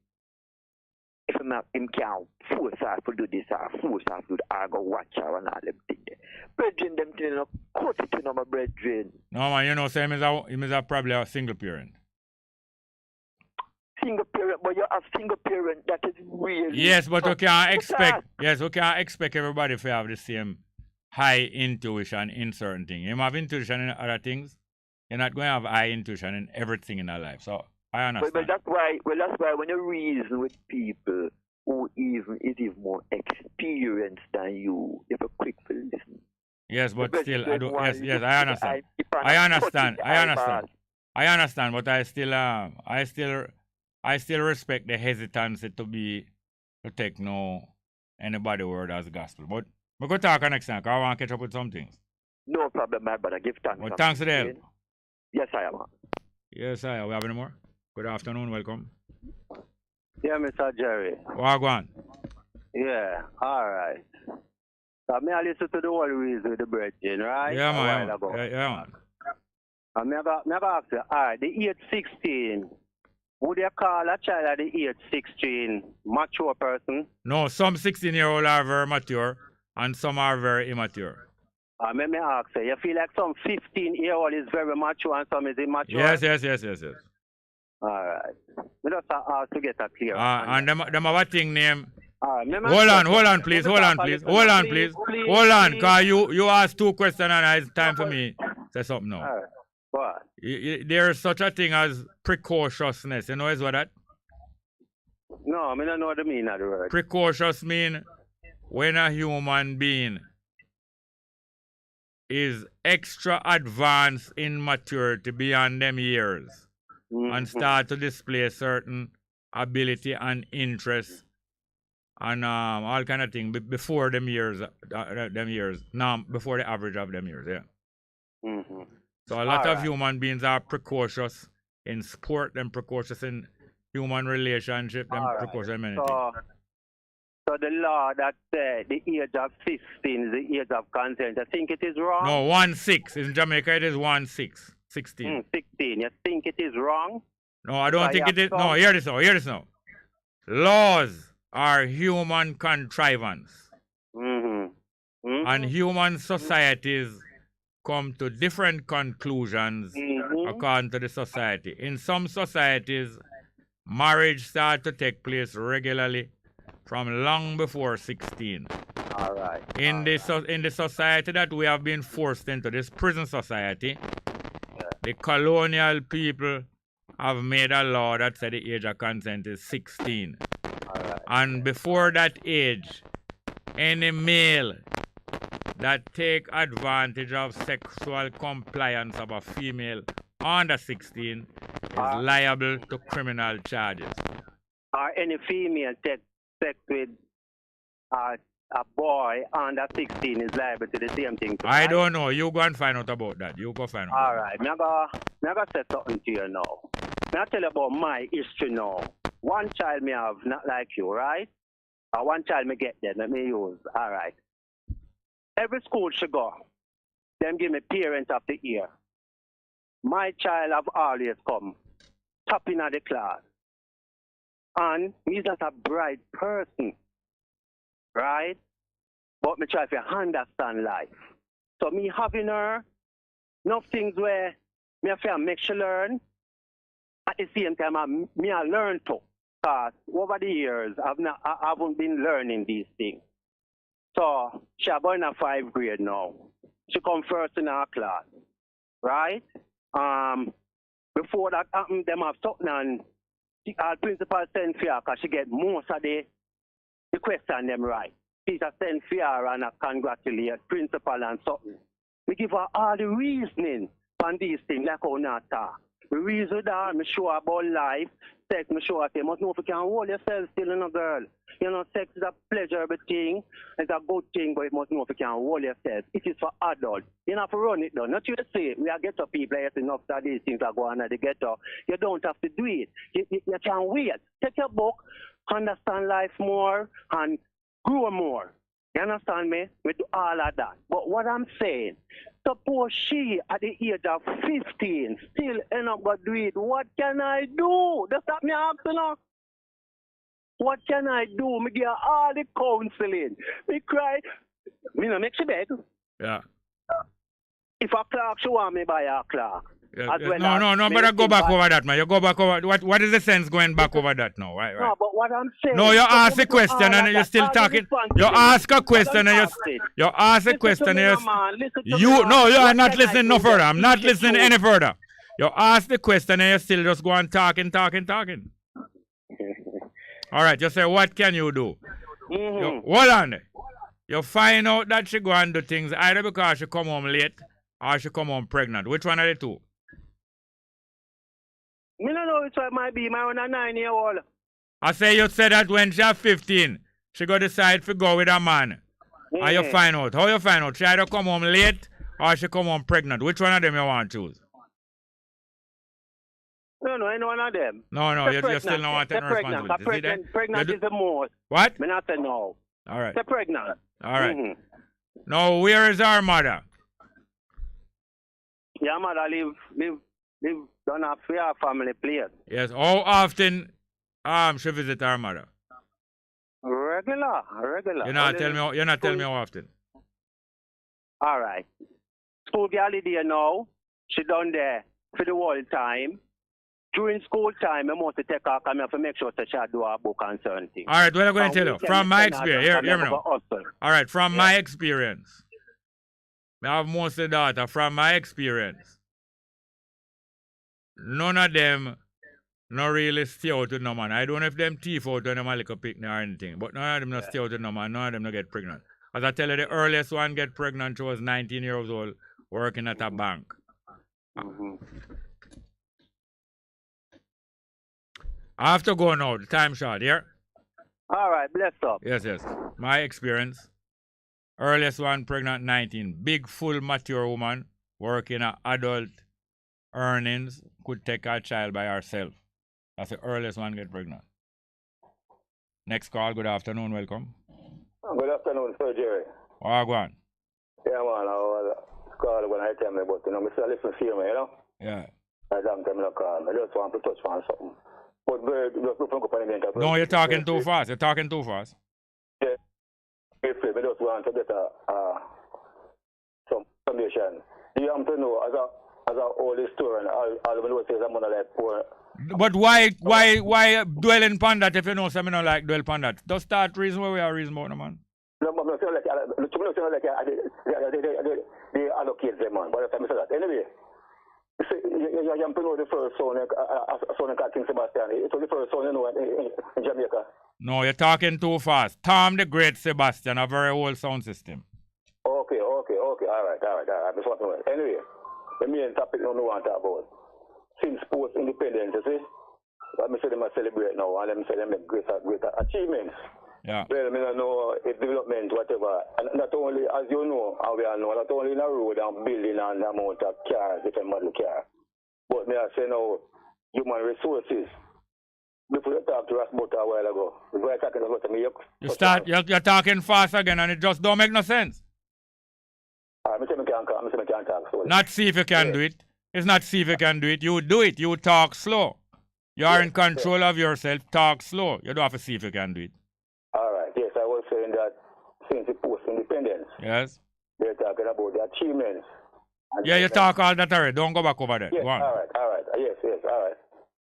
if him can't force her to do this or force her to do that, I go watch her and all them things. Brethren, them things, cut it, my brethren. No, man, say him is probably a single parent. Single parent, but you have single parent that is really... Yes, but we can't expect everybody to have the same high intuition in certain things. You have intuition in other things. You're not going to have high intuition in everything in our life. So I understand. But that's why when you reason with people who is even more experienced than you, if a quick to listen. Yes, but still, I understand. I understand, but I still respect the hesitancy to take anybody word as gospel. But we could talk next time, because I want to catch up with some things. No problem, my brother. Give thanks. Well, thanks to them. Yes, I am. Yes, I am. We have any more? Good afternoon. Welcome. Yeah, Mr. Jerry. Wagwan. Yeah, all right. So, I listen to the whole reason with the brethren, right? Yeah, man. Yeah, man. And I ask you, all right, the age 16, would you call a child at the age 16 mature person? No, some 16-year-olds are very mature and some are very immature. Let me ask you, you feel like some 15-year-old is very mature and some is immature? Yes. All right. We just have to get that clear. And them have a thing named... Hold on, please, because you asked 2 questions and it's time for me to say something now. All right. What? There is such a thing as precociousness. You know what that? No, I don't know what the meaning of the word. Precocious mean when a human being is extra advanced in maturity beyond them years and start to display certain ability and interest and all kind of thing before them years, before the average of them years, yeah. Mm-hmm. So a lot of human beings are precocious in sport, them precocious in human relationship, them precocious in many things. So the law that said the age of 16 is the age of consent, I think it is wrong? No, 16. In Jamaica it is 16. 16. You think it is wrong? No, I don't think it is. No, hear this now. Laws are human contrivance. And human societies come to different conclusions according to the society. In some societies, marriage starts to take place regularly from long before 16. All right. In the society that we have been forced into, this prison society, the colonial people have made a law that said the age of consent is 16. And before that age, any male that take advantage of sexual compliance of a female under 16 is liable to criminal charges. Or any female take sex with a boy under 16 is liable to the same thing. I don't know. You go and find out about that. You go find out. All right. I'm going to say something to you now. I'll tell you about my history now. One child may have, not like you, right? Or one child may get there, let me use. All right. Every school should go. Them give me parent of the year. My child have always come top in the class. And he's not a bright person, right? But me try to understand life. So me having her, enough things where me have to make sure learn. At the same time, I learn too. Because over the years, I haven't been learning these things. So she's going in 5th grade now. She come first in our class, right? Before that happened, them have something and our principal sent for her because she get most of the question them right. Teacher sent for her and congratulate principal and something. We give her all the reasoning on these things like how not talk. We reason that, me show her about life, sex, me show her, you must know if you can hold yourself still in a girl. You know, sex is a pleasurable thing, it's a good thing, but you must know if you can hold yourself. It is for adults. You don't have to run it down. Not you say, we are ghetto people, yes, enough that these things are going on at the ghetto. You don't have to do it. You can wait. Take your book, understand life more, and grow more. You understand me? We do all of that. But what I'm saying, suppose she, at the age of 15, still end up going to do it, what can I do? That's what me asking her. What can I do? Me give her all the counseling. Me cry. Me no make she beg. Yeah. If a clock, she want me buy a clock. as well. No, but I go back over that, man. You go back over what is the sense going back over that now? Right. No, but what I'm saying. No, you ask a question and you're still talking. You ask a question and you ask a question and you are not listening no further. I'm not listening any further. You ask the question and you still just go on talking. All right, you say, what can you do? Hold on. You find out that she go and do things either because she come home late or she come home pregnant. Which one are the two? Me don't know which one might be. My own 9-year-old. I say you said that when she's 15, she go decide to go with a man. And you find out. How you find out? She either come home late or she come home pregnant. Which one of them you want to choose? No, any one of them. No, you still don't want to take responsibility. Pregnant is the most. What? Me not say no. All right. They're pregnant. All right. Now, where is our mother? Yeah, mother live down a fair family place. Yes. How often she visit our mother? Regular. You're not telling me how often. All right. School holiday now. She done there for the whole time. During school time, I must take her come here to make sure that she do her book and certain things. All right, what I'm going to tell you. From my experience, hear me now. All right, from my experience. I have mostly data. From my experience, none of them not really stay out with no man. I don't know if them thief out when them a little picnic or anything, but none of them not stay out with no man. None of them not get pregnant. As I tell you, the earliest one get pregnant, she was 19 years old, working at a bank. I have to go now. The time short, yeah? All right, bless up. Yes. My experience. Earliest one, pregnant 19. Big, full, mature woman, working at adult earnings, could take her child by herself. That's the earliest one get pregnant. Next call, good afternoon, welcome. Good afternoon, Sir Jerry. Go on. Yeah, man, I was calling when I tell me, but, I still listen to you, you know? Yeah. I don't tell me to call. I just want to touch on something. But no, you're talking too fast. Yeah. I just want to get some information. You have to know, as a old historian, all the say I'm gonna like poor. But why dwell upon that if you know something don't like dwell upon that? Just start reason where we are reason about, man. No, but I'm saying they allocate them, man. By the time I say that. Anyway. You have to know the first son called King Sebastian. It was the first son, in Jamaica. No, you're talking too fast. Tom the Great Sebastian, a very old sound system. Okay. All right. I just want to know. Anyway, the main topic I want to talk about. Since post-independence, you see, let me say them celebrate now, and let me say them make greater achievements. Yeah. Well, I don't know if development, whatever. And not only, as you know, and we all know, not only in a road and building and the amount of cars, different model car. But may I say now, human resources. Before you talk to us about a while ago, before I talking about me, you're talking fast again, and it just don't make no sense. I say me can't talk. So not see if you can do it. It's not see if you can do it. You do it. You talk slow. You are in control of yourself. Talk slow. You don't have to see if you can do it. All right. Yes, I was saying that since the post-independence, yes, they're talking about the achievements. Yeah, you talk all that already. Don't go back over there. Yes, go on. All right. Yes, all right.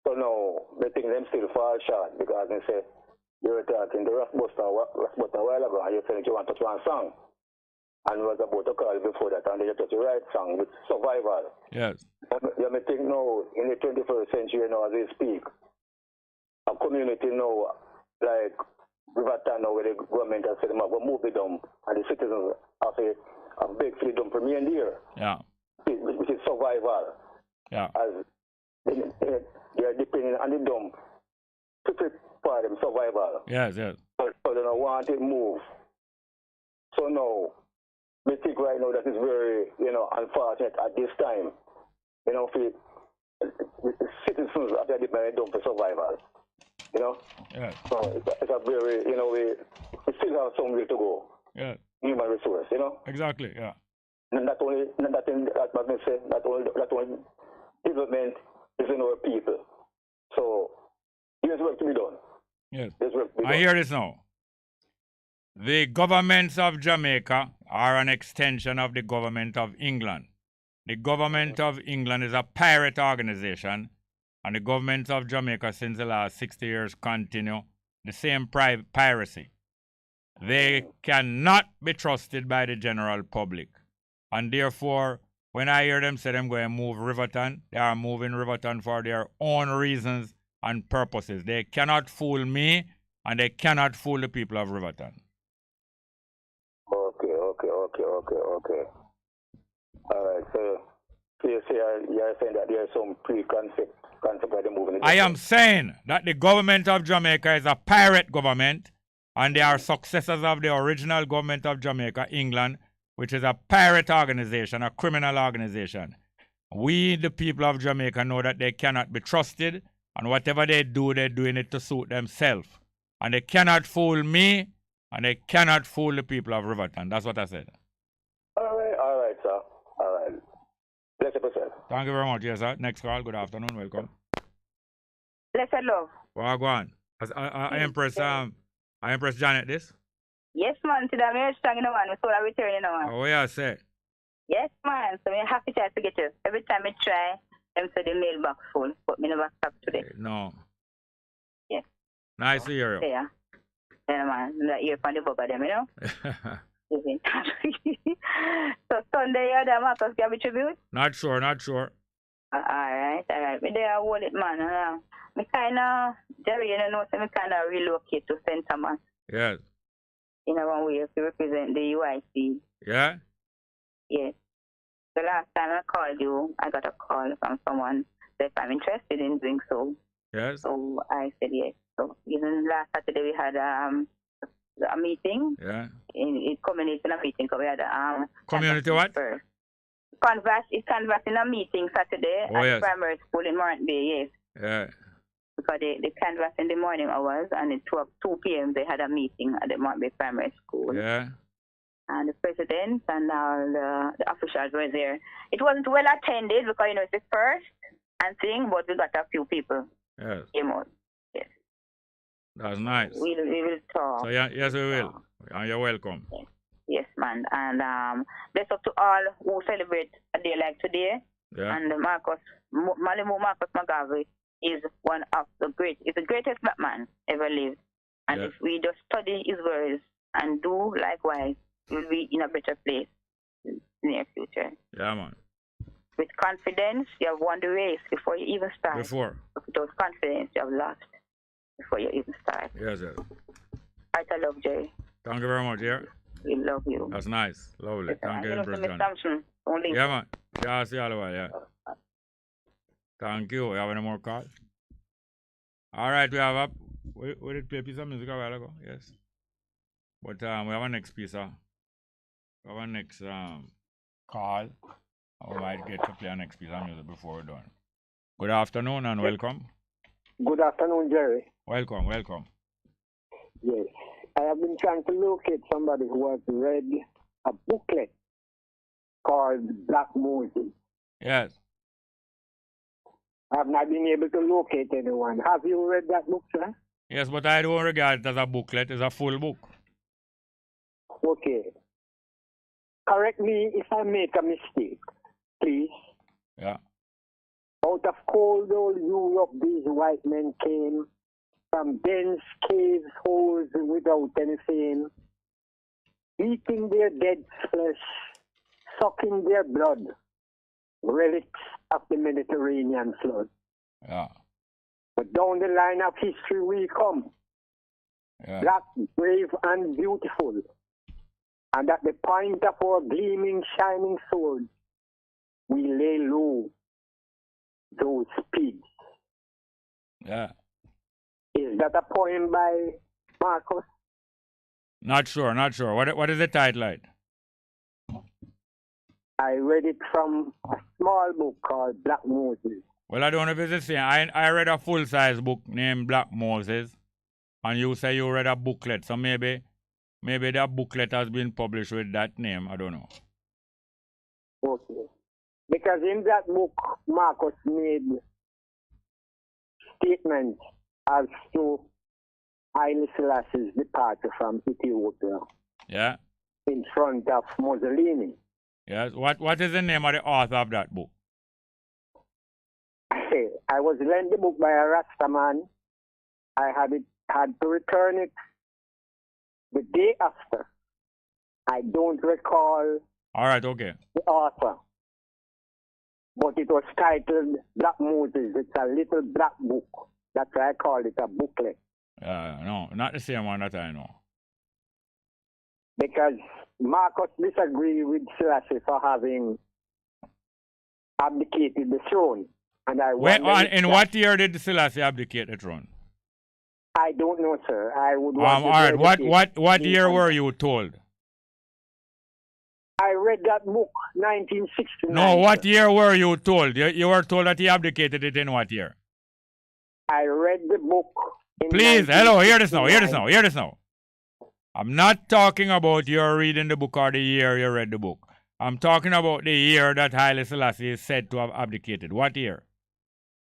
So now, they think them still fall short because they say, you were talking to Rasbuster a while ago, and you said you want to touch one song. And was about to call before that, and then you touch the right song with survival. Yes. You may think now, in the 21st century now, as we speak, a community now, like Riverton now, where the government has said them have moved it down, and the citizens have begged for the dump remain there. Yeah. Which is survival. Yeah. As they are depending on the dump to prepare them survival. Yes. So they don't want to move. So now, we think right now that is very, unfortunate at this time. For citizens are depending on for survival. Yeah. So it's a very, we still have some way to go. Yeah. Human resource, Exactly, yeah. And not only development is in our people. So there's work to be done. Yes. There's work to be done. I hear this now. The governments of Jamaica are an extension of the government of England. the government of England is a pirate organization, and the government of Jamaica since the last 60 years continue the same piracy. They cannot be trusted by the general public. And therefore, when I hear them say them going to move Riverton, they are moving Riverton for their own reasons and purposes. They cannot fool me, and they cannot fool the people of Riverton. Okay. All right, so you're saying that there's some preconcept by the movement. I am saying that the government of Jamaica is a pirate government, and they are successors of the original government of Jamaica, England, which is a pirate organization, a criminal organization. We, the people of Jamaica, know that they cannot be trusted, and whatever they do, they're doing it to suit themselves. And they cannot fool me, and they cannot fool the people of Riverton. That's what I said. All right, sir. All right. Bless you, sir. Thank you very much. Yes, sir. Next call. Good afternoon. Welcome. Blessed love. Well, go on. I Empress Janet this? Yes, man. Today I'm strong in the one. So I'm returning the one. Oh, yeah, say. Yes, man. So I'm happy to get you. Every time I try, I'm say the mailbox full, but me never stop today. No. Yes. Nice to hear you. Yeah. Yeah, man. That ear from the book of them, you know? So Sunday, you have Marcus give a tribute? Not sure. All right. Me there hold it, man. Me kind of, Jerry, you know, so me kind of relocate to St. Thomas. Yes. In one way to represent the UIC. Yeah? Yes. The last time I called you, I got a call from someone that I'm interested in doing so. Yes. So I said yes. So even last Saturday we had a meeting. Yeah. It culminated in a meeting because we had community what? It canvassed in a meeting Saturday at the primary school in Morant Bay, yes. Yeah. Because they canvassed in the morning hours, and at 2 p.m. they had a meeting at the Morant Bay Primary School. Yeah. And the president and all the officials were there. It wasn't well attended because, you know, it's the first and thing, but we got a few people. Yes. Yes. That's nice. We will talk. So, yes, we will. And you're welcome. Yes, man. And bless up to all who celebrate a day like today. Yeah. And Malimu Marcus McGarvey is one of the greatest black man ever lived. And if we just study his words and do likewise, we'll be in a better place in the near future. Yeah, man. With confidence, you have won the race before you even start. Before. Without confidence, you have lost before you even start. Yes, sir. I love Jerry. Thank you very much, yeah. We love you. That's nice. Lovely. Thank you, Empress John. Only. Yeah, man. Yeah, I'll see you all the way, yeah. Thank you. You have any more calls? All right, we have up. We did play a piece of music a while ago, yes. But we have a next piece, we have a next call. We might get to play a next piece of music before we're done. Good afternoon and welcome. Good afternoon, Jerry. Welcome. Yes. I have been trying to locate somebody who has read a booklet called Black Moses. Yes. I have not been able to locate anyone. Have you read that book, sir? Yes, but I don't regard it as a booklet. It's a full book. Okay. Correct me if I make a mistake, please. Yeah. Out of cold old Europe, these white men came from dense caves, holes without any fame, eating their dead flesh, sucking their blood, relics of the Mediterranean flood. Yeah. But down the line of history we come, black, brave, and beautiful. And at the point of our gleaming, shining sword, we lay low those pigs. Yeah. Is that a poem by Marcus? Not sure. What is the title like? I read it from a small book called Black Moses. Well, I don't know if it's the same. I read a full-size book named Black Moses, and you say you read a booklet, so maybe that booklet has been published with that name. I don't know. Okay. Because in that book, Marcus made statements as to Haile Selassie's departure from Ethiopia. Yeah. In front of Mussolini. Yes. What is the name of the author of that book? I was lent the book by a Rasta man. I had to return it the day after. I don't recall. All right, okay. The author. But it was titled Black Moses. It's a little black book. That's why I call it a booklet. No, not the same one that I know. Because Marcus disagreed with Selassie for having abdicated the throne. And in what year did Selassie abdicate the throne? I don't know, sir. I would want all right. What year were you told? I read that book, 1969. No, what year were you told? You were told that he abdicated it in what year? I read the book. Please, hello, hear this now. I'm not talking about your reading the book or the year you read the book. I'm talking about the year that Haile Selassie is said to have abdicated. What year?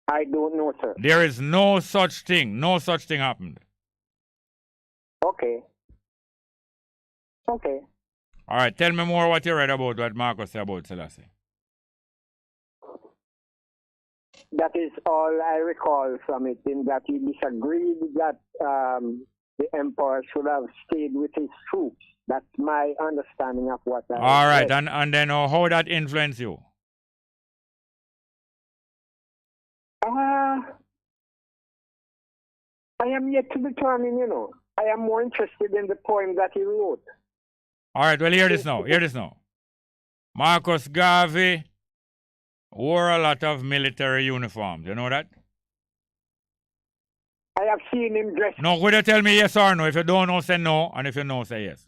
I don't know, sir. There is no such thing. No such thing happened. Okay. All right, tell me more what you read about what Marcus said about Selassie. That is all I recall from it, in that he disagreed that the emperor should have stayed with his troops. That's my understanding of what I All right, read. and then how that influenced you? I am yet to determine, I am more interested in the poem that he wrote. All right, well, hear this now. Marcus Garvey wore a lot of military uniforms. You know that? I have seen him dressed. No, would you tell me yes or no? If you don't know, say no. And if you know, say yes.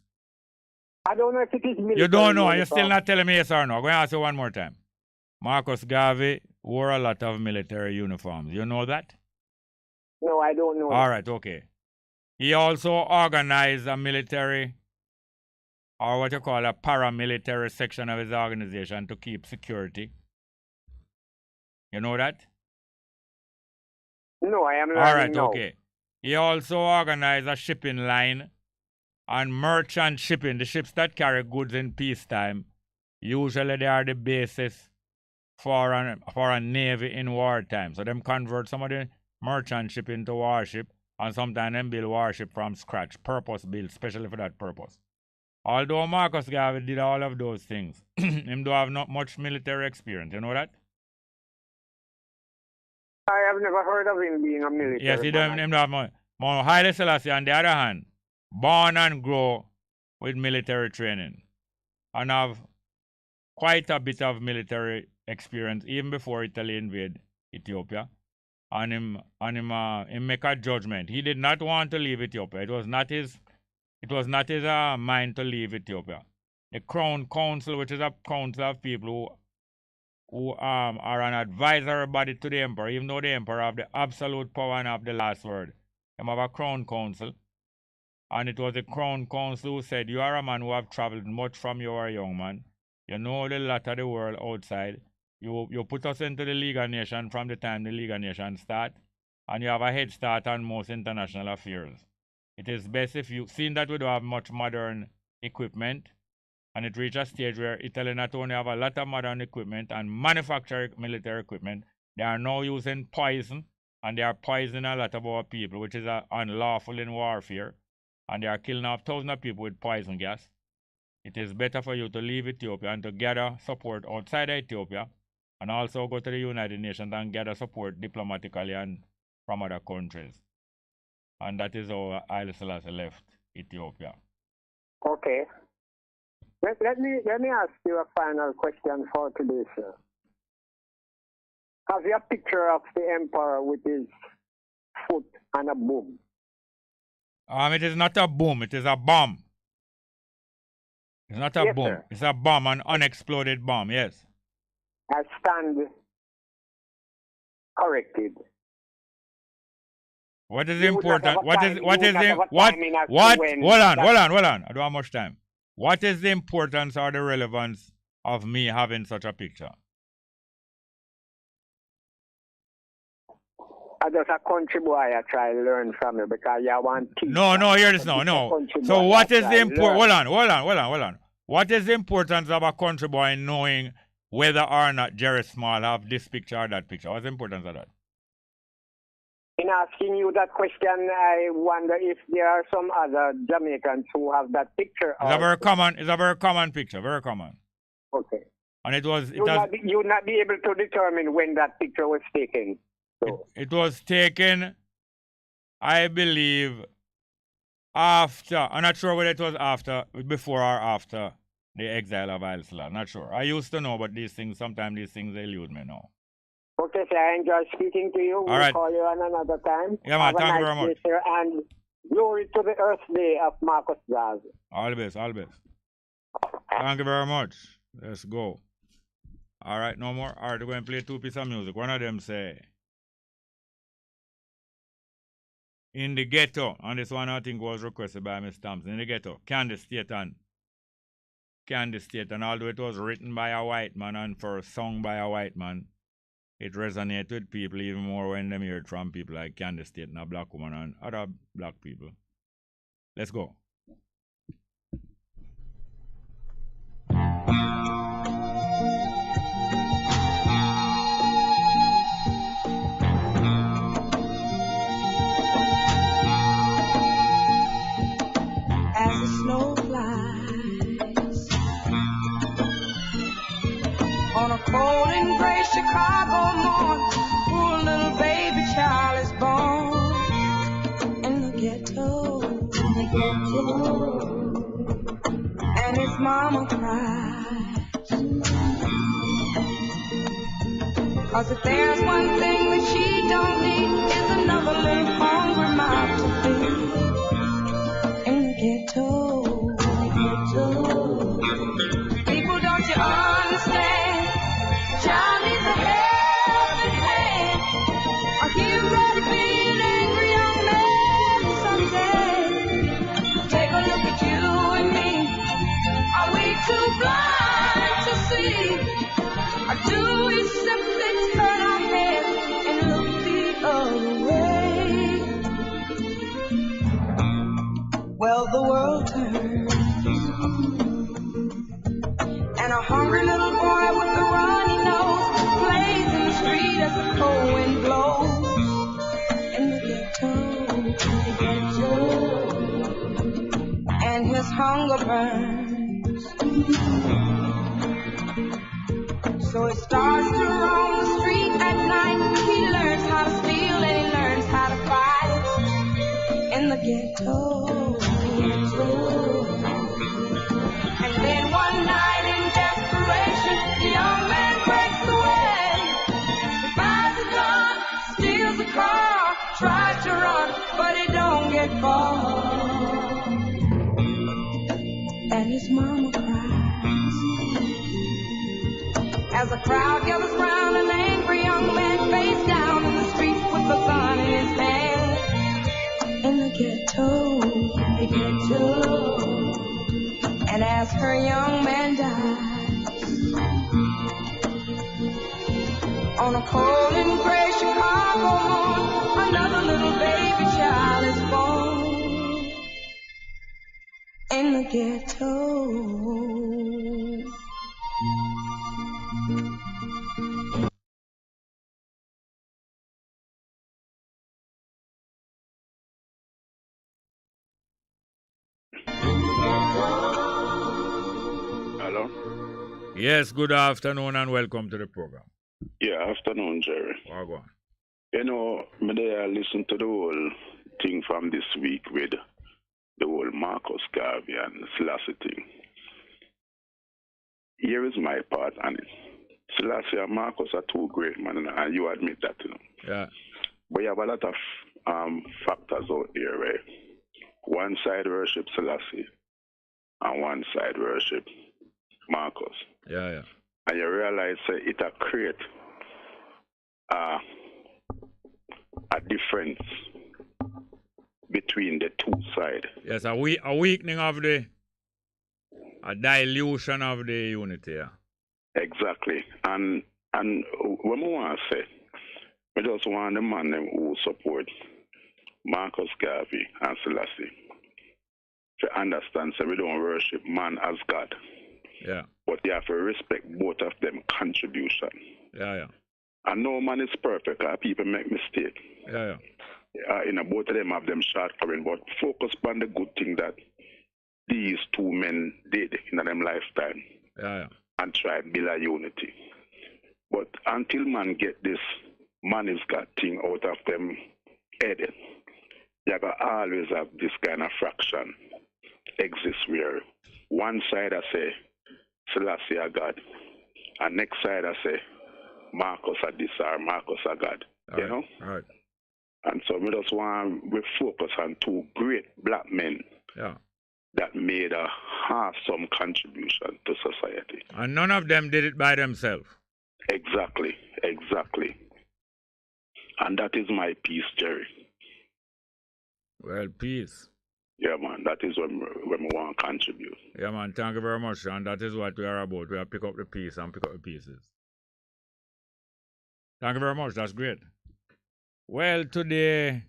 I don't know if it is military. You don't know, and you're still not telling me yes or no. I'm going to ask you one more time. Marcus Garvey wore a lot of military uniforms. You know that? No, I don't know. All right, okay. He also organized a military, or what you call a paramilitary section of his organization to keep security. You know that? No, I am not. All right, okay. He also organized a shipping line and merchant shipping, the ships that carry goods in peacetime. Usually they are the basis for a navy in wartime. So them convert some of the merchant shipping to warship, and sometimes them build warship from scratch, purpose built, especially for that purpose. Although Marcus Garvey did all of those things, him do have not much military experience. You know that? I have never heard of him being a military. Yes, he don't have much. Haile Selassie, on the other hand, born and grow with military training and have quite a bit of military experience even before Italy invaded Ethiopia. And him make a judgment. He did not want to leave Ethiopia. It was not his mind to leave Ethiopia. The Crown Council, which is a council of people who are an advisory body to the emperor, even though the emperor have the absolute power and have the last word. They have a Crown Council. And it was the Crown Council who said, you are a man who have traveled much from you are a young man. You know the lot of the world outside. You put us into the League of Nations from the time the League of Nations start, and you have a head start on most international affairs. It is best if you, seeing that we don't have much modern equipment, and it reached a stage where Italy not only have a lot of modern equipment and manufacture military equipment, they are now using poison, and they are poisoning a lot of our people, which is unlawful in warfare, and they are killing off thousands of people with poison gas. It is better for you to leave Ethiopia and to gather support outside Ethiopia, and also go to the United Nations and gather support diplomatically and from other countries. And that is how Haile Selassie left Ethiopia. Okay. Let me ask you a final question for today, sir. Have you a picture of the emperor with his foot on a boom? It is not a boom, it is a bomb. It's not a boom. Sir. It's a bomb, an unexploded bomb, yes. I stand corrected. What is important? Hold on. I don't have much time. What is the importance or the relevance of me having such a picture? I just a country boy I try to learn from you because you want teach. No, hear this now. No. So what is the important? Hold on. What is the importance of a country boy knowing whether or not Jerry Small have this picture or that picture? What's the importance of that? In asking you that question, I wonder if there are some other Jamaicans who have that picture. It's a very common picture, very common. Okay. And it was... You would not be able to determine when that picture was taken. So. It was taken, I believe, after. I'm not sure whether it was before or after the exile of Haile Selassie. Not sure. I used to know, but sometimes these things elude me now. Okay, sir. I enjoy speaking to you. We'll call you on another time. Yeah, man. Thank you very much. Sir, and glory to the Earth Day of Marcus Garvey. All the best. Thank you very much. Let's go. All right, no more. All right, we're going to play 2 pieces of music. One of them say, in the ghetto, and this one I think was requested by Miss Thompson, in the ghetto, Candy State, and although it was written by a white man and sung by a white man, it resonated with people even more when they heard from people like Candy State and a black woman and other black people. Let's go. As the snow flies on a cold and gray Chicago morning, poor little baby child is born in the ghetto, and his mama cries. 'Cause if there's one thing that she don't need, is another little hungry mouth to feed in the ghetto. People, don't you understand? Child needs a helping hand. Are you ready to be an angry young man someday? Take a look at you and me. Are we too blind to see? Or do we simply turn our heads and look the other way? Well, the world turns, and a hungry little boy with a runny nose plays in the street as the cold wind blows in the ghetto, and his hunger burns. So he starts to roam the street at night. He learns how to steal and he learns how to fight in the ghetto. And then one night in desperation, the young man breaks away. He buys a gun, steals a car, tries to run, but he don't get far. And his mama cries as a crowd gathers round an angry young man face down in the street with a gun in his hand in the ghetto. And as her young man dies on a cold and gray Chicago morning, another little baby child is born in the ghetto. Hello? Yes, good afternoon and welcome to the program. Yeah, afternoon, Jerry. Go on. You know, I listened to the whole thing from this week with the whole Marcus Garvey and Selassie thing. Here is my part on it. Selassie and Marcus are two great men, and you admit that, you know. Yeah. But you have a lot of factors out there, right? One side worship Selassie, and one side worship Marcus. Yeah. And you realize it create a difference between the two sides. Yes, a weakening of a dilution of the unity. Yeah. Exactly. And what I want to say, I just want the man who support Marcus Garvey and Selassie to understand that we don't worship man as God. Yeah. But you have to respect both of them contribution. Yeah. And no man is perfect. People make mistakes. Yeah. Both of them have them shortcomings, but focus on the good thing that these two men did in their lifetime. Yeah. And try to build a unity. But until man get this man is got thing out of them head, you got always have this kind of fraction exist where one side I say Selassie are God, and next side I say Marcus are this or Marcus are God. You know? All right. And so we just want to focus on two great black men that made a awesome contribution to society. And none of them did it by themselves. Exactly. And that is my piece, Jerry. Well, peace. Yeah, man, that is when we want to contribute. Yeah, man, thank you very much. And that is what we are about. We are pick up the piece and pick up the pieces. Thank you very much. That's great. Well, today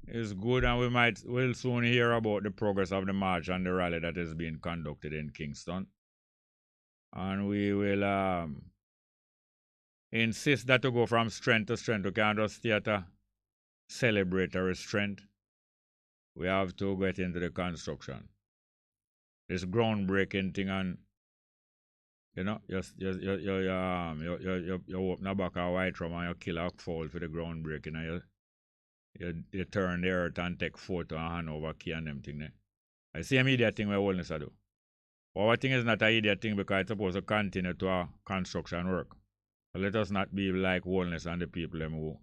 is good, and we'll soon hear about the progress of the march and the rally that is being conducted in Kingston. And we will insist that to go from strength to strength. We can't just stay at a celebratory strength. We have to get into the construction. This groundbreaking thing, and you know, you open a back of white rum and you kill a fowl for the groundbreaking, and you turn the earth and take photo and hand over key and them thing there. I see an idiot thing where wellness do. Our thing is not an idiot thing because it's supposed to continue to our construction work. But let us not be like wellness and the people them who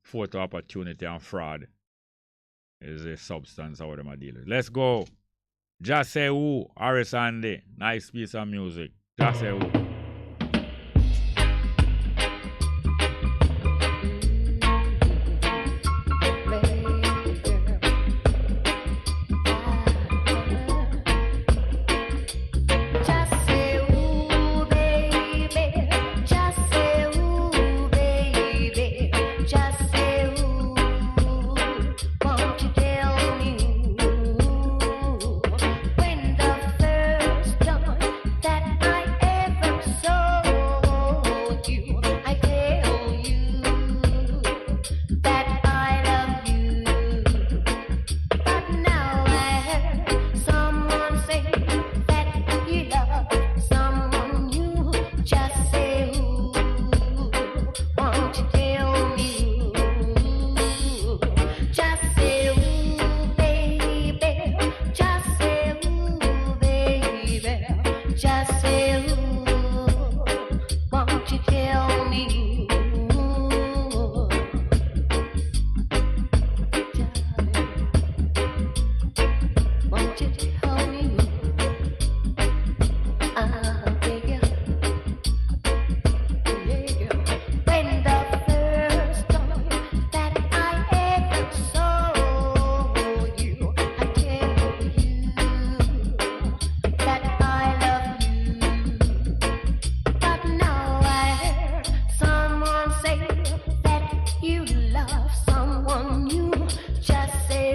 photo opportunity and fraud is a substance of what them are dealing with. Let's go. Just say who, Harris Andy. Nice piece of music. Just say who.